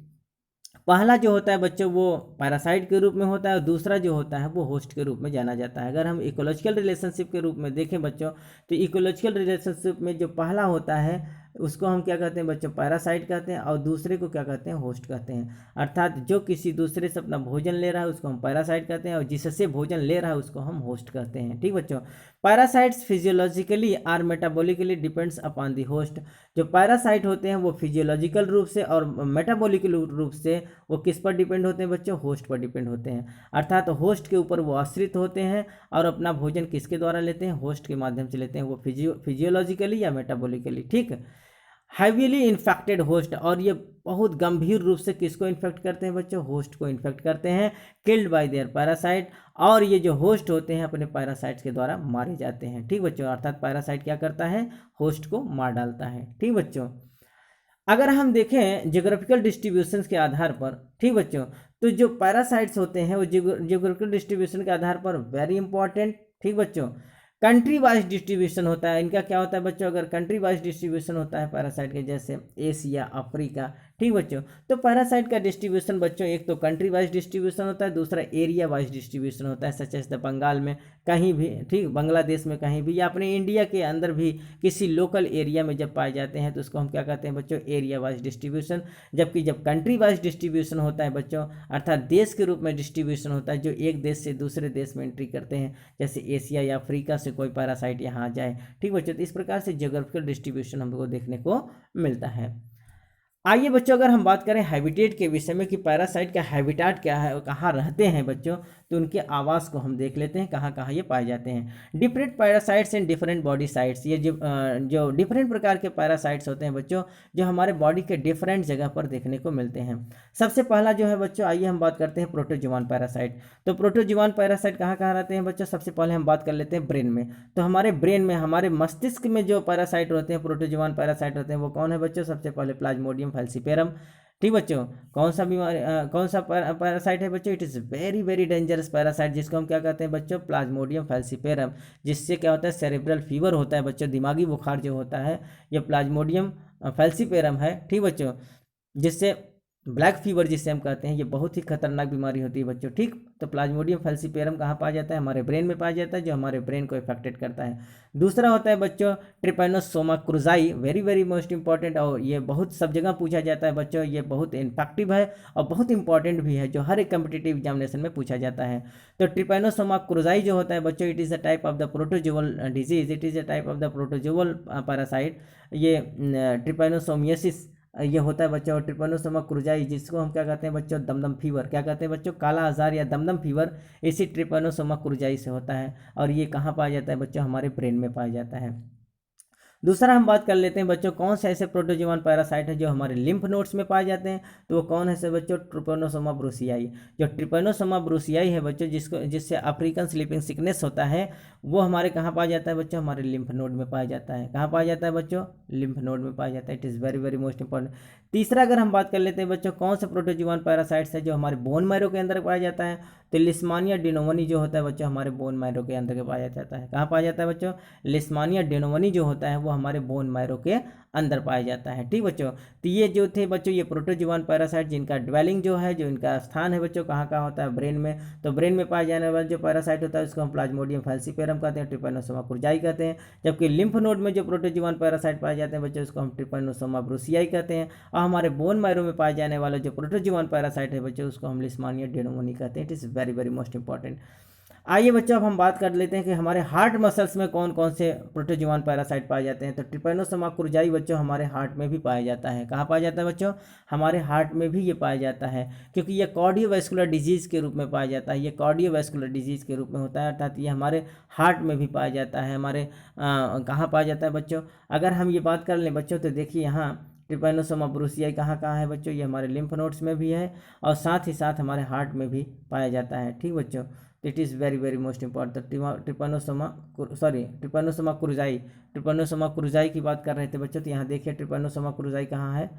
पहला जो होता है बच्चों वो पैरासाइट के रूप में होता है, और दूसरा जो होता है वो होस्ट के रूप में जाना जाता है। अगर हम इकोलॉजिकल रिलेशनशिप के रूप में देखें बच्चों, तो इकोलॉजिकल रिलेशनशिप में जो पहला होता है उसको हम क्या कहते हैं बच्चों, पैरासाइट कहते हैं, और दूसरे को क्या कहते हैं, होस्ट कहते हैं। अर्थात जो किसी दूसरे से अपना भोजन ले रहा है उसको हम पैरासाइट कहते हैं, और जिससे भोजन ले रहा है उसको हम होस्ट कहते हैं। ठीक बच्चों, parasites physiologically or metabolically depends upon the host, जो पैरासाइट होते हैं वो फिजियोलॉजिकल रूप से और मेटाबॉलिकल रूप से वो किस पर डिपेंड होते हैं बच्चों, होस्ट पर डिपेंड होते हैं। अर्थात होस्ट के ऊपर वो आश्रित होते हैं, और अपना भोजन किसके द्वारा लेते हैं, होस्ट के माध्यम से लेते हैं, वो फिजियोलॉजिकली या मेटाबॉलिकली। ठीक, हैवीली इन्फेक्टेड होस्ट, और ये बहुत गंभीर रूप से किसको इन्फेक्ट करते हैं बच्चों, होस्ट को इन्फेक्ट करते हैं, किल्ड बाय देयर पैरासाइट, और ये जो होस्ट होते हैं अपने पैरासाइट्स के द्वारा मारे जाते हैं। ठीक बच्चों, अर्थात पैरासाइट क्या करता है, होस्ट को मार डालता है। ठीक बच्चों, अगर हम देखें जियोग्राफिकल डिस्ट्रीब्यूशन के आधार पर, ठीक बच्चों, तो जो पैरासाइट्स होते हैं वो जियोग्राफिकल डिस्ट्रीब्यूशन के आधार पर वेरी इंपॉर्टेंट, ठीक बच्चों, कंट्री वाइज डिस्ट्रीब्यूशन होता है इनका। क्या होता है बच्चों, अगर कंट्री वाइज डिस्ट्रीब्यूशन होता है पैरासाइट के, जैसे एशिया, अफ्रीका, ठीक बच्चों, तो पैरासाइट का डिस्ट्रीब्यूशन बच्चों एक तो कंट्री वाइज डिस्ट्रीब्यूशन होता है, दूसरा एरिया वाइज डिस्ट्रीब्यूशन होता है, सच एज द बंगाल में कहीं भी, ठीक, बांग्लादेश में कहीं भी, या अपने इंडिया के अंदर भी किसी लोकल एरिया में जब पाए जाते हैं तो उसको हम क्या कहते हैं बच्चों, एरिया वाइज डिस्ट्रीब्यूशन। जबकि जब कंट्री वाइज डिस्ट्रीब्यूशन होता है बच्चों, अर्थात देश के रूप में डिस्ट्रीब्यूशन होता है, जो एक देश से दूसरे देश में एंट्री करते हैं, जैसे एशिया या अफ्रीका से कोई पैरासाइट यहाँ आ जाए। ठीक बच्चों, तो इस प्रकार से जियोग्राफिकल डिस्ट्रीब्यूशन हमको देखने को मिलता है। आइए बच्चों अगर हम बात करें हैबिटेट के विषय में कि पैरासाइट का हैबिटेट क्या है, कहाँ रहते हैं बच्चों, तो उनके आवास को हम देख लेते हैं कहाँ कहाँ ये पाए जाते हैं। Different parasites and different body sites, ये जो डिफरेंट प्रकार के पैरासाइट्स होते हैं बच्चों, जो हमारे बॉडी के डिफरेंट जगह पर देखने को मिलते हैं। सबसे पहला जो है बच्चों, आइए हम बात करते हैं प्रोटोजोआन पैरासाइट। तो प्रोटोजोआन पैरासाइट कहाँ कहाँ रहते हैं बच्चों, सबसे पहले हम बात कर लेते हैं ब्रेन में। तो हमारे ब्रेन में, हमारे मस्तिष्क में जो पैरासाइट होते हैं, प्रोटोजोआन पैरासाइट होते हैं, वो कौन है बच्चों, सबसे पहले प्लाज्मोडियम फैल्सीपेरम। ठीक बच्चों, कौन सा बीमारी, कौन सा पैरासाइट है बच्चों, it is very very dangerous parasite, जिसको हम क्या कहते हैं बच्चों, प्लाज्मोडियम फैल्सीपेरम, जिससे क्या होता है, सेरेब्रल फीवर होता है बच्चों, दिमागी बुखार जो होता है, ये प्लाज्मोडियम फैल्सीपेरम है। ठीक बच्चों, जिससे ब्लैक फीवर जिसे हम कहते हैं, ये बहुत ही खतरनाक बीमारी होती है बच्चों, ठीक। तो प्लाज्मोडियम फैल्सीपेरम कहाँ पाया जाता है? हमारे ब्रेन में पाया जाता है, जो हमारे ब्रेन को इफेक्टेड करता है। दूसरा होता है बच्चों Trypanosoma cruzi, very very most important, और ये बहुत सब जगह पूछा जाता है बच्चों, ये बहुत इन्फेक्टिव है और बहुत इंपॉर्टेंट भी है, जो हर एक कम्पिटिटिव एग्जामिनेशन में पूछा जाता है। तो ट्रिपैनोसोमा क्रुजाई जो होता है बच्चों, it is a type of the protozoal disease, it is a type of the protozoal parasite. ये ट्रिपैनोसोमियासिस ये होता है बच्चों, ट्रिपैनोसोमा क्रुजाई, जिसको हम क्या कहते हैं बच्चों? दमदम फीवर। क्या कहते हैं बच्चों? काला आजार या दमदम फीवर, इसी ट्रिपैनोसोमा क्रुजाई से होता है। और ये कहाँ पाया जाता है बच्चों? हमारे ब्रेन में पाया जाता है। दूसरा हम बात कर लेते हैं बच्चों, कौन से ऐसे प्रोटोजोआन पैरासाइट है जो हमारे लिम्फ नोड्स में पाए जाते हैं? तो वो कौन है से बच्चों? ट्रिपैनोसोमा ब्रूसियाई। जो ट्रिपैनोसोमा ब्रूसियाई है बच्चों, जिससे अफ्रीकन स्लीपिंग सिकनेस होता है, वो हमारे कहाँ पाया जाता है बच्चों? हमारे लिम्फ नोड में पाया जाता है। कहाँ पाया जाता है बच्चों? लिम्फ नोड में पाया जाता है। It is very very most important. तीसरा अगर हम बात कर लेते हैं बच्चों, कौन सा प्रोटोजोआन पैरासाइट्स है जो हमारे बोन मैरो के अंदर पाया जाता है? तो लिस्मानिया डिनोमनी जो होता है बच्चों, हमारे बोन मैरो के अंदर पाया जाता है। कहाँ पाया जाता है बच्चों? लिस्मानिया डिनोमनी जो होता है वो हमारे बोन मैरो के अंदर पाया जाता है, ठीक बच्चों। तो ये जो थे बच्चों, ये प्रोटोजोआन पैरासाइट, जिनका ड्वेलिंग जो है, जो इनका स्थान है बच्चों, कहाँ कहाँ होता है? ब्रेन में। तो ब्रेन में पाए जाने वाला जो पैरासाइट होता है उसको हम प्लाज्मोडियम फैल्सीपेरम कहते हैं, ट्रिपैनोसोमा क्रुजाई कहते हैं। जबकि लिम्फ नोड में जो प्रोटोजोआन पैरासाइट पाए जाते हैं बच्चों, उसको हम ट्रिपैनोसोमा ब्रूसियाई कहते हैं। और हमारे बोन मैरो में पाए जाने वाला जो प्रोटोजोआन पैरासाइट है बच्चों, उसको हम लिस्मानिया डिनोमनी कहते हैं। It is very very most important. आइए बच्चों, अब हम बात कर लेते हैं कि हमारे हार्ट मसल्स में कौन कौन से प्रोटोजोआन पैरासाइट पाए जाते हैं। तो ट्रिपैनोसोमा क्रुजाई बच्चों हमारे हार्ट में भी पाया जाता है। कहाँ पाया जाता है बच्चों? हमारे हार्ट में भी ये पाया जाता है, क्योंकि ये कार्डियोवैस्कुलर डिजीज़ के रूप में पाया जाता है। ये कार्डियोवैस्कुलर डिजीज़ के रूप में होता है, अर्थात ये हमारे हार्ट में भी पाया जाता है। हमारे कहाँ पाया जाता है बच्चों? अगर हम ये बात कर लें बच्चों, तो देखिए यहाँ ट्रिपैनोसोमा ब्रूसियाई कहाँ कहाँ है बच्चों? ये हमारे लिम्फ नोड्स में भी है और साथ ही साथ हमारे हार्ट में भी पाया जाता है, ठीक बच्चों। It is very very most important. Trypanosoma cruzi, Trypanosoma cruzi की बात कर रहे थे बच्चों, तो यहाँ देखिए ट्रिपैनोसोमा क्रुजाई कहाँ है?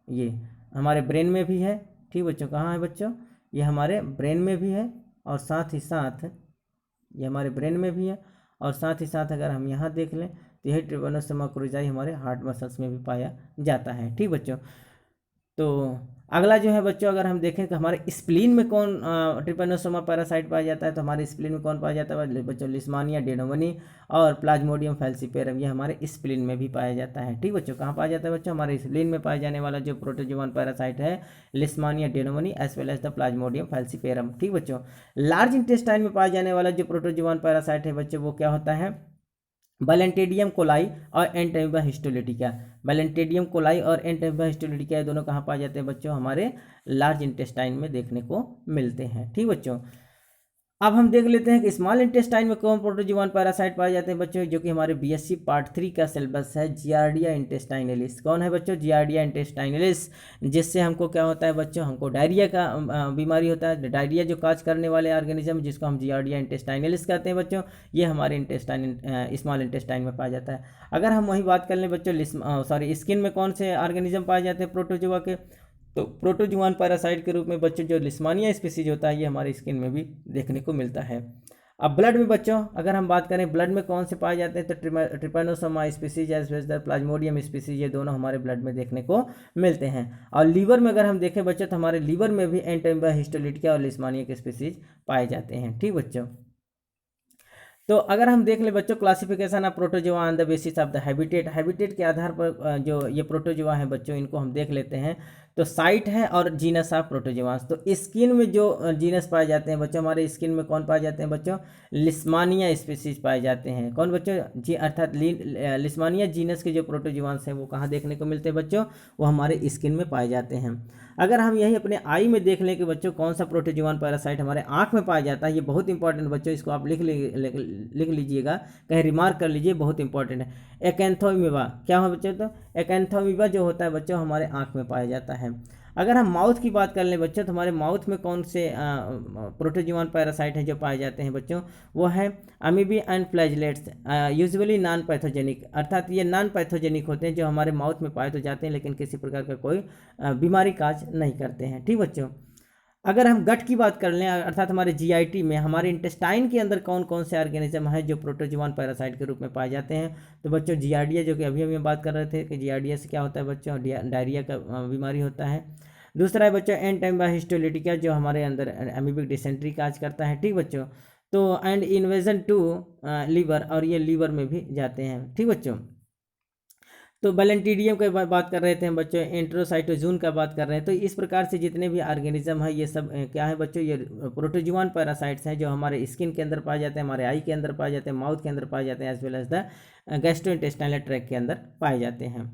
ये हमारे ब्रेन में भी है, ठीक बच्चों। कहाँ है बच्चों? ये हमारे ब्रेन में भी है और साथ ही साथ ये हमारे ब्रेन में भी है, और साथ ही साथ अगर हम यहाँ देख लें तो यही ट्रिपैनोसोमा क्रुजाई हमारे हार्ट मसल्स में भी पाया जाता है, ठीक बच्चों। तो अगला जो है बच्चों, अगर हम देखें तो हमारे स्प्लीन में कौन ट्रिपैनोसोमा पैरासाइट पाया जाता है, तो हमारे स्प्लीन में कौन पाया जाता है बच्चों? लिस्मानिया डिनोमनी और प्लाज्मोडियम फैल्सीपेरम, ये हमारे स्प्लीन में भी पाया जाता है, ठीक बच्चों। कहाँ पाया जाता है बच्चों? हमारे स्प्लीन में पाया जाने वाला जो प्रोटोजोआन पैरासाइट है, Leishmania donovani as well as the Plasmodium falciparum, ठीक बच्चों। लार्ज इंटेस्टाइन में पाया जाने वाला जो प्रोटोजोआन पैरासाइट है बच्चों, वो क्या होता है? बैलेंटेडियम कोलाई और एंटेमीबा हिस्टोलिटिका। बैलेंटेडियम कोलाई और एंटेमीबा हिस्टोलिटिका ये दोनों कहाँ पाए जाते हैं बच्चों? हमारे लार्ज इंटेस्टाइन में देखने को मिलते हैं, ठीक बच्चों। अब हम देख लेते हैं कि स्मॉल इंटेस्टाइन में कौन प्रोटोजोआन पैरासाइट पाए जाते हैं बच्चों, जो कि हमारे बीएससी पार्ट 3 का सिलेबस है, जियार्डिया इंटेस्टाइनलिस। कौन है बच्चों? जियार्डिया इंटेस्टाइनलिस, जिससे हमको क्या होता है बच्चों? हमको डायरिया का बीमारी होता है। डायरिया जो काज करने वाले ऑर्गेनिज्म, जिसको हम जियार्डिया इंटेस्टाइनलिस कहते हैं बच्चों, ये हमारे स्मॉल इंटेस्टाइन में पाया जाता है। अगर हम वही बात कर लें बच्चों, स्किन में कौन से ऑर्गेनिज्म पाए जाते हैं प्रोटोजोआ के? तो प्रोटोजोआन पैरासाइट के रूप में बच्चों जो लिस्मानिया स्पीसीज होता है, ये हमारे स्किन में भी देखने को मिलता है। अब ब्लड में बच्चों अगर हम बात करें, ब्लड में कौन से पाए जाते हैं? तो trypanosoma species as well as plasmodium species, ये दोनों हमारे ब्लड में देखने को मिलते हैं। और लीवर में अगर हम देखें बच्चों, तो हमारे लीवर में भी एंटेमीबा हिस्टोलिटिका और लिस्मानिया के स्पीसीज पाए जाते हैं, ठीक बच्चों। तो अगर हम देख लें बच्चों, classification of protozoa on the basis of the habitat के आधार पर जो ये प्रोटोजोआ हैं बच्चों, इनको हम देख लेते हैं। तो साइट है और जीनस ऑफ प्रोटोजोआस। तो स्किन में जो जीनस पाए जाते हैं बच्चों, हमारे स्किन में कौन पाए जाते हैं बच्चों? लिस्मानिया स्पीसीज पाए जाते हैं। कौन बच्चों? जी, अर्थात लिस्मानिया जीनस के जो प्रोटोजोआस हैं वो कहाँ देखने को मिलते हैं बच्चों? वो हमारे स्किन में पाए जाते हैं। अगर हम यही अपने आई में देख लें कि बच्चों कौन सा प्रोटोजोआन पैरासाइट हमारे आँख में पाया जाता है, ये बहुत इंपॉर्टेंट बच्चों, इसको आप लिख लीजिएगा, कहीं रिमार्क कर लीजिए, बहुत इंपॉर्टेंट है। एक्एंथोमीबा क्या है बच्चों? तो एक्एंथोमीबा जो होता है बच्चों हमारे आँख में पाया जाता है। अगर हम माउथ की बात कर लें बच्चों, तो हमारे माउथ में कौन से प्रोटोजोआन पैरासाइट हैं जो पाए जाते हैं बच्चों? वो है अमीबी एंड फ्लैजलेट्स, यूजुअली नॉन पैथोजेनिक, अर्थात ये नॉन पैथोजेनिक होते हैं, जो हमारे माउथ में पाए तो जाते हैं लेकिन किसी प्रकार का कोई बीमारी काज नहीं करते हैं, ठीक बच्चों। अगर हम गट की बात कर लें, अर्थात हमारे जीआईटी में हमारे इंटेस्टाइन के अंदर कौन कौन से ऑर्गेनिज्म है जो प्रोटोजोआन पैरासाइट के रूप में पाए जाते हैं, तो बच्चों जियार्डिया, जो कि अभी हम बात कर रहे थे कि जियार्डिया से क्या होता है बच्चों, डायरिया का बीमारी होता है। दूसरा है बच्चों एंटाइम्बा हिस्टोलिटिका, जो हमारे अंदर एमीबिक डिसेंट्री काज करता है, ठीक बच्चों। तो एंड इन्वेजन टू लीवर, और ये लीवर में भी जाते हैं, ठीक बच्चों। तो बैलेंटीडियम की बात कर रहे थे हम बच्चों, एंट्रोसाइटोजून का बात कर रहे हैं। तो इस प्रकार से जितने भी ऑर्गेनिज्म है ये सब क्या है बच्चों, ये प्रोटोजोआन पैरासाइट्स हैं जो हमारे स्किन के अंदर पाए जाते हैं, हमारे आई के अंदर पाए जाते हैं, माउथ के अंदर पाए जाते हैं, as well as the gastrointestinal tract के अंदर पाए जाते हैं।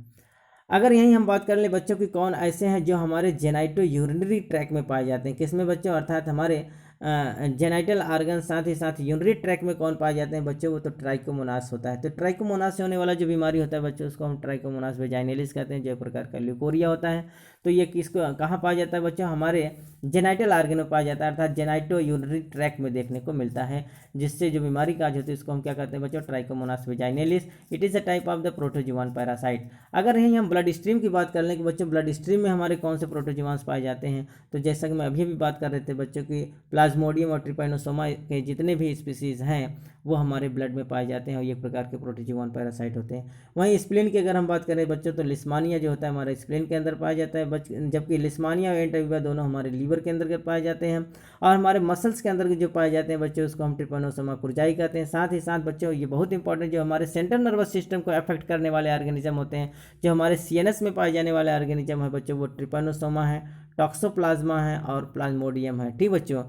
अगर यहीं हम बात कर लें बच्चों की कौन ऐसे हैं जो हमारे जेनाइटो यूरिनरी ट्रैक में पाए जाते हैं, किसमें बच्चों, अर्थात हमारे जेनाइटल आर्गन, साथ ही साथ यूरिनरी ट्रैक में कौन पाए जाते हैं बच्चों, वो तो ट्राइकोमोनास होता है। तो ट्राइकोमोनास से होने वाला जो बीमारी होता है बच्चों, उसको हम ट्राइकोमोनास वेजाइनलिस कहते हैं, जो प्रकार का ल्यूकोरिया होता है। तो ये किसको कहाँ पाया जाता है बच्चों, हमारे जेनाइटल आर्गन में पाया जाता है, अर्थात जेनाइटो यूरिनरी ट्रैक में देखने को मिलता है, जिससे जो बीमारी काज होती है उसको हम क्या कहते हैं बच्चों, trichomonas vaginalis. It is a type of the protozoan parasite. अगर यहीं हम ब्लड स्ट्रीम की बात कर लें कि बच्चों ब्लड स्ट्रीम में हमारे कौन से प्रोटोजोआंस पाए जाते हैं, तो जैसा कि मैं अभी भी बात कर रहे थे बच्चों की प्लाज्मोडियम और ट्रिपैनोसोमा के जितने भी स्पीसीज हैं वो हमारे ब्लड में पाए जाते हैं, और ये प्रकार के प्रोटोजोआन पैरासाइट होते हैं। वहीं स्प्लीन की अगर हम बात करें बच्चों, तो लिस्मानिया जो होता है हमारे स्प्लीन के अंदर पाया जाता है, जबकि लिस्मानिया और एंटाइबा दोनों हमारे लीवर के अंदर पाए जाते हैं। और हमारे मसल्स के अंदर जो पाए जाते हैं बच्चों, उसको हम ट्रिपैनोसोमा कुरजाई कहते हैं। साथ ही साथ बच्चों ये बहुत इंपॉर्टेंट, जो हमारे सेंट्रल नर्वस सिस्टम को अफेक्ट करने वाले ऑर्गेनिज्म होते हैं, जो हमारे सीएनएस में पाए जाने वाले ऑर्गेनिज्म है बच्चों, वो ट्रिपैनोसोमा है, टॉक्सोप्लाज्मा है और प्लाज्मोडियम है, ठीक बच्चों।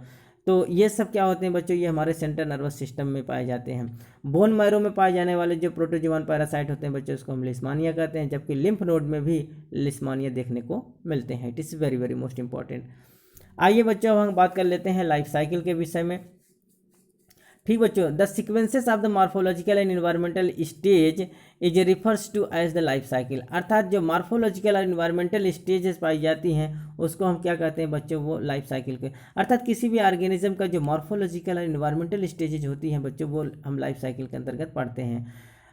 तो ये सब क्या होते हैं बच्चों, ये हमारे सेंट्रल नर्वस सिस्टम में पाए जाते हैं। बोन मैरो में पाए जाने वाले जो प्रोटोजोआन पैरासाइट होते हैं बच्चों, उसको हम लिस्मानिया कहते हैं, जबकि लिम्फ नोड में भी लिस्मानिया देखने को मिलते हैं। It is very very most important. आइए बच्चों हम बात कर लेते हैं लाइफ साइकिल के विषय में, ठीक बच्चों। The sequences of the morphological and environmental stage is refers to as the life cycle, अर्थात जो मार्फोलॉजिकल और इन्वायरमेंटल स्टेजेस पाई जाती हैं उसको हम क्या कहते हैं बच्चों, वो लाइफ साइकिल के, अर्थात किसी भी ऑर्गेनिज्म का जो मार्फोलॉजिकल और इन्वायरमेंटल स्टेजेज होती हैं बच्चों, वो हम लाइफ साइकिल के अंतर्गत पढ़ते हैं।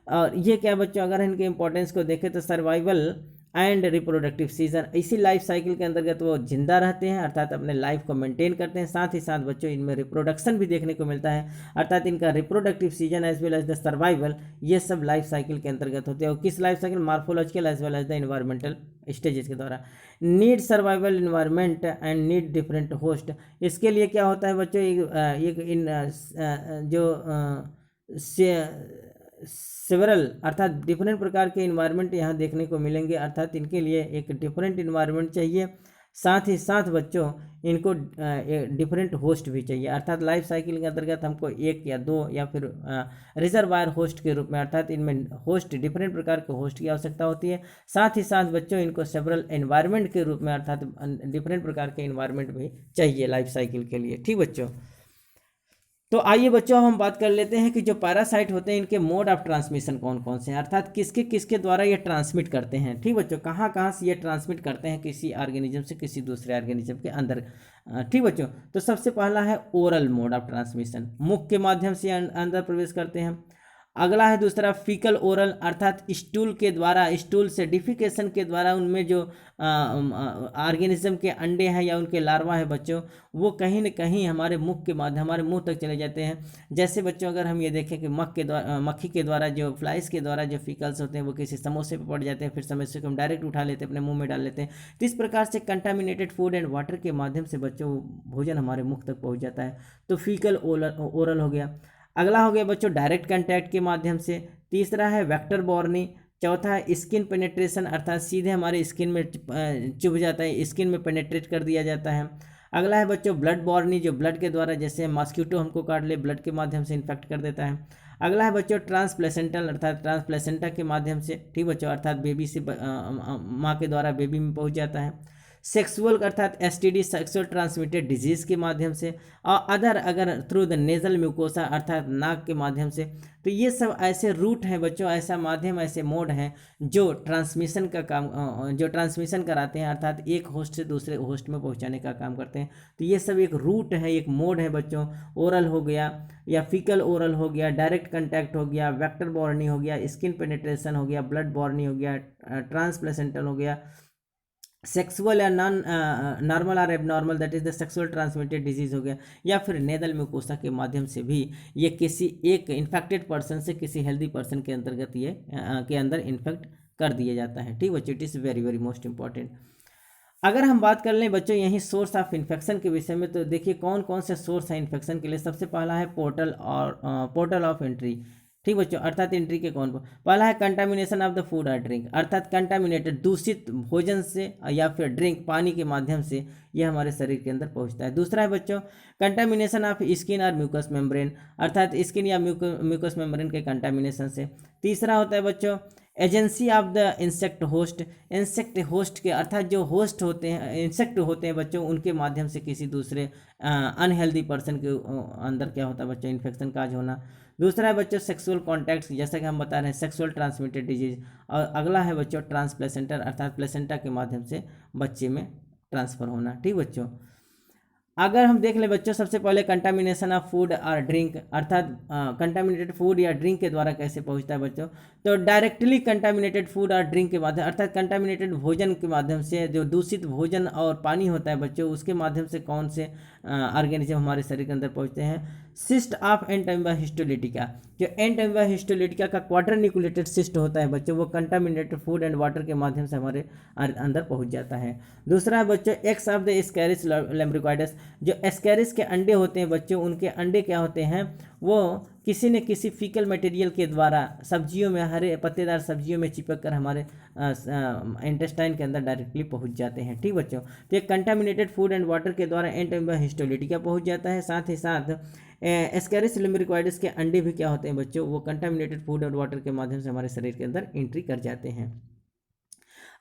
और ये क्या बच्चों, अगर इनके इंपॉर्टेंस को देखें तो सर्वाइवल एंड रिप्रोडक्टिव सीजन, इसी लाइफ साइकिल के अंतर्गत वो जिंदा रहते हैं, अर्थात अपने लाइफ को मेंटेन करते हैं। साथ ही साथ बच्चों इनमें रिप्रोडक्शन भी देखने को मिलता है, अर्थात इनका reproductive season as well as the survival, ये सब लाइफ साइकिल के अंतर्गत होते हैं। और किस life cycle, morphological as well as the environmental stages के द्वारा। Need survival environment and need different host, इसके लिए क्या होता है बच्चों, एक इन जो सेवरल, अर्थात डिफरेंट प्रकार के इन्वायरमेंट यहाँ देखने को मिलेंगे, अर्थात इनके लिए एक डिफरेंट इन्वायरमेंट चाहिए। साथ ही साथ बच्चों इनको डिफरेंट होस्ट भी चाहिए, अर्थात लाइफ साइकिल के अंतर्गत हमको एक या दो या फिर रिजर्वायर होस्ट के रूप में, अर्थात इनमें होस्ट डिफरेंट प्रकार के होस्ट की आवश्यकता होती है। साथ ही साथ बच्चों इनको सेवरल एनवायरनमेंट के रूप में, अर्थात डिफरेंट प्रकार के इन्वायरमेंट भी चाहिए लाइफ साइकिल के लिए, ठीक बच्चों। तो आइए बच्चों हम बात कर लेते हैं कि जो पैरासाइट होते हैं इनके मोड ऑफ ट्रांसमिशन कौन कौन से हैं, अर्थात किसके किसके द्वारा ये ट्रांसमिट करते हैं, ठीक बच्चों। कहाँ कहाँ से ये ट्रांसमिट करते हैं किसी ऑर्गेनिज्म से किसी दूसरे ऑर्गेनिज्म के अंदर, ठीक बच्चों। तो सबसे पहला है ओरल मोड ऑफ ट्रांसमिशन, मुख के माध्यम से अंदर प्रवेश करते हैं। अगला है दूसरा फीकल ओरल, अर्थात स्टूल के द्वारा, स्टूल से डिफिकेशन के द्वारा उनमें जो ऑर्गेनिज्म के अंडे हैं या उनके लार्वा है बच्चों, वो कहीं न कहीं हमारे मुख के माध्यम हमारे मुंह तक चले जाते हैं। जैसे बच्चों अगर हम ये देखें कि मक्खी के द्वारा जो फ्लाइज के द्वारा जो फीकल्स होते हैं वो किसी समोसे पे पड़ जाते हैं, फिर समोसे को हम डायरेक्ट उठा लेते हैं, अपने मुंह में डाल लेते हैं। तो इस प्रकार से कंटामिनेटेड फूड एंड वाटर के माध्यम से बच्चों भोजन हमारे मुख तक पहुँच जाता है। तो फीकल ओरल हो गया। अगला हो गया बच्चों डायरेक्ट कंटैक्ट के माध्यम से। तीसरा है वेक्टर बॉर्नी। चौथा है स्किन पेनेट्रेशन, अर्थात सीधे हमारे स्किन में चुभ जाता है, स्किन में पेनेट्रेट कर दिया जाता है। अगला है बच्चों ब्लड बॉर्नी, जो ब्लड के द्वारा, जैसे मॉस्किटो हमको काट ले ब्लड के माध्यम से इन्फेक्ट कर देता है। अगला है बच्चों ट्रांसप्लेसेंटल, अर्थात ट्रांसप्लेसेंटा के माध्यम से, ठीक बच्चों, अर्थात बेबी से माँ के द्वारा बेबी में पहुँच जाता है। सेक्सुअल अर्थात एसटीडी, सेक्सुअल ट्रांसमिटेड डिजीज़ के माध्यम से। और अदर अगर थ्रू द नेजल म्यूकोसा, अर्थात नाक के माध्यम से। तो ये सब ऐसे रूट हैं बच्चों, ऐसा माध्यम, ऐसे मोड हैं जो ट्रांसमिशन का काम, जो ट्रांसमिशन कराते हैं, अर्थात एक होस्ट से दूसरे होस्ट में पहुंचाने का काम करते हैं। तो ये सब एक रूट है, एक मोड है बच्चों। ओरल हो गया या फीकल ओरल हो गया, डायरेक्ट कंटैक्ट हो गया, वेक्टर बॉर्नी हो गया, स्किन पेनिट्रेशन हो गया, ब्लड बॉर्नी हो गया, ट्रांसप्लेसेंटल हो गया, सेक्सुअल या नॉन नॉर्मल और abnormal, that is the sexual transmitted disease हो गया, या फिर नेदल म्यूकोसा के माध्यम से भी ये किसी एक इन्फेक्टेड पर्सन से किसी हेल्दी पर्सन के अंतर्गत ये के अंदर इन्फेक्ट कर दिया जाता है। ठीक बच्चों, it is very very most important. अगर हम बात कर लें बच्चों यही सोर्स ऑफ इन्फेक्शन के विषय में, तो देखिए कौन कौन से सोर्स हैं इन्फेक्शन के लिए। सबसे पहला है पोर्टल और पोर्टल ऑफ एंट्री। ठीक बच्चों, अर्थात एंट्री के कौन पहला है कंटामिनेशन ऑफ द फूड और ड्रिंक, अर्थात कंटामिनेटेड दूषित भोजन से या फिर ड्रिंक पानी के माध्यम से यह हमारे शरीर के अंदर पहुंचता है। दूसरा है बच्चों कंटामिनेशन ऑफ स्किन और म्यूकस मेम्ब्रेन, अर्थात स्किन या म्यूकस मेम्ब्रेन के कंटामिनेशन से। तीसरा होता है बच्चों agency of the insect host, insect host के अर्थात जो होस्ट होते हैं इंसेक्ट होते हैं बच्चों, उनके माध्यम से किसी दूसरे अनहेल्दी पर्सन के अंदर क्या होता है बच्चों इन्फेक्शन काज होना। दूसरा है बच्चों सेक्सुअल कॉन्टैक्ट, जैसा कि हम बता रहे हैं सेक्सुअल ट्रांसमिटेड डिजीज। और अगला है बच्चों ट्रांसप्लेसेंटर, अर्थात प्लेसेंटा के माध्यम से बच्चे में ट्रांसफ़र होना। ठीक बच्चों, अगर हम देख लें बच्चों सबसे पहले कंटामिनेशन ऑफ फूड और ड्रिंक, अर्थात कंटामिनेटेड फूड या ड्रिंक के द्वारा कैसे पहुंचता है बच्चों, तो डायरेक्टली कंटामिनेटेड फूड और ड्रिंक के माध्यम, अर्थात कंटामिनेटेड भोजन के माध्यम से, जो दूषित भोजन और पानी होता है बच्चों, उसके माध्यम से कौन से ऑर्गेनिज्म हमारे शरीर के अंदर पहुंचते हैं। सिस्ट ऑफ एंटाइम्बा हिस्टोलिटिका, जो एंटाइम्बा हिस्टोलिटिका का क्वाड्रेनिकुलेटेड सिस्ट होता है बच्चों, वो कंटामिनेटेड फूड एंड वाटर के माध्यम से हमारे अंदर पहुंच जाता है। दूसरा है बच्चों एक्स ऑफ द एस्कैरिस लैम्ब्रिकॉइडस, जो एस्कैरिस के अंडे होते हैं बच्चों, उनके अंडे क्या होते हैं, वो किसी न किसी फीकल मटेरियल के द्वारा सब्जियों में, हरे पत्तेदार सब्जियों में चिपक कर हमारे इंटेस्टाइन के अंदर डायरेक्टली पहुंच जाते हैं। ठीक बच्चों, तो ये कंटामिनेटेड फूड एंड वाटर के द्वारा एंटाइम्बा हिस्टोलिटिका पहुंच जाता है। साथ ही साथ एस्कैरिस लैम्ब्रिकॉइडस के अंडे भी क्या होते हैं बच्चों, वो कंटामिनेटेड फूड और वाटर के माध्यम से हमारे शरीर के अंदर एंट्री कर जाते हैं।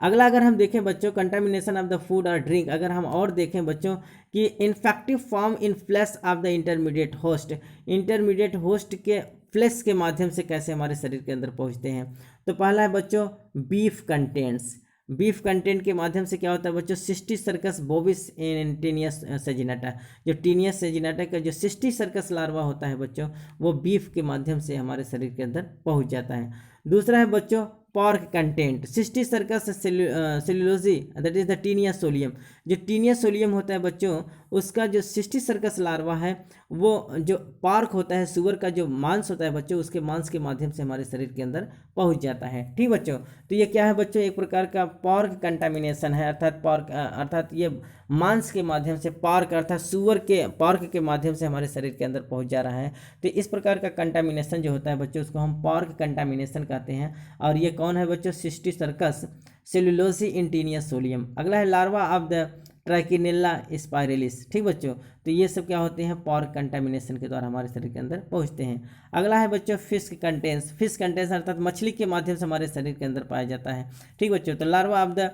अगला अगर हम देखें बच्चों कंटामिनेशन ऑफ द फूड और ड्रिंक, अगर हम और देखें बच्चों कि infective form in flash of the intermediate host, intermediate host के फ्लैश के माध्यम से कैसे हमारे शरीर के अंदर पहुंचते हैं। तो पहला है बच्चों बीफ कंटेंट्स, बीफ कंटेंट के माध्यम से क्या होता है बच्चों सिस्टिस सर्कस बोविस इन टीनियस सेजिनाटा, जो टीनियस सेजिनाटा का जो सिस्टिस सर्कस लार्वा होता है बच्चों, वो बीफ के माध्यम से हमारे शरीर के अंदर पहुंच जाता है। दूसरा है बच्चों pork content, cysticercus cellulosae, that is the Taenia solium, जो टीनिया सोलियम होता है बच्चों, उसका जो सिस्टिस सर्कस लार्वा है, वो जो पार्क होता है सुअर का जो मांस होता है बच्चों, उसके मांस के माध्यम से हमारे शरीर के अंदर पहुंच जाता है। ठीक बच्चों, तो ये क्या है बच्चों, एक प्रकार का पॉर्क कंटामिनेशन है, अर्थात पॉर्क अर्थात ये मांस के माध्यम से, पार्क अर्थात सुअर के पार्क के माध्यम से हमारे शरीर के अंदर पहुंच जा रहा है। तो इस प्रकार का कंटामिनेशन जो होता है बच्चों, उसको हम पॉर्क कंटामिनेशन कहते हैं। और ये कौन है बच्चों, सिस्टिस सर्कस सेलुलोसी इन टीनिया सोलियम। अगला है लार्वा ऑफ द ट्राइकिनेला स्पाइरेलिस। ठीक बच्चों, तो ये सब क्या होते हैं, पॉर्क कंटामिनेशन के द्वारा हमारे शरीर के अंदर पहुंचते हैं। अगला है बच्चों फिश कंटेंस, फिश कंटेंस अर्थात मछली के माध्यम से हमारे शरीर के अंदर पाया जाता है। ठीक बच्चों, तो larva of the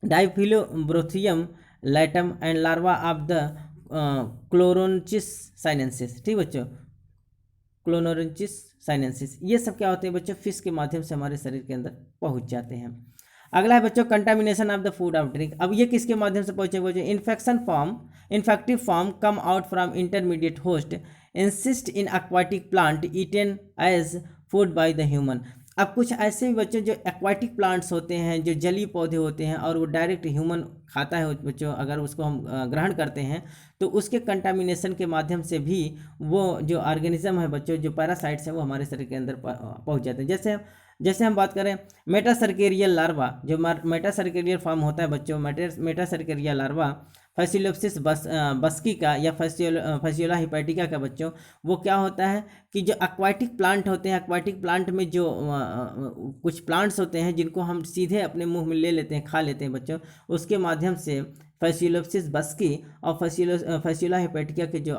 Diphyllobothrium latum and larva of the Clonorchis sinensis. ठीक बच्चों, क्लोरोनचिस साइनेंसिस, ये सब क्या होते हैं बच्चों, फिश के माध्यम से हमारे शरीर के अंदर पहुंच जाते हैं। अगला है बच्चों contamination of the food of drink. अब ये किसके माध्यम से पहुंचे बच्चों, infection form, infective form come out from intermediate host encyst in aquatic plant eaten as food by the human. अब कुछ ऐसे भी बच्चों जो एक्वाटिक प्लांट्स होते हैं, जो जलीय पौधे होते हैं, और वो डायरेक्ट ह्यूमन खाता है बच्चों, अगर उसको हम ग्रहण करते हैं तो उसके कंटामिनेशन के माध्यम से भी वो जो ऑर्गेनिज्म है बच्चों, जो पैरासाइट्स हैं, वो हमारे शरीर के अंदर पहुंच जाते हैं। जैसे हम बात करें मेटासर्केरियल लार्वा, जो मेटासर्केरियल फॉर्म होता है बच्चों, मेटासर्केरियल लार्वा फैसिलोप्सिस बस्की का या फैसियोला हिपैटिका का बच्चों, वो क्या होता है कि जो एक्वाटिक प्लांट होते हैं, एक्वाटिक प्लांट में जो कुछ प्लांट्स होते हैं जिनको हम सीधे अपने मुंह में ले लेते हैं, खा लेते हैं बच्चों, उसके माध्यम से फैसिलोप्सिस बस्की और फैसियोला हिपैटिका के जो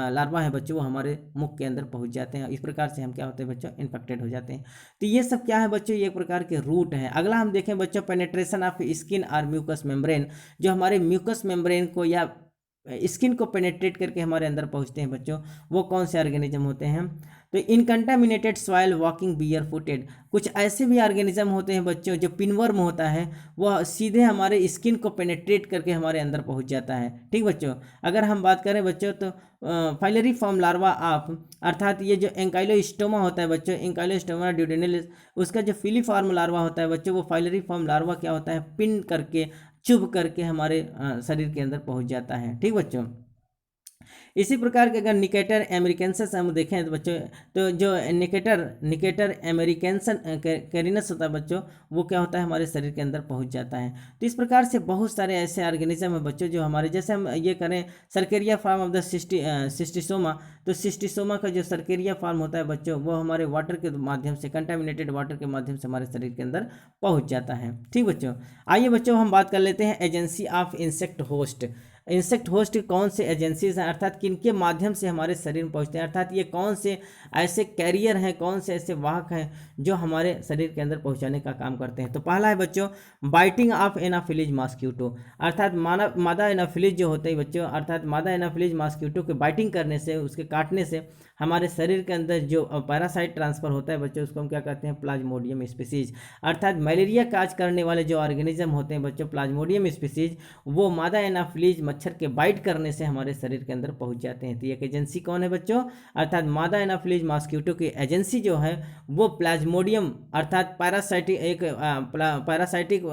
लार्वा है बच्चों, वो हमारे मुख के अंदर पहुंच जाते हैं। इस प्रकार से हम क्या होते हैं बच्चों, इन्फेक्टेड हो जाते हैं। तो ये सब क्या है बच्चों, ये एक प्रकार के रूट हैं। अगला हम देखें बच्चों पेनेट्रेशन ऑफ स्किन और म्यूकस मेम्ब्रेन, जो हमारे म्यूकस मेम्ब्रेन को या स्किन को पेनेट्रेट करके हमारे अंदर पहुंचते हैं बच्चों, वो कौन से ऑर्गेनिज्म होते हैं? तो इनकंटामिनेटेड सॉइल वॉकिंग बियर फुटेड, कुछ ऐसे भी ऑर्गेनिज्म होते हैं बच्चों जो पिनवर्म होता है, वह सीधे हमारे स्किन को पेनेट्रेट करके हमारे अंदर पहुंच जाता है। ठीक बच्चों, अगर हम बात करें बच्चों तो फाइलरी फॉर्म लार्वा ऑफ, अर्थात ये जो एंकाइलोस्टोमा होता है बच्चों, एंकाइलोस्टोमा ड्यूडेनलिस, उसका जो फिलीफॉर्म लार्वा होता है बच्चों, वो फाइलरी फॉर्म लार्वा क्या होता है, पिन करके चुभ करके हमारे शरीर के अंदर पहुंच जाता है। ठीक बच्चों, इसी प्रकार के अगर निकेटर अमेरिकेंसस हम देखें तो बच्चों, तो जो निकेटर निकेटर अमेरिकेंसन कैरिनस होता है बच्चों, वो क्या होता है, हमारे शरीर के अंदर पहुंच जाता है। तो इस प्रकार से बहुत सारे ऐसे ऑर्गेनिज्म है बच्चों जो हमारे, जैसे हम ये करें सर्केरिया फॉर्म ऑफ द सिस्टिसोमा, तो सिस्टिसोमा का जो सर्केरिया फॉर्म होता है बच्चों, वो हमारे वाटर के माध्यम से, कंटामिनेटेड वाटर के माध्यम से हमारे शरीर के अंदर पहुंच जाता है। ठीक बच्चों, आइए बच्चों हम बात कर लेते हैं agency of insect host. Insect host कौन से एजेंसीज हैं, अर्थात किनके माध्यम से हमारे शरीर में पहुंचते हैं, अर्थात ये कौन से ऐसे कैरियर हैं, कौन से ऐसे वाहक हैं जो हमारे शरीर के अंदर पहुंचाने का काम करते हैं। तो पहला है बच्चों बाइटिंग ऑफ एनाफिलीज मॉस्क्यूटो, अर्थात मादा एनाफिलीज जो होते हैं बच्चों, अर्थात मादा एनाफिलीज मॉस्क्यूटो के बाइटिंग करने से, उसके काटने से हमारे शरीर के अंदर जो पैरासाइट ट्रांसफर होता है बच्चों, उसको हम क्या कहते हैं, प्लाज्मोडियम स्पीसीज। अर्थात मलेरिया काज करने वाले जो ऑर्गेनिज्म होते हैं बच्चों, प्लाज्मोडियम स्पीसीज, वो मादा एनाफिलीज मच्छर के बाइट करने से हमारे शरीर के अंदर पहुंच जाते हैं। तो एक एजेंसी कौन है बच्चों, अर्थात मादा एनाफिलीज मॉस्क्यूटो की एजेंसी जो है वो प्लाज्मोडियम, अर्थात पैरासाइटिक, एक पैरासाइटिक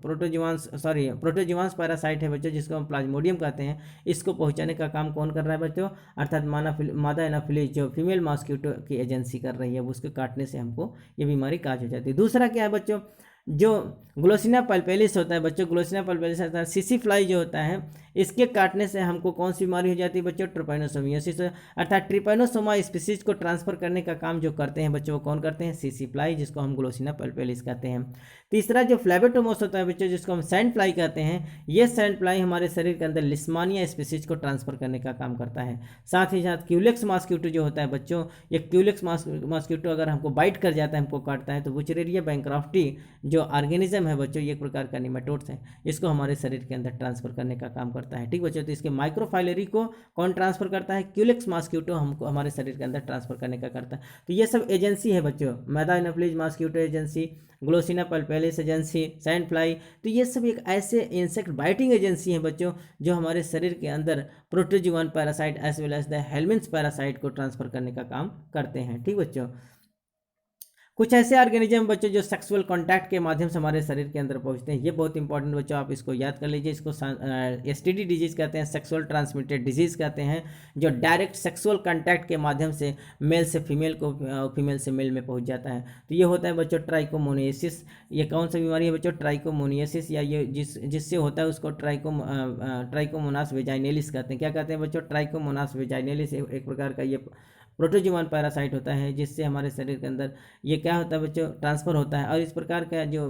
प्रोटोजुआंस पैरासाइट है बच्चों, जिसको हम प्लाज्मोडियम कहते हैं। इसको पहुंचाने का काम कौन कर रहा है बच्चों, अर्थात मादा एनाफिलीज जो फीमेल मॉस्क्यूटो की एजेंसी कर रही है, वो उसके काटने से हमको ये बीमारी काज हो जाती है। दूसरा क्या है बच्चों, जो ग्लोसिना पल्पेलिस होता है बच्चों, ग्लोसिना पल्पेलिस होता है, सीसी फ्लाई जो होता है, इसके काटने से हमको कौन सी बीमारी हो जाती है बच्चों, ट्रिपैनोसोमियोसिस, अर्थात ट्रिपैनोसोमा स्पीसीज को ट्रांसफर करने का काम जो करते हैं बच्चों, वो कौन करते हैं, सीसी फ्लाई, जिसको हम ग्लोसिना पल्पेलिस कहते हैं। तीसरा जो फ्लैबेटोमोस होता है बच्चों, जिसको हम सैंड फ्लाई कहते हैं, ये सैंड फ्लाई हमारे शरीर के अंदर लिस्मानिया स्पीसीज को ट्रांसफर करने का काम करता है। साथ ही साथ क्यूलेक्स मॉस्क्यूटो जो होता है बच्चों, ये क्यूलेक्स मॉस्क्यूटो अगर हमको बाइट कर जाता है, हमको काटता है, तो बुचरेरिया बैंक्रॉफ्टी जो ऑर्गेनिज्म है बच्चों, ये एक प्रकार का निमेटोड्स है, इसको हमारे शरीर के अंदर ट्रांसफर करने का काम करता है। ठीक बच्चों, तो इसके माइक्रोफाइलरी को कौन ट्रांसफर करता है, क्यूलेक्स मॉस्क्यूटो हमको हमारे शरीर के अंदर ट्रांसफर करने का करता है। तो ये सब एजेंसी है बच्चों, मादा Anopheles mosquito agency, Glossina palpalis agency, sand fly, तो ये सब एक ऐसे इंसेक्ट बाइटिंग एजेंसी हैं बच्चों जो हमारे शरीर के अंदर protozoan parasite as well as the helminth parasite को ट्रांसफर करने का काम करते हैं। ठीक बच्चों, कुछ ऐसे ऑर्गेनिज्म बच्चों जो सेक्सुअल कांटेक्ट के माध्यम से हमारे शरीर के अंदर पहुंचते हैं, ये बहुत इंपॉर्टेंट बच्चों, आप इसको याद कर लीजिए। इसको एसटीडी डिजीज कहते हैं, सेक्सुअल ट्रांसमिटेड डिजीज कहते हैं, जो डायरेक्ट सेक्सुअल कांटेक्ट के माध्यम से मेल से फीमेल को, फीमेल से मेल में पहुंच जाता है। तो ये होता है बच्चों ट्राइकोमोनियासिस। ये कौन सा बीमारी है बच्चों, ट्राइकोमोनियासिस, या ये जिससे होता है उसको ट्राइकोमोनास वेजाइनेलिस कहते हैं। क्या कहते हैं बच्चों, ट्राइकोमोनास वेजाइनेलिस एक प्रकार का ये प्रोटोजुआन पैरासाइट होता है, जिससे हमारे शरीर के अंदर ये क्या होता है बच्चों, ट्रांसफ़र होता है। और इस प्रकार का जो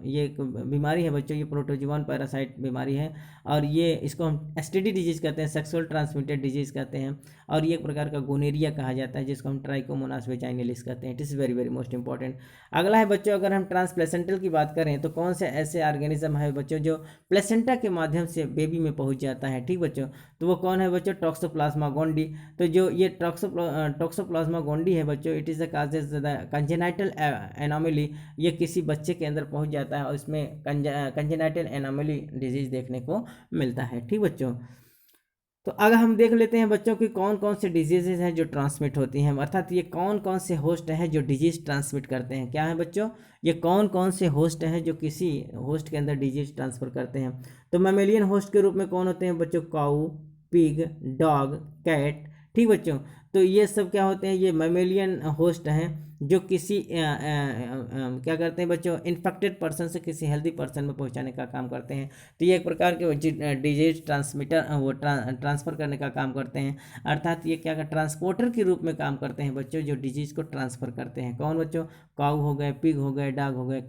ये एक बीमारी है बच्चों, ये प्रोटोजुआन पैरासाइट बीमारी है, और ये इसको हम एसटीडी डिजीज़ कहते हैं, सेक्सुअल ट्रांसमिटेड डिजीज़ कहते हैं। और ये एक प्रकार का गोनेरिया कहा जाता है, जिसको हम ट्राइकोमोनास वेजाइनेलिस कहते हैं। It is very very most important. अगला है बच्चों, अगर हम ट्रांसप्लेसेंटल की बात करें तो कौन से ऐसे ऑर्गेनिज्म है बच्चों जो प्लेसेंटा के माध्यम से बेबी में पहुंच जाता है। ठीक बच्चों, तो वो कौन है बच्चों, टॉक्सोप्लाज्मा गोंडी। तो जो ये टॉक्सोप्लाज्मा गोंडी है बच्चों, it is the causes the congenital anomaly, ये किसी बच्चे के अंदर पहुंच जाता है और इसमें कंजेनाइटल एनोमली डिजीज देखने को मिलता है। ठीक बच्चों, तो अगर हम देख लेते हैं बच्चों की कौन कौन से डिजीजेज हैं जो ट्रांसमिट होती हैं, अर्थात ये कौन कौन से होस्ट हैं जो डिजीज ट्रांसमिट करते हैं। क्या है बच्चों, ये कौन कौन से होस्ट हैं जो किसी होस्ट के अंदर डिजीज ट्रांसफर करते हैं। तो मैमेलियन होस्ट के रूप में कौन होते हैं बच्चों, काऊ, पिग, डॉग, कैट। ठीक बच्चों, तो ये सब क्या होते हैं, ये मैमेलियन होस्ट हैं जो किसी क्या करते हैं बच्चों, इन्फेक्टेड पर्सन से किसी हेल्दी पर्सन में पहुंचाने का काम करते हैं। तो ये एक प्रकार के डिजीज ट्रांसमीटर वो ट्रांसफ़र करने का काम करते हैं, अर्थात ये क्या ट्रांसपोर्टर के रूप में काम करते हैं बच्चों, जो डिजीज़ को ट्रांसफ़र करते हैं। कौन बच्चों, काऊ हो गए, पिग हो गए, डॉग हो गए,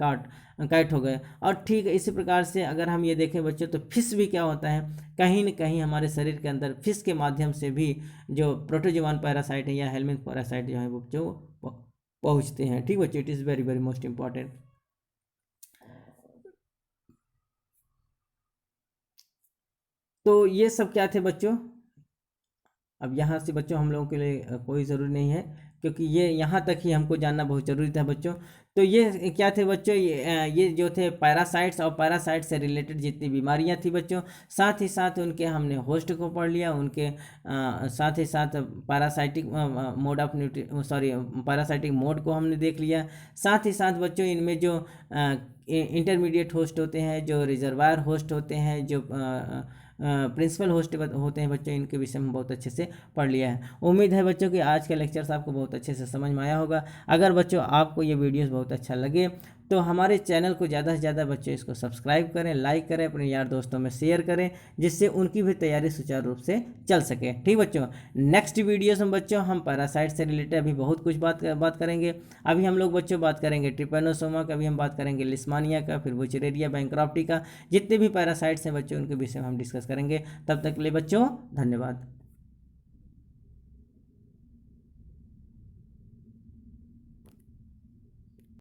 कैट हो गए। और ठीक इसी प्रकार से अगर हम ये देखें बच्चों, तो फिश भी क्या होता है, कहीं न कहीं हमारे शरीर के अंदर फिश के माध्यम से भी जो प्रोटोजुआन पैरासाइट है या हेलमिन्थ पैरासाइट जो है वो जो पहुँचते हैं। ठीक बच्चों, it is very very most important. तो ये सब क्या थे बच्चों। अब यहाँ से बच्चों हम लोगों के लिए कोई ज़रूरी नहीं है, क्योंकि ये यहाँ तक ही हमको जानना बहुत ज़रूरी था बच्चों। तो ये क्या थे बच्चों, ये जो थे पैरासाइट्स और पैरासाइट से रिलेटेड जितनी बीमारियाँ थी बच्चों, साथ ही साथ उनके हमने होस्ट को पढ़ लिया, उनके साथ ही साथ parasitic mode of parasitic mode को हमने देख लिया। साथ ही साथ बच्चों इनमें जो इंटरमीडिएट होस्ट होते हैं, जो रिजर्वायर होस्ट होते हैं, जो प्रिंसिपल होस्ट होते हैं बच्चों, इनके विषय में बहुत अच्छे से पढ़ लिया है। उम्मीद है बच्चों कि आज का लेक्चर्स आपको बहुत अच्छे से समझ में आया होगा। अगर बच्चों आपको ये वीडियोस बहुत अच्छा लगे तो हमारे चैनल को ज़्यादा से ज़्यादा बच्चों इसको सब्सक्राइब करें, लाइक करें, अपने यार दोस्तों में शेयर करें, जिससे उनकी भी तैयारी सुचारू रूप से चल सके। ठीक बच्चों, नेक्स्ट वीडियोस में बच्चों हम पैरासाइट से रिलेटेड अभी बहुत कुछ बात करेंगे। अभी हम लोग बच्चों बात करेंगे ट्रिपेनोसोमा का, अभी हम बात करेंगे लिस्मानिया का, फिर बुचेरेरिया बैंक्रॉप्टी का, जितने भी पैरासाइट्स हैं बच्चों उनके विषय में हम डिस्कस करेंगे। तब तक के लिए बच्चों धन्यवाद।